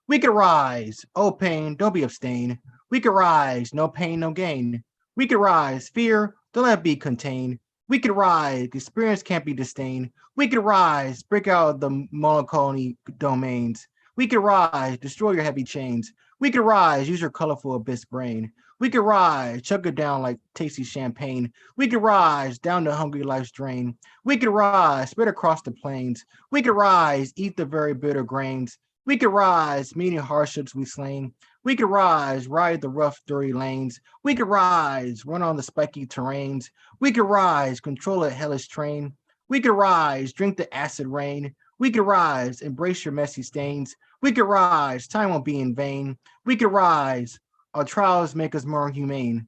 Speaker 16: We can rise. Oh, pain, don't be abstain. We can rise. No pain, no gain. We can rise. Fear, don't let it be contained. We can rise. Experience can't be disdained. We can rise. Break out the melancholy domains. We can rise. Destroy your heavy chains. We can rise. Use your colorful abyss brain. We can rise. Chug it down like tasty champagne. We can rise. Down the hungry life's drain. We can rise. Spread across the plains. We can rise. Eat the very bitter grains. We can rise, meeting hardships we slain. We can rise, ride the rough, dirty lanes. We can rise, run on the spiky terrains. We can rise, control a hellish train. We can rise, drink the acid rain. We can rise, embrace your messy stains. We can rise, time won't be in vain. We can rise, our trials make us more humane.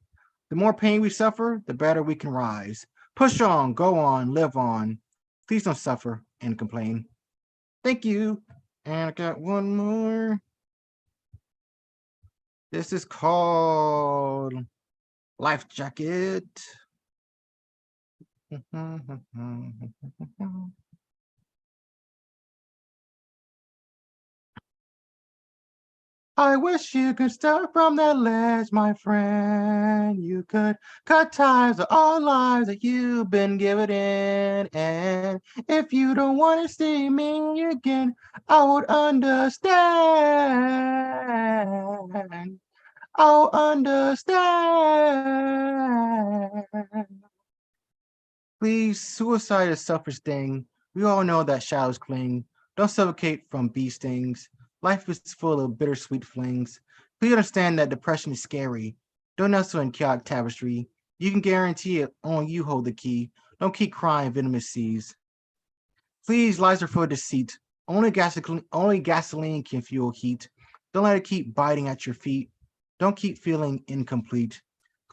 Speaker 16: The more pain we suffer, the better we can rise. Push on, go on, live on. Please don't suffer and complain. Thank you. And I got one more. This is called Life Jacket. I wish you could start from that ledge, my friend. You could cut ties of all lives that you've been given in. And if you don't want to see me again, I would understand. I'll understand. Please, suicide is a selfish thing. We all know that shadows cling. Don't suffocate from bee stings. Life is full of bittersweet flings. Please understand that depression is scary. Don't nestle in chaotic tapestry. You can guarantee it, only you hold the key. Don't keep crying venomous seas. Please, lies are full of deceit. Only gasoline can fuel heat. Don't let it keep biting at your feet. Don't keep feeling incomplete.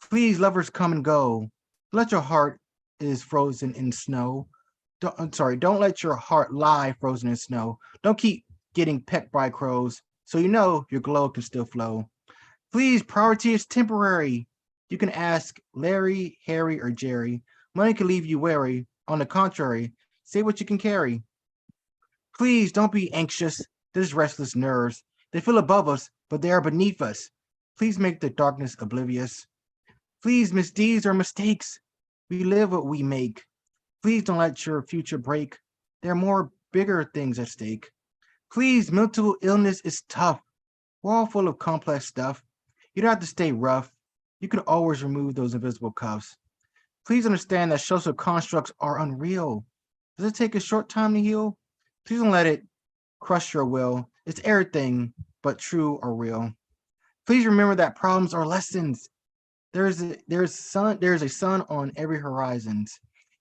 Speaker 16: Please, lovers come and go. Let your heart is frozen in snow. Don't let your heart lie frozen in snow. Don't keep getting pecked by crows, so you know your glow can still flow. Please, priority is temporary. You can ask Larry, Harry, or Jerry. Money can leave you wary. On the contrary, say what you can carry. Please don't be anxious. There's restless nerves. They feel above us, but they are beneath us. Please make the darkness oblivious. Please, misdeeds or mistakes. We live what we make. Please don't let your future break. There are more bigger things at stake. Please, mental illness is tough. We're all full of complex stuff. You don't have to stay rough. You can always remove those invisible cuffs. Please understand that social constructs are unreal. Does it take a short time to heal? Please don't let it crush your will. It's everything but true or real. Please remember that problems are lessons. There's a sun on every horizon.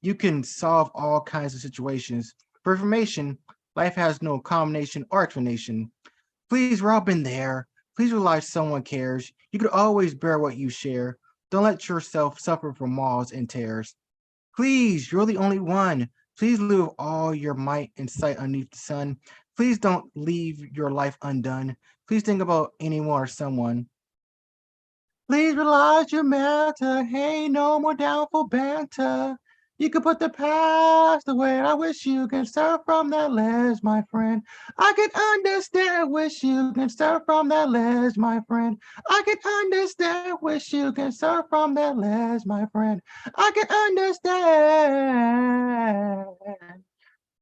Speaker 16: You can solve all kinds of situations. For information, life has no combination or explanation. Please, we're all been there. Please realize someone cares. You could always bear what you share. Don't let yourself suffer from mauls and tears. Please, you're the only one. Please live all your might and sight underneath the sun. Please don't leave your life undone. Please think about anyone or someone. Please realize your matter. Hey, no more doubtful banter. You can put the past away. I wish you can start from that ledge, my friend. I can understand. Wish you can start from that ledge, my friend. I can understand. Wish you can start from that ledge, my friend. I can understand.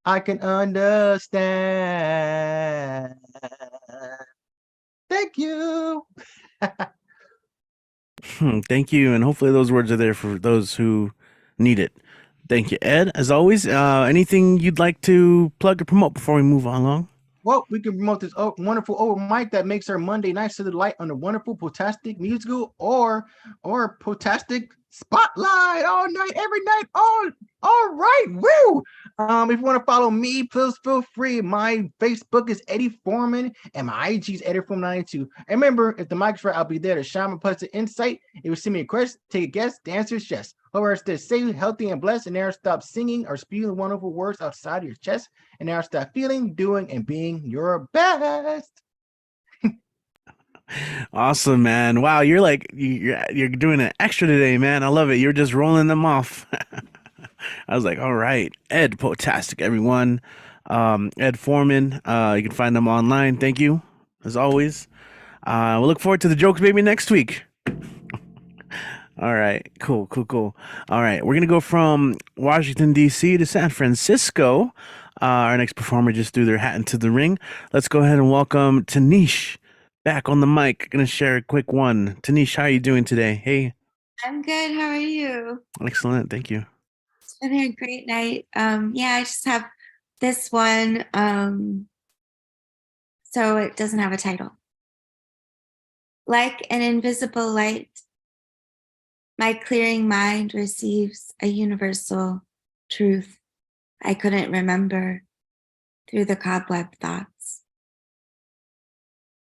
Speaker 16: I can understand. Thank you.
Speaker 1: Thank you, and hopefully those words are there for those who need it. Thank you, Ed. As always, anything you'd like to plug or promote before we move on along?
Speaker 16: Well, we can promote this wonderful open mic that makes our Monday nights to the light on a wonderful, potastic musical or potastic spotlight all night, every night. All right, woo! If you want to follow me, please feel free. My Facebook is Eddie Foreman and my IG is Eddie Foreman 92. And remember, if the mic's right, I'll be there to shine my positive insight. If you send me a question, take a guess, the answer is yes. However, stay safe, healthy, and blessed, and never stop singing or spewing wonderful words outside of your chest, and never stop feeling, doing, and being your best.
Speaker 1: Awesome, man. Wow, you're like you're doing an extra today, man. I love it. You're just rolling them off. I was like, all right, Ed Potastic, everyone. Ed Foreman. You can find them online. Thank you, as always. We'll look forward to the jokes, maybe next week. All right, cool. All right, we're gonna go from Washington D.C. to San Francisco. Our next performer just threw their hat into the ring. Let's go ahead and welcome Tanish back on the mic. Gonna share a quick one. Tanish, how are you doing today? Hey.
Speaker 17: I'm good. How are you?
Speaker 1: Excellent. Thank you.
Speaker 17: It's been a great night. Yeah, I just have this one. So it doesn't have a title. Like an invisible light, my clearing mind receives a universal truth I couldn't remember through the cobweb thoughts.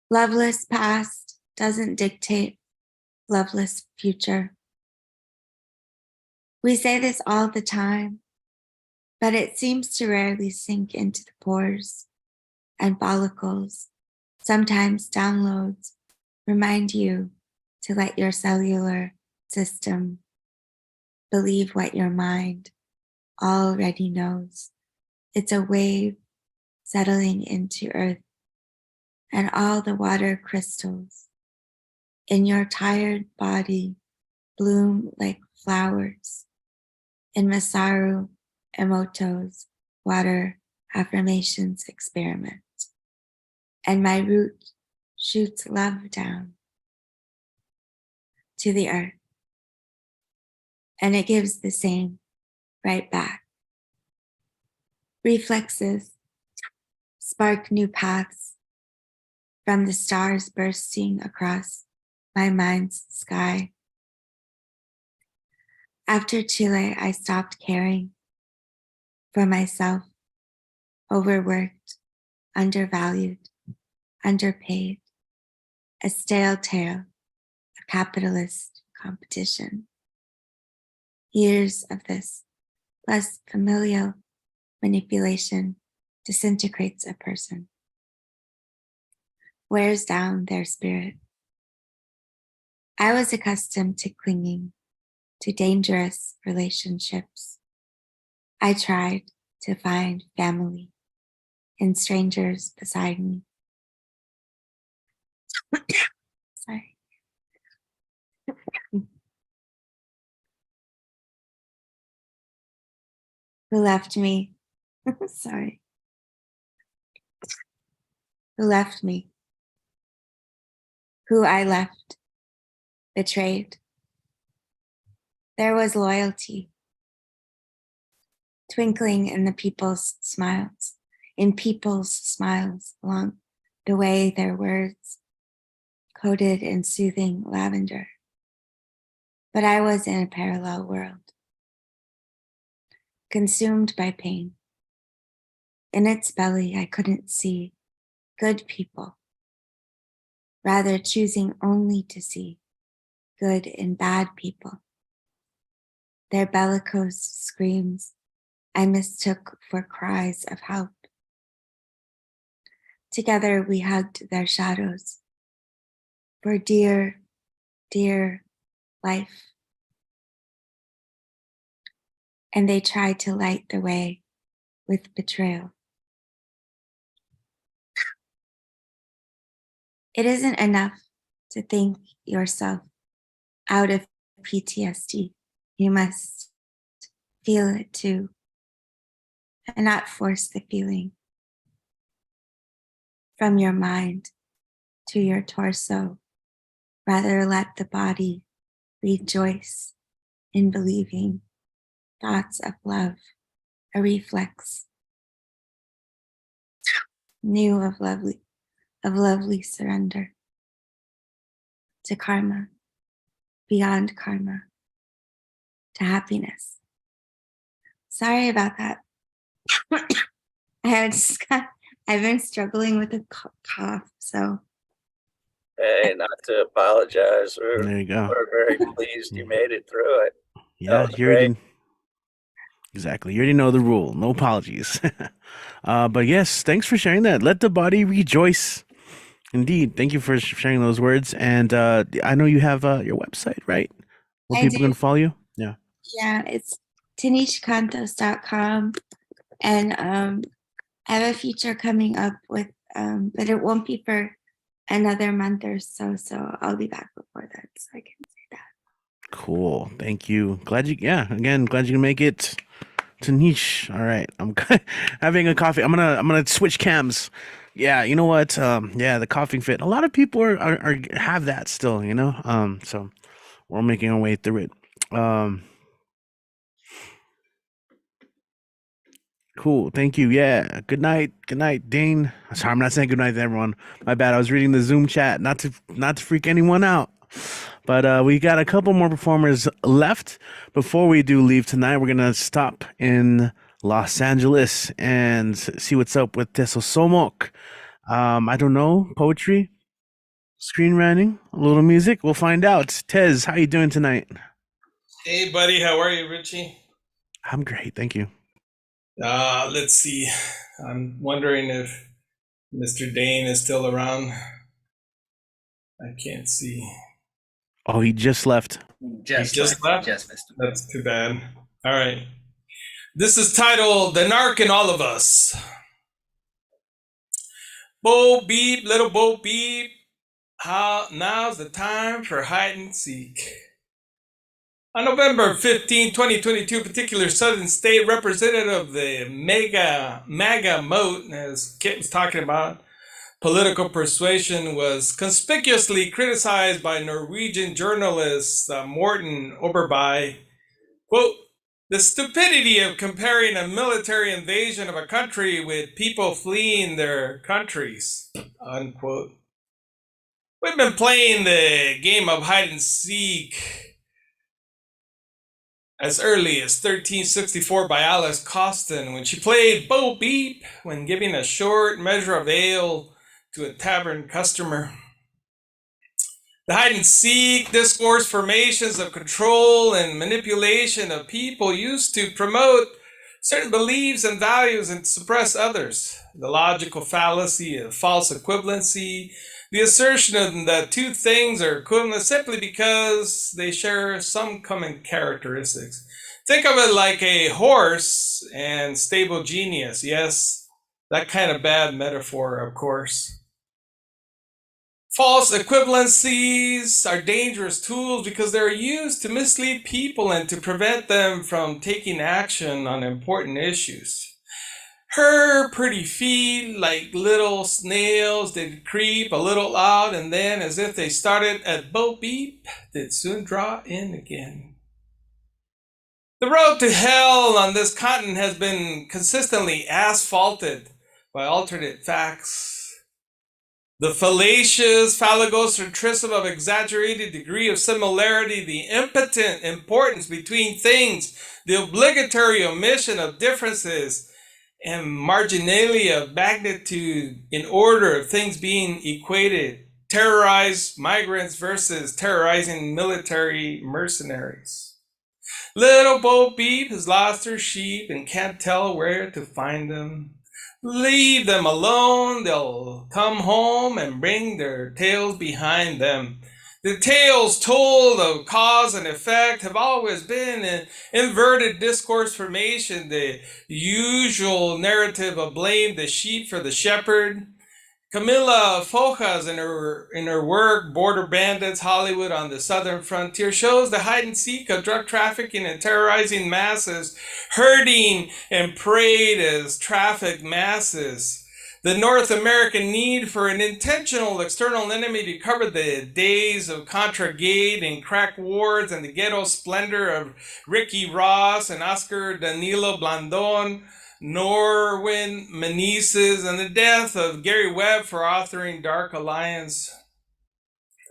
Speaker 17: Loveless past doesn't dictate loveless future. We say this all the time, but it seems to rarely sink into the pores and follicles. Sometimes downloads remind you to let your cellular system believe what your mind already knows. It's a wave settling into earth, and all the water crystals in your tired body bloom like flowers in Masaru Emoto's water affirmations experiment. And my root shoots love down to the earth, and it gives the same right back. Reflexes spark new paths from the stars bursting across my mind's sky. After Chile, I stopped caring for myself, overworked, undervalued, underpaid, a stale tale of capitalist competition. Years of this, plus familial manipulation, disintegrates a person, wears down their spirit. I was accustomed to clinging to dangerous relationships. I tried to find family in strangers beside me. Sorry. Who left me? Sorry. Who left me? Who I left? Betrayed. There was loyalty, twinkling in people's smiles along the way, their words coated in soothing lavender. But I was in a parallel world, consumed by pain. In its belly, I couldn't see good people, rather choosing only to see good in bad people. Their bellicose screams I mistook for cries of help. Together we hugged their shadows for dear, dear life. And they tried to light the way with betrayal. It isn't enough to think yourself out of PTSD. You must feel it too, and not force the feeling from your mind to your torso. Rather let the body rejoice in believing thoughts of love, a reflex, new of lovely surrender to karma, beyond karma, to happiness. Sorry about that. I've been struggling with a cough, so.
Speaker 2: Hey, not to apologize.
Speaker 1: There you go.
Speaker 2: We're very pleased you made it through it.
Speaker 1: Yeah,
Speaker 2: was
Speaker 1: you already exactly. You already know the rule. No apologies. But yes, thanks for sharing that. Let the body rejoice. Indeed. Thank you for sharing those words. And I know you have your website, right? Where
Speaker 17: I
Speaker 1: people
Speaker 17: do.
Speaker 1: can follow you. Yeah.
Speaker 17: Yeah, it's tanishkantos.com. And I have a feature coming up with, but it won't be for another month or so. So I'll be back before that, so I can say that.
Speaker 1: Cool. Thank you. Glad you can make it to niche. All right. I'm having a coffee. I'm gonna switch cams. Yeah, you know what? Yeah, the coughing fit. A lot of people are have that still, you know? So we're making our way through it. Cool. Thank you. Yeah. Good night. Good night, Dane. Sorry, I'm not saying good night to everyone. My bad. I was reading the Zoom chat, not to freak anyone out. But we got a couple more performers left. Before we do leave tonight, we're gonna stop in Los Angeles and see what's up with Teso Somok. I don't know, poetry, screenwriting, a little music. We'll find out. Tez, how you doing tonight?
Speaker 18: Hey, buddy, how are you, Richie?
Speaker 1: I'm great, thank you.
Speaker 18: Let's see. I'm wondering if Mr. Dane is still around. I can't see.
Speaker 1: Oh, he just left.
Speaker 18: He just left? That's too bad. All right. This is titled The Narc in All of Us. Bo beep, little bo beep. Now's the time for hide and seek. On November 15, 2022, particular Southern state representative of the MAGA moat, as Kit was talking about, political persuasion, was conspicuously criticized by Norwegian journalist Morten Oberby. Quote, the stupidity of comparing a military invasion of a country with people fleeing their countries, unquote. We've been playing the game of hide and seek as early as 1364 by Alice Costin, when she played Bo Beep when giving a short measure of ale to a tavern customer. The hide and seek discourse formations of control and manipulation of people used to promote certain beliefs and values and suppress others. The logical fallacy of false equivalency, the assertion that two things are equivalent simply because they share some common characteristics. Think of it like a horse and stable genius. Yes, that kind of bad metaphor, of course. False equivalencies are dangerous tools because they're used to mislead people and to prevent them from taking action on important issues. Her pretty feet, like little snails, they'd creep a little out, and then, as if they started at Bo Beep, they'd soon draw in again. The road to hell on this continent has been consistently asphalted by alternate facts. The fallacious phallogocentrism of exaggerated degree of similarity, the impotent importance between things, the obligatory omission of differences, and marginalia of magnitude in order of things being equated, terrorize migrants versus terrorizing military mercenaries. Little Bo Beep has lost her sheep and can't tell where to find them. Leave them alone, they'll come home and bring their tails behind them. The tales told of cause and effect have always been an inverted discourse formation, the usual narrative of blame the sheep for the shepherd. Camila Fojas in her work, Border Bandits, Hollywood on the Southern Frontier, shows the hide and seek of drug trafficking and terrorizing masses, herding and preyed as trafficked masses. the North American need for an intentional external enemy to cover the days of Contra Gate and crack wars and the ghetto splendor of Ricky Ross and Oscar Danilo Blandon, Norwin Meneses, and the death of Gary Webb for authoring Dark Alliance.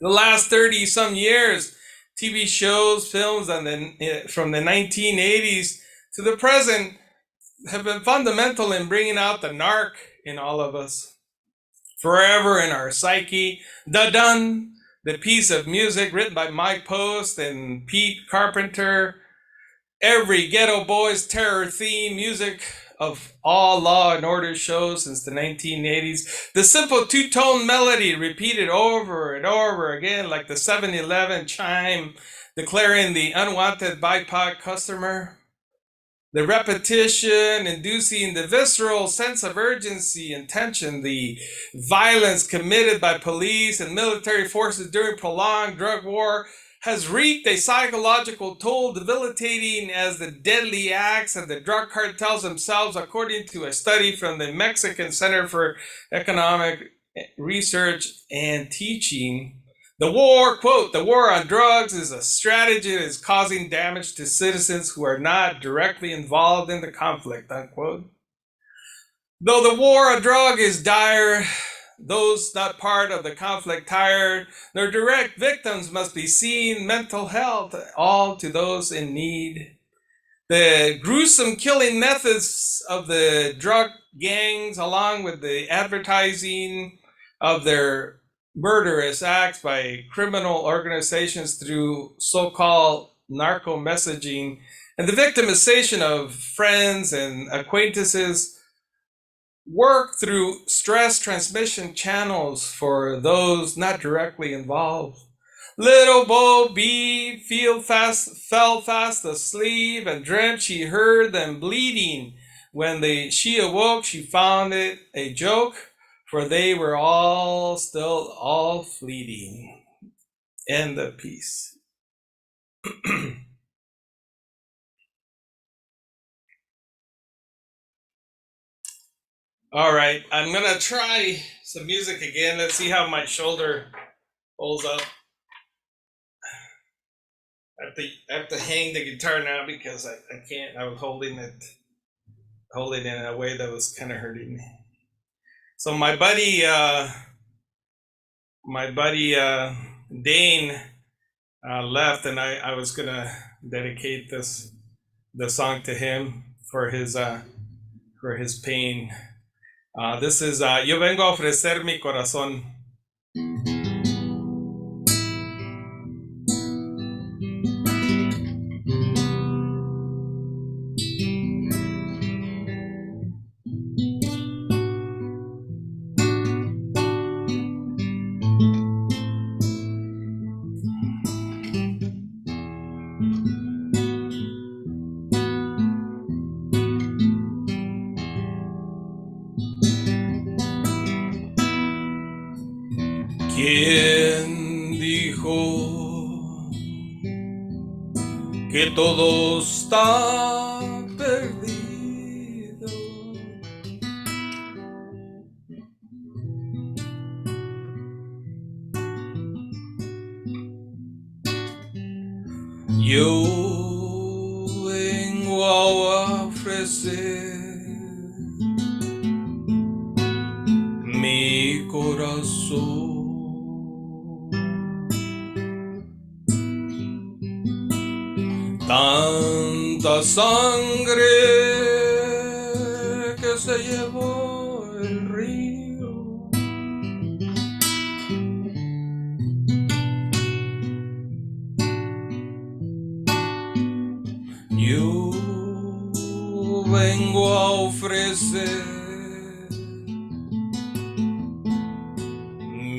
Speaker 18: The last 30-some years, TV shows, films from the 1980s to the present have been fundamental in bringing out the narc in all of us. Forever in our psyche, Da-Dun, the piece of music written by Mike Post and Pete Carpenter, every Ghetto Boys terror theme music of all Law and Order shows since the 1980s, the simple two-tone melody repeated over and over again like the 7-Eleven chime declaring the unwanted BIPOC customer, the repetition inducing the visceral sense of urgency and tension, the violence committed by police and military forces during prolonged drug war has wreaked a psychological toll debilitating as the deadly acts of the drug cartels themselves, according to a study from the Mexican Center for Economic Research and Teaching. The war, quote, the war on drugs is a strategy that is causing damage to citizens who are not directly involved in the conflict, unquote. Though the war on drug is dire, those not part of the conflict tired, their direct victims must be seen mental health, all to those in need. The gruesome killing methods of the drug gangs, along with the advertising of their murderous acts by criminal organizations through so-called narco messaging, and the victimization of friends and acquaintances, work through stress transmission channels for those not directly involved. Little Bo B fell fast asleep and dreamt she heard them bleeding. When she awoke, she found it a joke, for they were all still all fleeting. End of piece. All right, I'm gonna try some music again. Let's see how my shoulder holds up. I have to hang the guitar now because I can't. I was holding it in a way that was kind of hurting me. So my buddy Dane left, and I was gonna dedicate the song to him for his pain. This is Yo vengo a ofrecer mi corazón. ¿Quién dijo que todo está perdido? Yo vengo a ofrecer mi corazón. Tanta sangre que se llevó el río. Yo vengo a ofrecer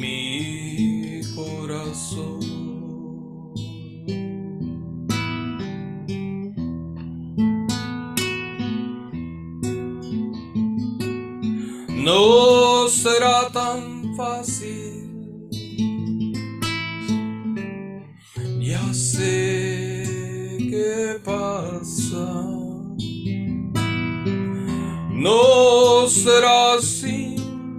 Speaker 18: mi corazón. No será tan fácil, ya sé qué pasa. No será simple,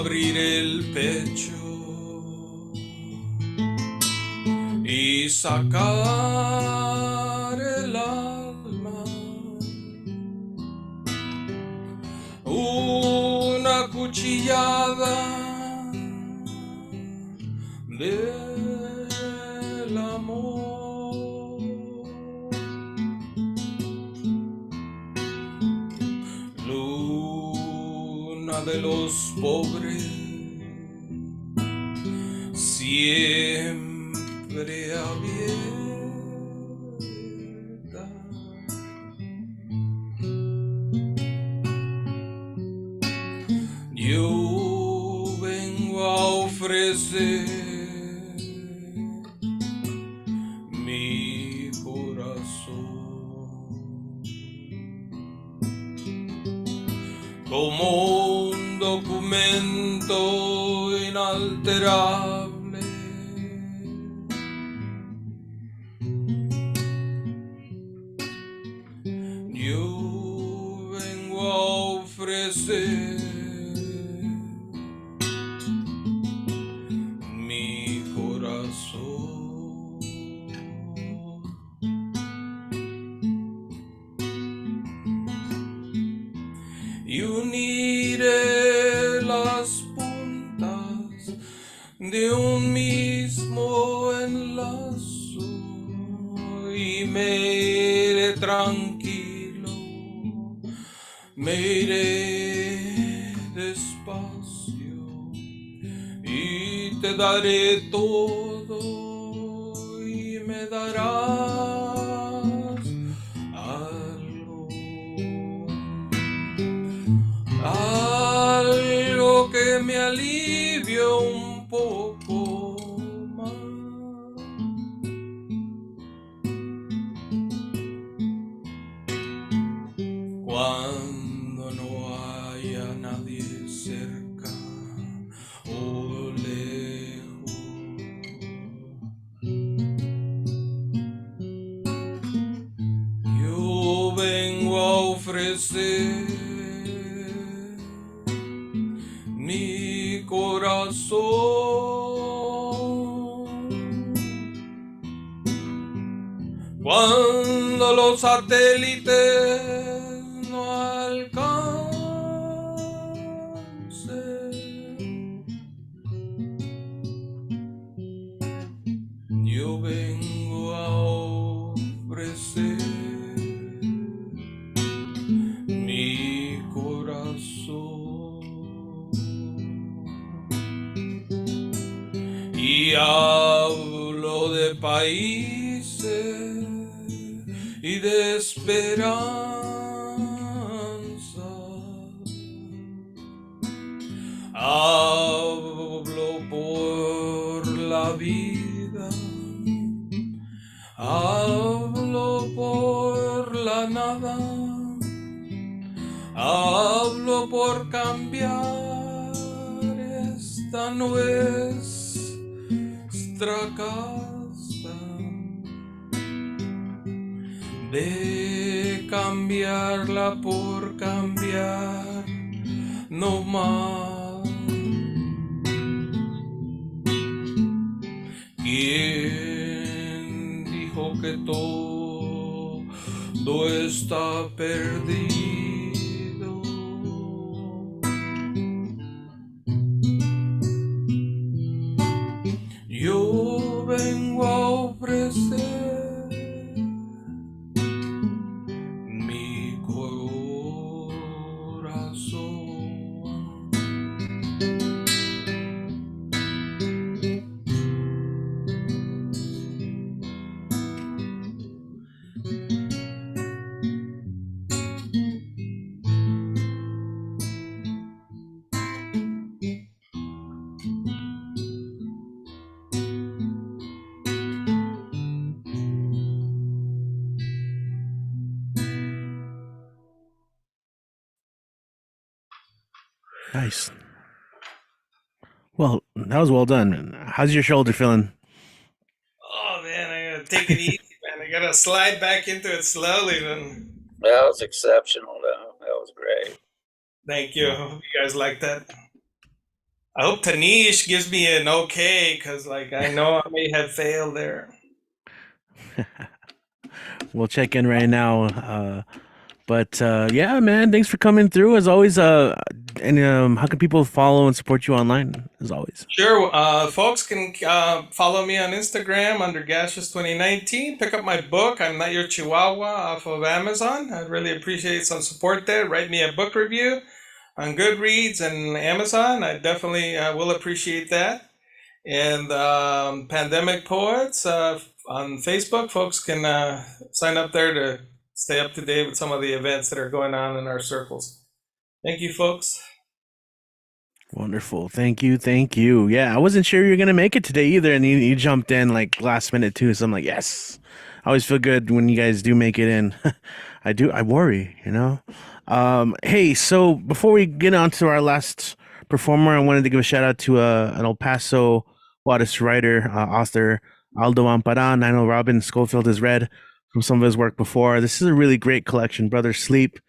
Speaker 18: abrir el pecho y sacar el alma. Una cuchillada del amor. Luna de los pobres, siempre abierta. Yo vengo a ofrecer mi corazón como un documento inalterable. Yo vengo a ofrecer mi corazón. Y uniré las puntas de un mismo enlazo y me iré tranquilo, me iré despacio y te daré todo y me darás algo que me alivie un poco más. Cuando no haya nadie cerca o lejos, yo vengo a ofrecer mi corazón. Cuando los satélites no alcancen, yo vengo a ofrecer mi corazón. Y hablo de países y de esperanza. Hablo por la vida, hablo por la nada, hablo por cambiar esta nuestra casa, de cambiarla por cambiar no más. ¿Quién dijo que todo está perdido? Yo vengo a ofrecer mi corazón.
Speaker 1: Nice. Well, that was well done. How's your shoulder feeling?
Speaker 18: Oh man, I gotta take it easy, man. I gotta slide back into it slowly. Then.
Speaker 2: That was exceptional, though. That was great.
Speaker 18: Thank you. I hope you guys like that. I hope Tanish gives me an okay, because like I know I may have failed there.
Speaker 1: We'll check in right now. But yeah, man, thanks for coming through as always. And how can people follow and support you online as always?
Speaker 18: Sure, folks can follow me on Instagram under Gaseous2019. Pick up my book, I'm Not Your Chihuahua, off of Amazon. I'd really appreciate some support there. Write me a book review on Goodreads and Amazon. I definitely will appreciate that. And Pandemic Poets on Facebook, folks can sign up there to stay up to date with some of the events that are going on in our circles. Thank you, folks.
Speaker 1: Wonderful. Thank you. Thank you. Yeah, I wasn't sure you were going to make it today either. And you jumped in like last minute too. So I'm like, yes. I always feel good when you guys do make it in. I worry, you know? Hey, so before we get on to our last performer, I wanted to give a shout out to an El Paso Juarez writer, author, Aldo Amparan. I know Robin Schofield has read from some of his work before. This is a really great collection, Brother Sleep.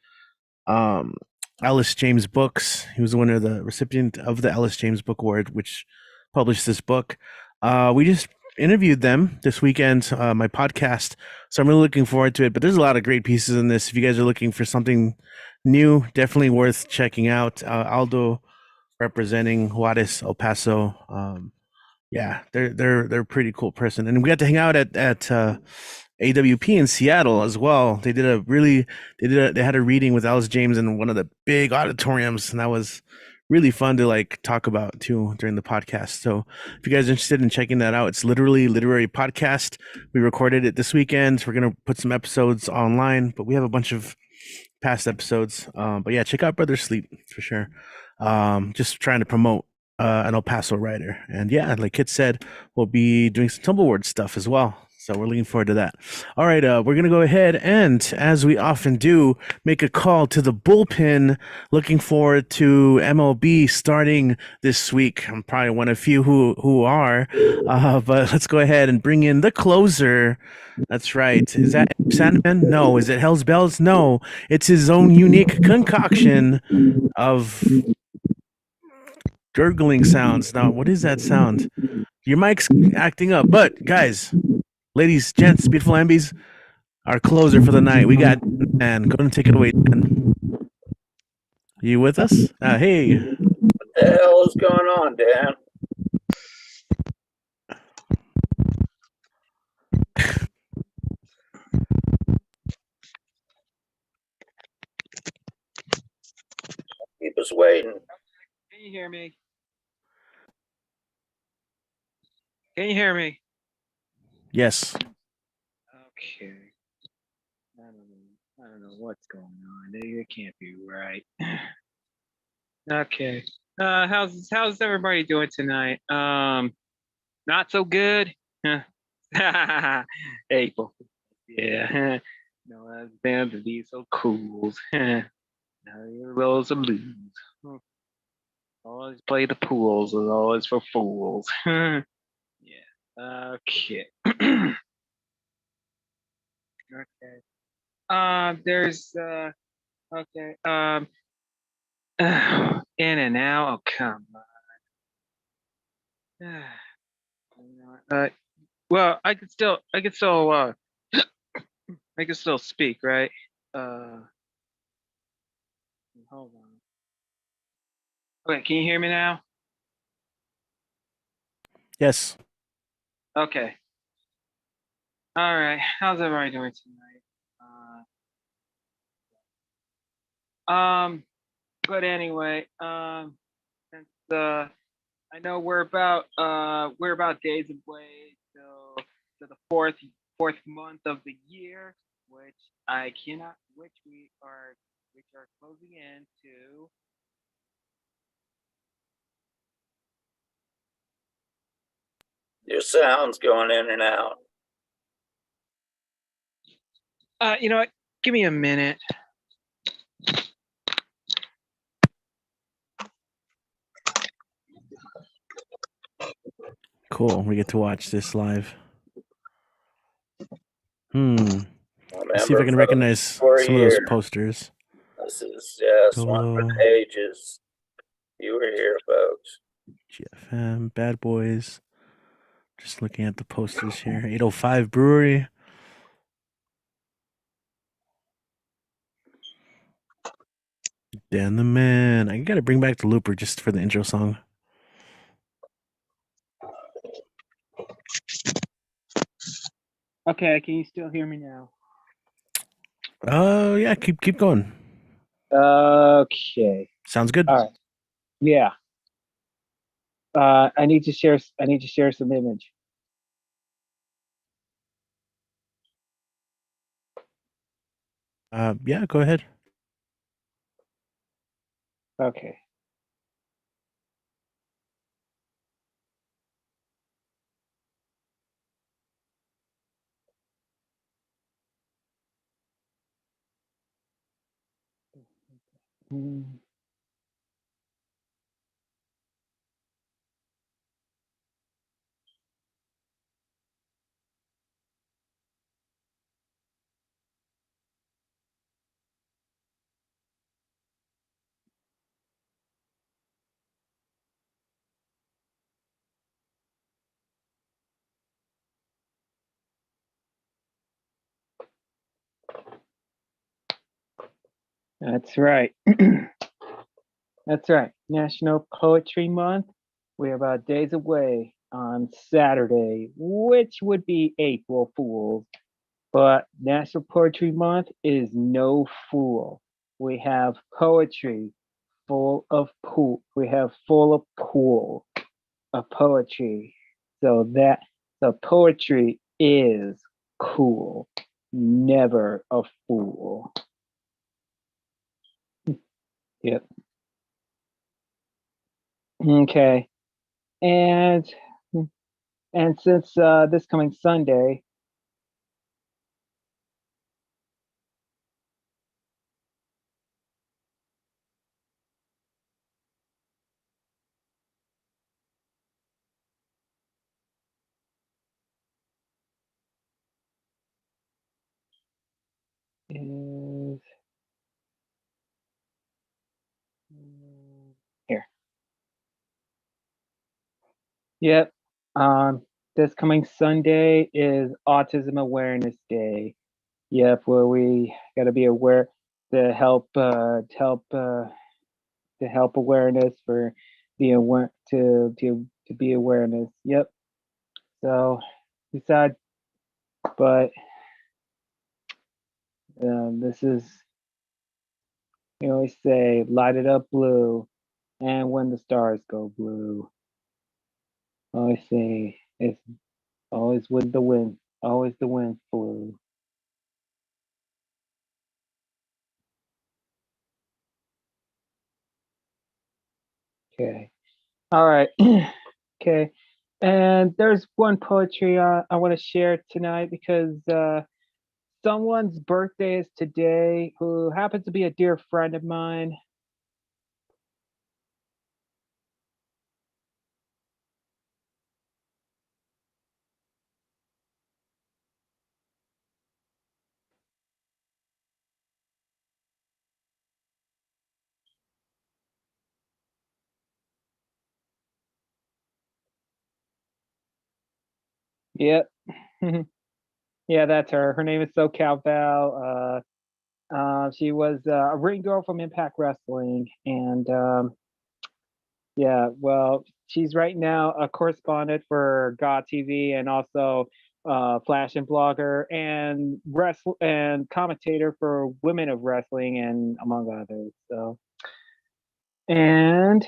Speaker 1: Ellis James Books. He was the winner, the recipient of the Ellis James Book Award, which published this book. We just interviewed them this weekend, my podcast. So I'm really looking forward to it. But there's a lot of great pieces in this. If you guys are looking for something new, definitely worth checking out. Aldo representing Juarez, El Paso. Yeah, they're a pretty cool person, and we got to hang out at AWP in Seattle as well. They had a reading with Alice James in one of the big auditoriums, and that was really fun to like talk about too during the podcast. So if you guys are interested in checking that out, it's literally Literary Podcast. We recorded it this weekend. We're gonna put some episodes online, but we have a bunch of past episodes. But yeah, check out Brother Sleep for sure. Just trying to promote an El Paso writer. And yeah, like Kit said, we'll be doing some Tumbleward stuff as well. So we're looking forward to that. All right, we're going to go ahead and, as we often do, make a call to the bullpen. Looking forward to MLB starting this week. I'm probably one of few who are, but let's go ahead and bring in the closer. That's right. Is that Sandman? No. Is it Hell's Bells? No. It's his own unique concoction of gurgling sounds. Now, what is that sound? Your mic's acting up, but guys, ladies, gents, beautiful ambies, our closer for the night. We got Dan. Go and take it away, Dan. You with us? Hey.
Speaker 2: What the hell is going on, Dan? Keep us waiting.
Speaker 19: Can you hear me? Can you hear me?
Speaker 1: Yes.
Speaker 19: Okay. I don't know what's going on. It can't be right. Okay. How's everybody doing tonight? Not so good. April. Yeah. No, that's bound to be so cool. Now you're rolls of blues. Always play the pools is always for fools. Yeah. Okay. Okay. There's okay. In and out. Oh, come on. Well, I could still I could still speak, right? Hold on. Okay, can you hear me now?
Speaker 1: Yes.
Speaker 19: Okay. All right. How's everybody doing tonight? But anyway, since I know we're about days away to the fourth month of the year, which we are closing into.
Speaker 2: Your sound's going in and out.
Speaker 19: You know what? Give me a minute.
Speaker 1: Cool. We get to watch this live. Let's see if I can recognize some of those posters.
Speaker 2: This is one for the ages. You were here, folks.
Speaker 1: GFM, Bad Boys. Just looking at the posters here. 805 Brewery. Dan the Man. I gotta bring back the looper just for the intro song.
Speaker 19: Okay, can you still hear me now?
Speaker 1: Yeah, keep going.
Speaker 19: Okay.
Speaker 1: Sounds good.
Speaker 19: All right. Yeah. I need to share some image.
Speaker 1: Yeah, go ahead.
Speaker 19: Okay. That's right. That's right. National Poetry Month. We're about days away on Saturday, which would be April Fool's. But National Poetry Month is no fool. We have poetry full of pool. We have full of pool of poetry. So poetry is cool. Never a fool. Yep. Okay. And since this coming Sunday, is here. Yep. This coming Sunday is Autism Awareness Day. Yep, where we got to be aware to help awareness for the aware to be awareness. Yep. So besides, but this is, we always say, light it up blue, and when the stars go blue. I always say it's always with the wind, always the wind blue. Okay. All right. Okay. And there's one poetry I want to share tonight because someone's birthday is today who happens to be a dear friend of mine. Yep. Yeah, that's her. Her name is SoCal Val. She was a ring girl from Impact Wrestling, and yeah, well, she's right now a correspondent for God TV and also fashion blogger and commentator for Women of Wrestling and among others. So, and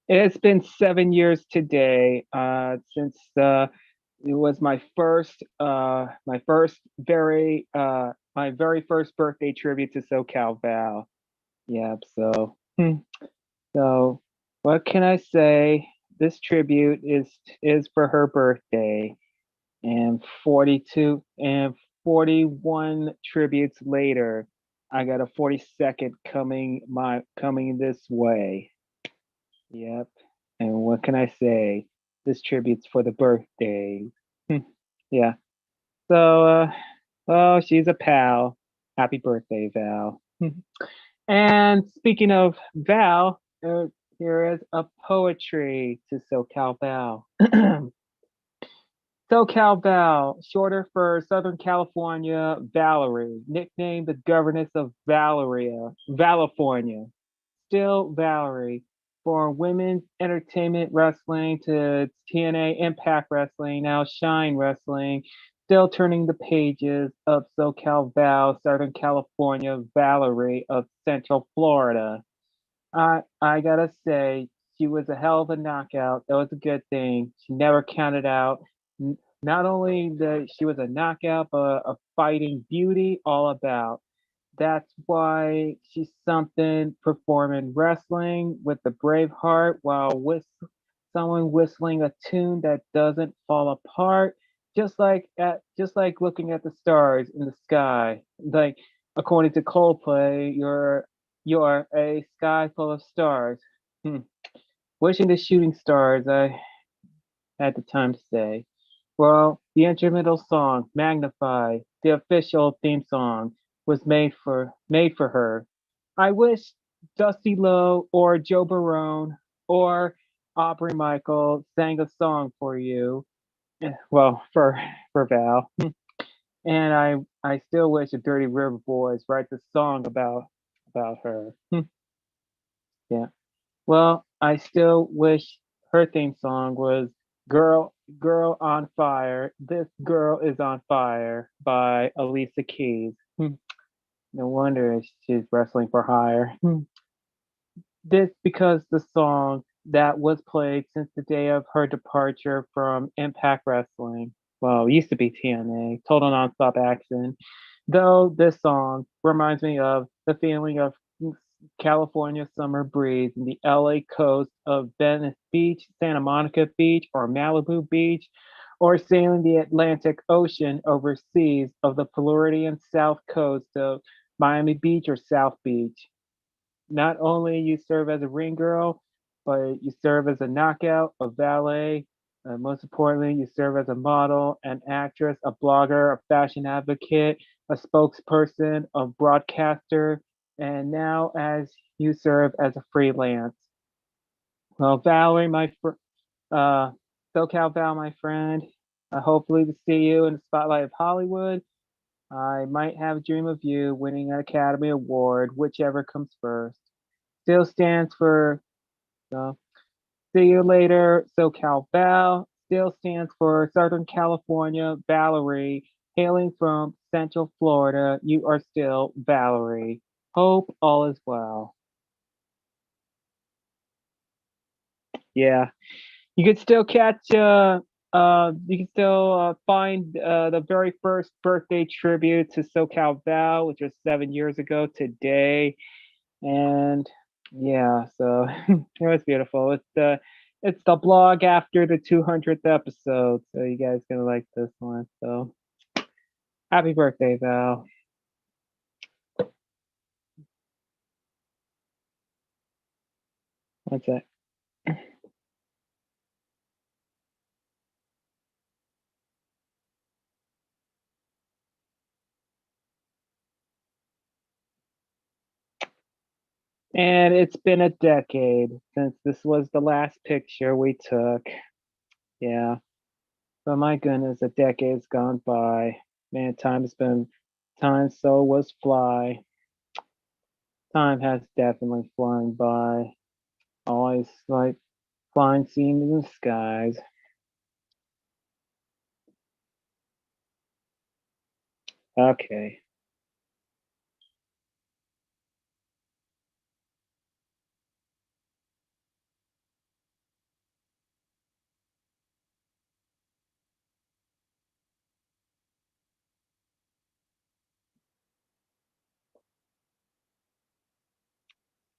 Speaker 19: it's been 7 years today since it was my very first birthday tribute to SoCal Val. Yep. So, so what can I say? This tribute is for her birthday, and 42 and 41 tributes later, I got a 42nd coming this way. Yep. And what can I say? This tribute's for the birthday. Yeah. So oh, she's a pal. Happy birthday, Val. And speaking of Val, here is a poetry to SoCal Val. SoCal Val, shorter for Southern California Valerie, nicknamed the governess of Valifornia. Still Valerie, for women's entertainment wrestling to TNA Impact Wrestling, now Shine Wrestling, still turning the pages of SoCal Val, Southern California Valerie of Central Florida. I gotta say, she was a hell of a knockout. That was a good thing. She never counted out. Not only that she was a knockout, but a fighting beauty all about. That's why she's something performing wrestling with the brave heart while someone whistling a tune that doesn't fall apart. Just like looking at the stars in the sky. Like according to Coldplay, you're a sky full of stars. Wishing the shooting stars, I had the time to say. Well, the instrumental song, Magnify, the official theme song, was made for her. I wish Dusty Lowe or Joe Barone or Aubrey Michael sang a song for you. Well, for Val. And I still wish the Dirty River Boys write the song about her. Yeah. Well, I still wish her theme song was Girl on Fire. This Girl is on Fire by Alicia Keys. No wonder she's wrestling for hire. This because the song that was played since the day of her departure from Impact Wrestling. Well, it used to be TNA, Total Nonstop Action. Though this song reminds me of the feeling of California summer breeze in the LA coast of Venice Beach, Santa Monica Beach, or Malibu Beach, or sailing the Atlantic Ocean overseas of the Floridian south coast of Miami Beach or South Beach. Not only you serve as a ring girl, but you serve as a knockout, a valet. Most importantly, you serve as a model, an actress, a blogger, a fashion advocate, a spokesperson, a broadcaster, and now as you serve as a freelance. Well, Valerie, SoCal Val, my friend, hopefully to see you in the spotlight of Hollywood. I might have a dream of you winning an Academy Award, whichever comes first. Still stands for see you later, SoCal Val. Still stands for Southern California Valerie. Hailing from Central Florida, you are still Valerie. Hope all is well. Yeah, you can still catch. You can still find the very first birthday tribute to SoCal Val, which was 7 years ago today, and yeah, so it was beautiful. It's the blog after the 200th episode, so you guys gonna like this one. So happy birthday, Val. That's it. And it's been a decade since this was the last picture we took. Yeah. But my goodness, a decade's gone by. Man, time so was fly. Time has definitely flown by. Always like flying scenes in the skies. Okay.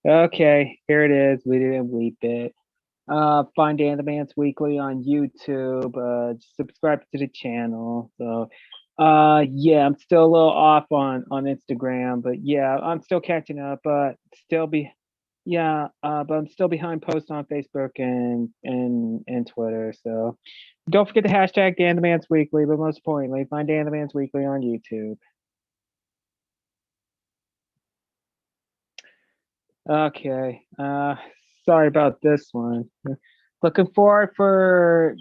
Speaker 19: Okay, here it is. We didn't weep it. Find Animance Weekly on YouTube. Subscribe to the channel. So Yeah, I'm still a little off on Instagram, but yeah, I'm still catching up, but but I'm still behind posts on Facebook and Twitter. So don't forget the hashtag Dan the Man's Weekly, but most importantly, find Dan the Man's Weekly on YouTube. Okay. Sorry about this one. Looking forward for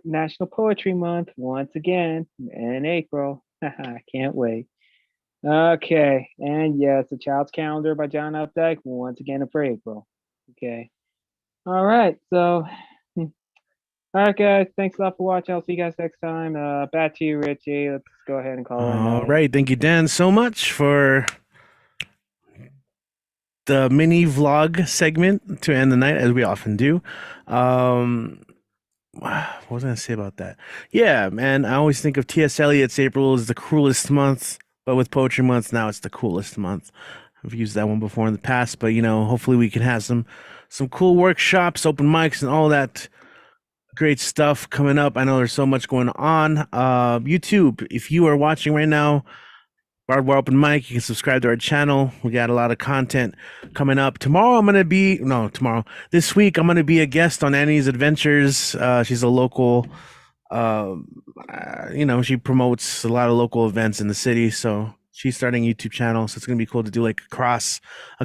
Speaker 19: National Poetry Month once again in April. I can't wait. Okay, and yes, The Child's Calendar by John Updike once again for April. Okay. All right, so all right, guys, thanks a lot for watching. I'll see you guys next time. Back to you, Richie. Let's go ahead and call it a
Speaker 1: All
Speaker 19: night.
Speaker 1: right. Thank you, Dan, so much for the mini vlog segment to end the night, as we often do. What was I gonna say about that? Yeah, man, I always think of T.S. Eliot's April as the cruelest month, but with Poetry Month now it's the coolest month. I've used that one before in the past, but hopefully we can have some cool workshops, open mics, and all that great stuff coming up. I know there's so much going on. YouTube, if you are watching right now, Barbed Open Mic, you can subscribe to our channel. We got a lot of content coming up. This week I'm gonna be a guest on Annie's Adventures. She's a local, she promotes a lot of local events in the city. So she's starting a YouTube channel. So it's gonna be cool to do like a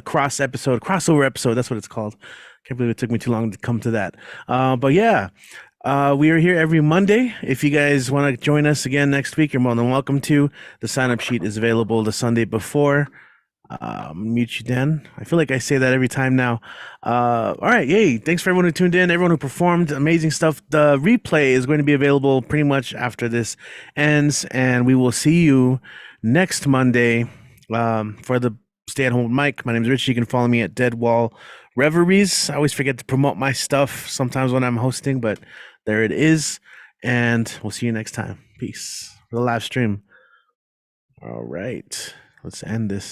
Speaker 1: crossover episode. That's what it's called. Can't believe it took me too long to come to that. But yeah. We are here every Monday. If you guys want to join us again next week, you're more than welcome to. The sign-up sheet is available the Sunday before. Mute you, Dan. I feel like I say that every time now. All right, yay. Thanks for everyone who tuned in, everyone who performed. Amazing stuff. The replay is going to be available pretty much after this ends, and we will see you next Monday for the stay-at-home mic. My name is Richie. You can follow me at Dead Wall Reveries. I always forget to promote my stuff sometimes when I'm hosting, but there it is. And we'll see you next time. Peace. For the live stream. All right. Let's end this.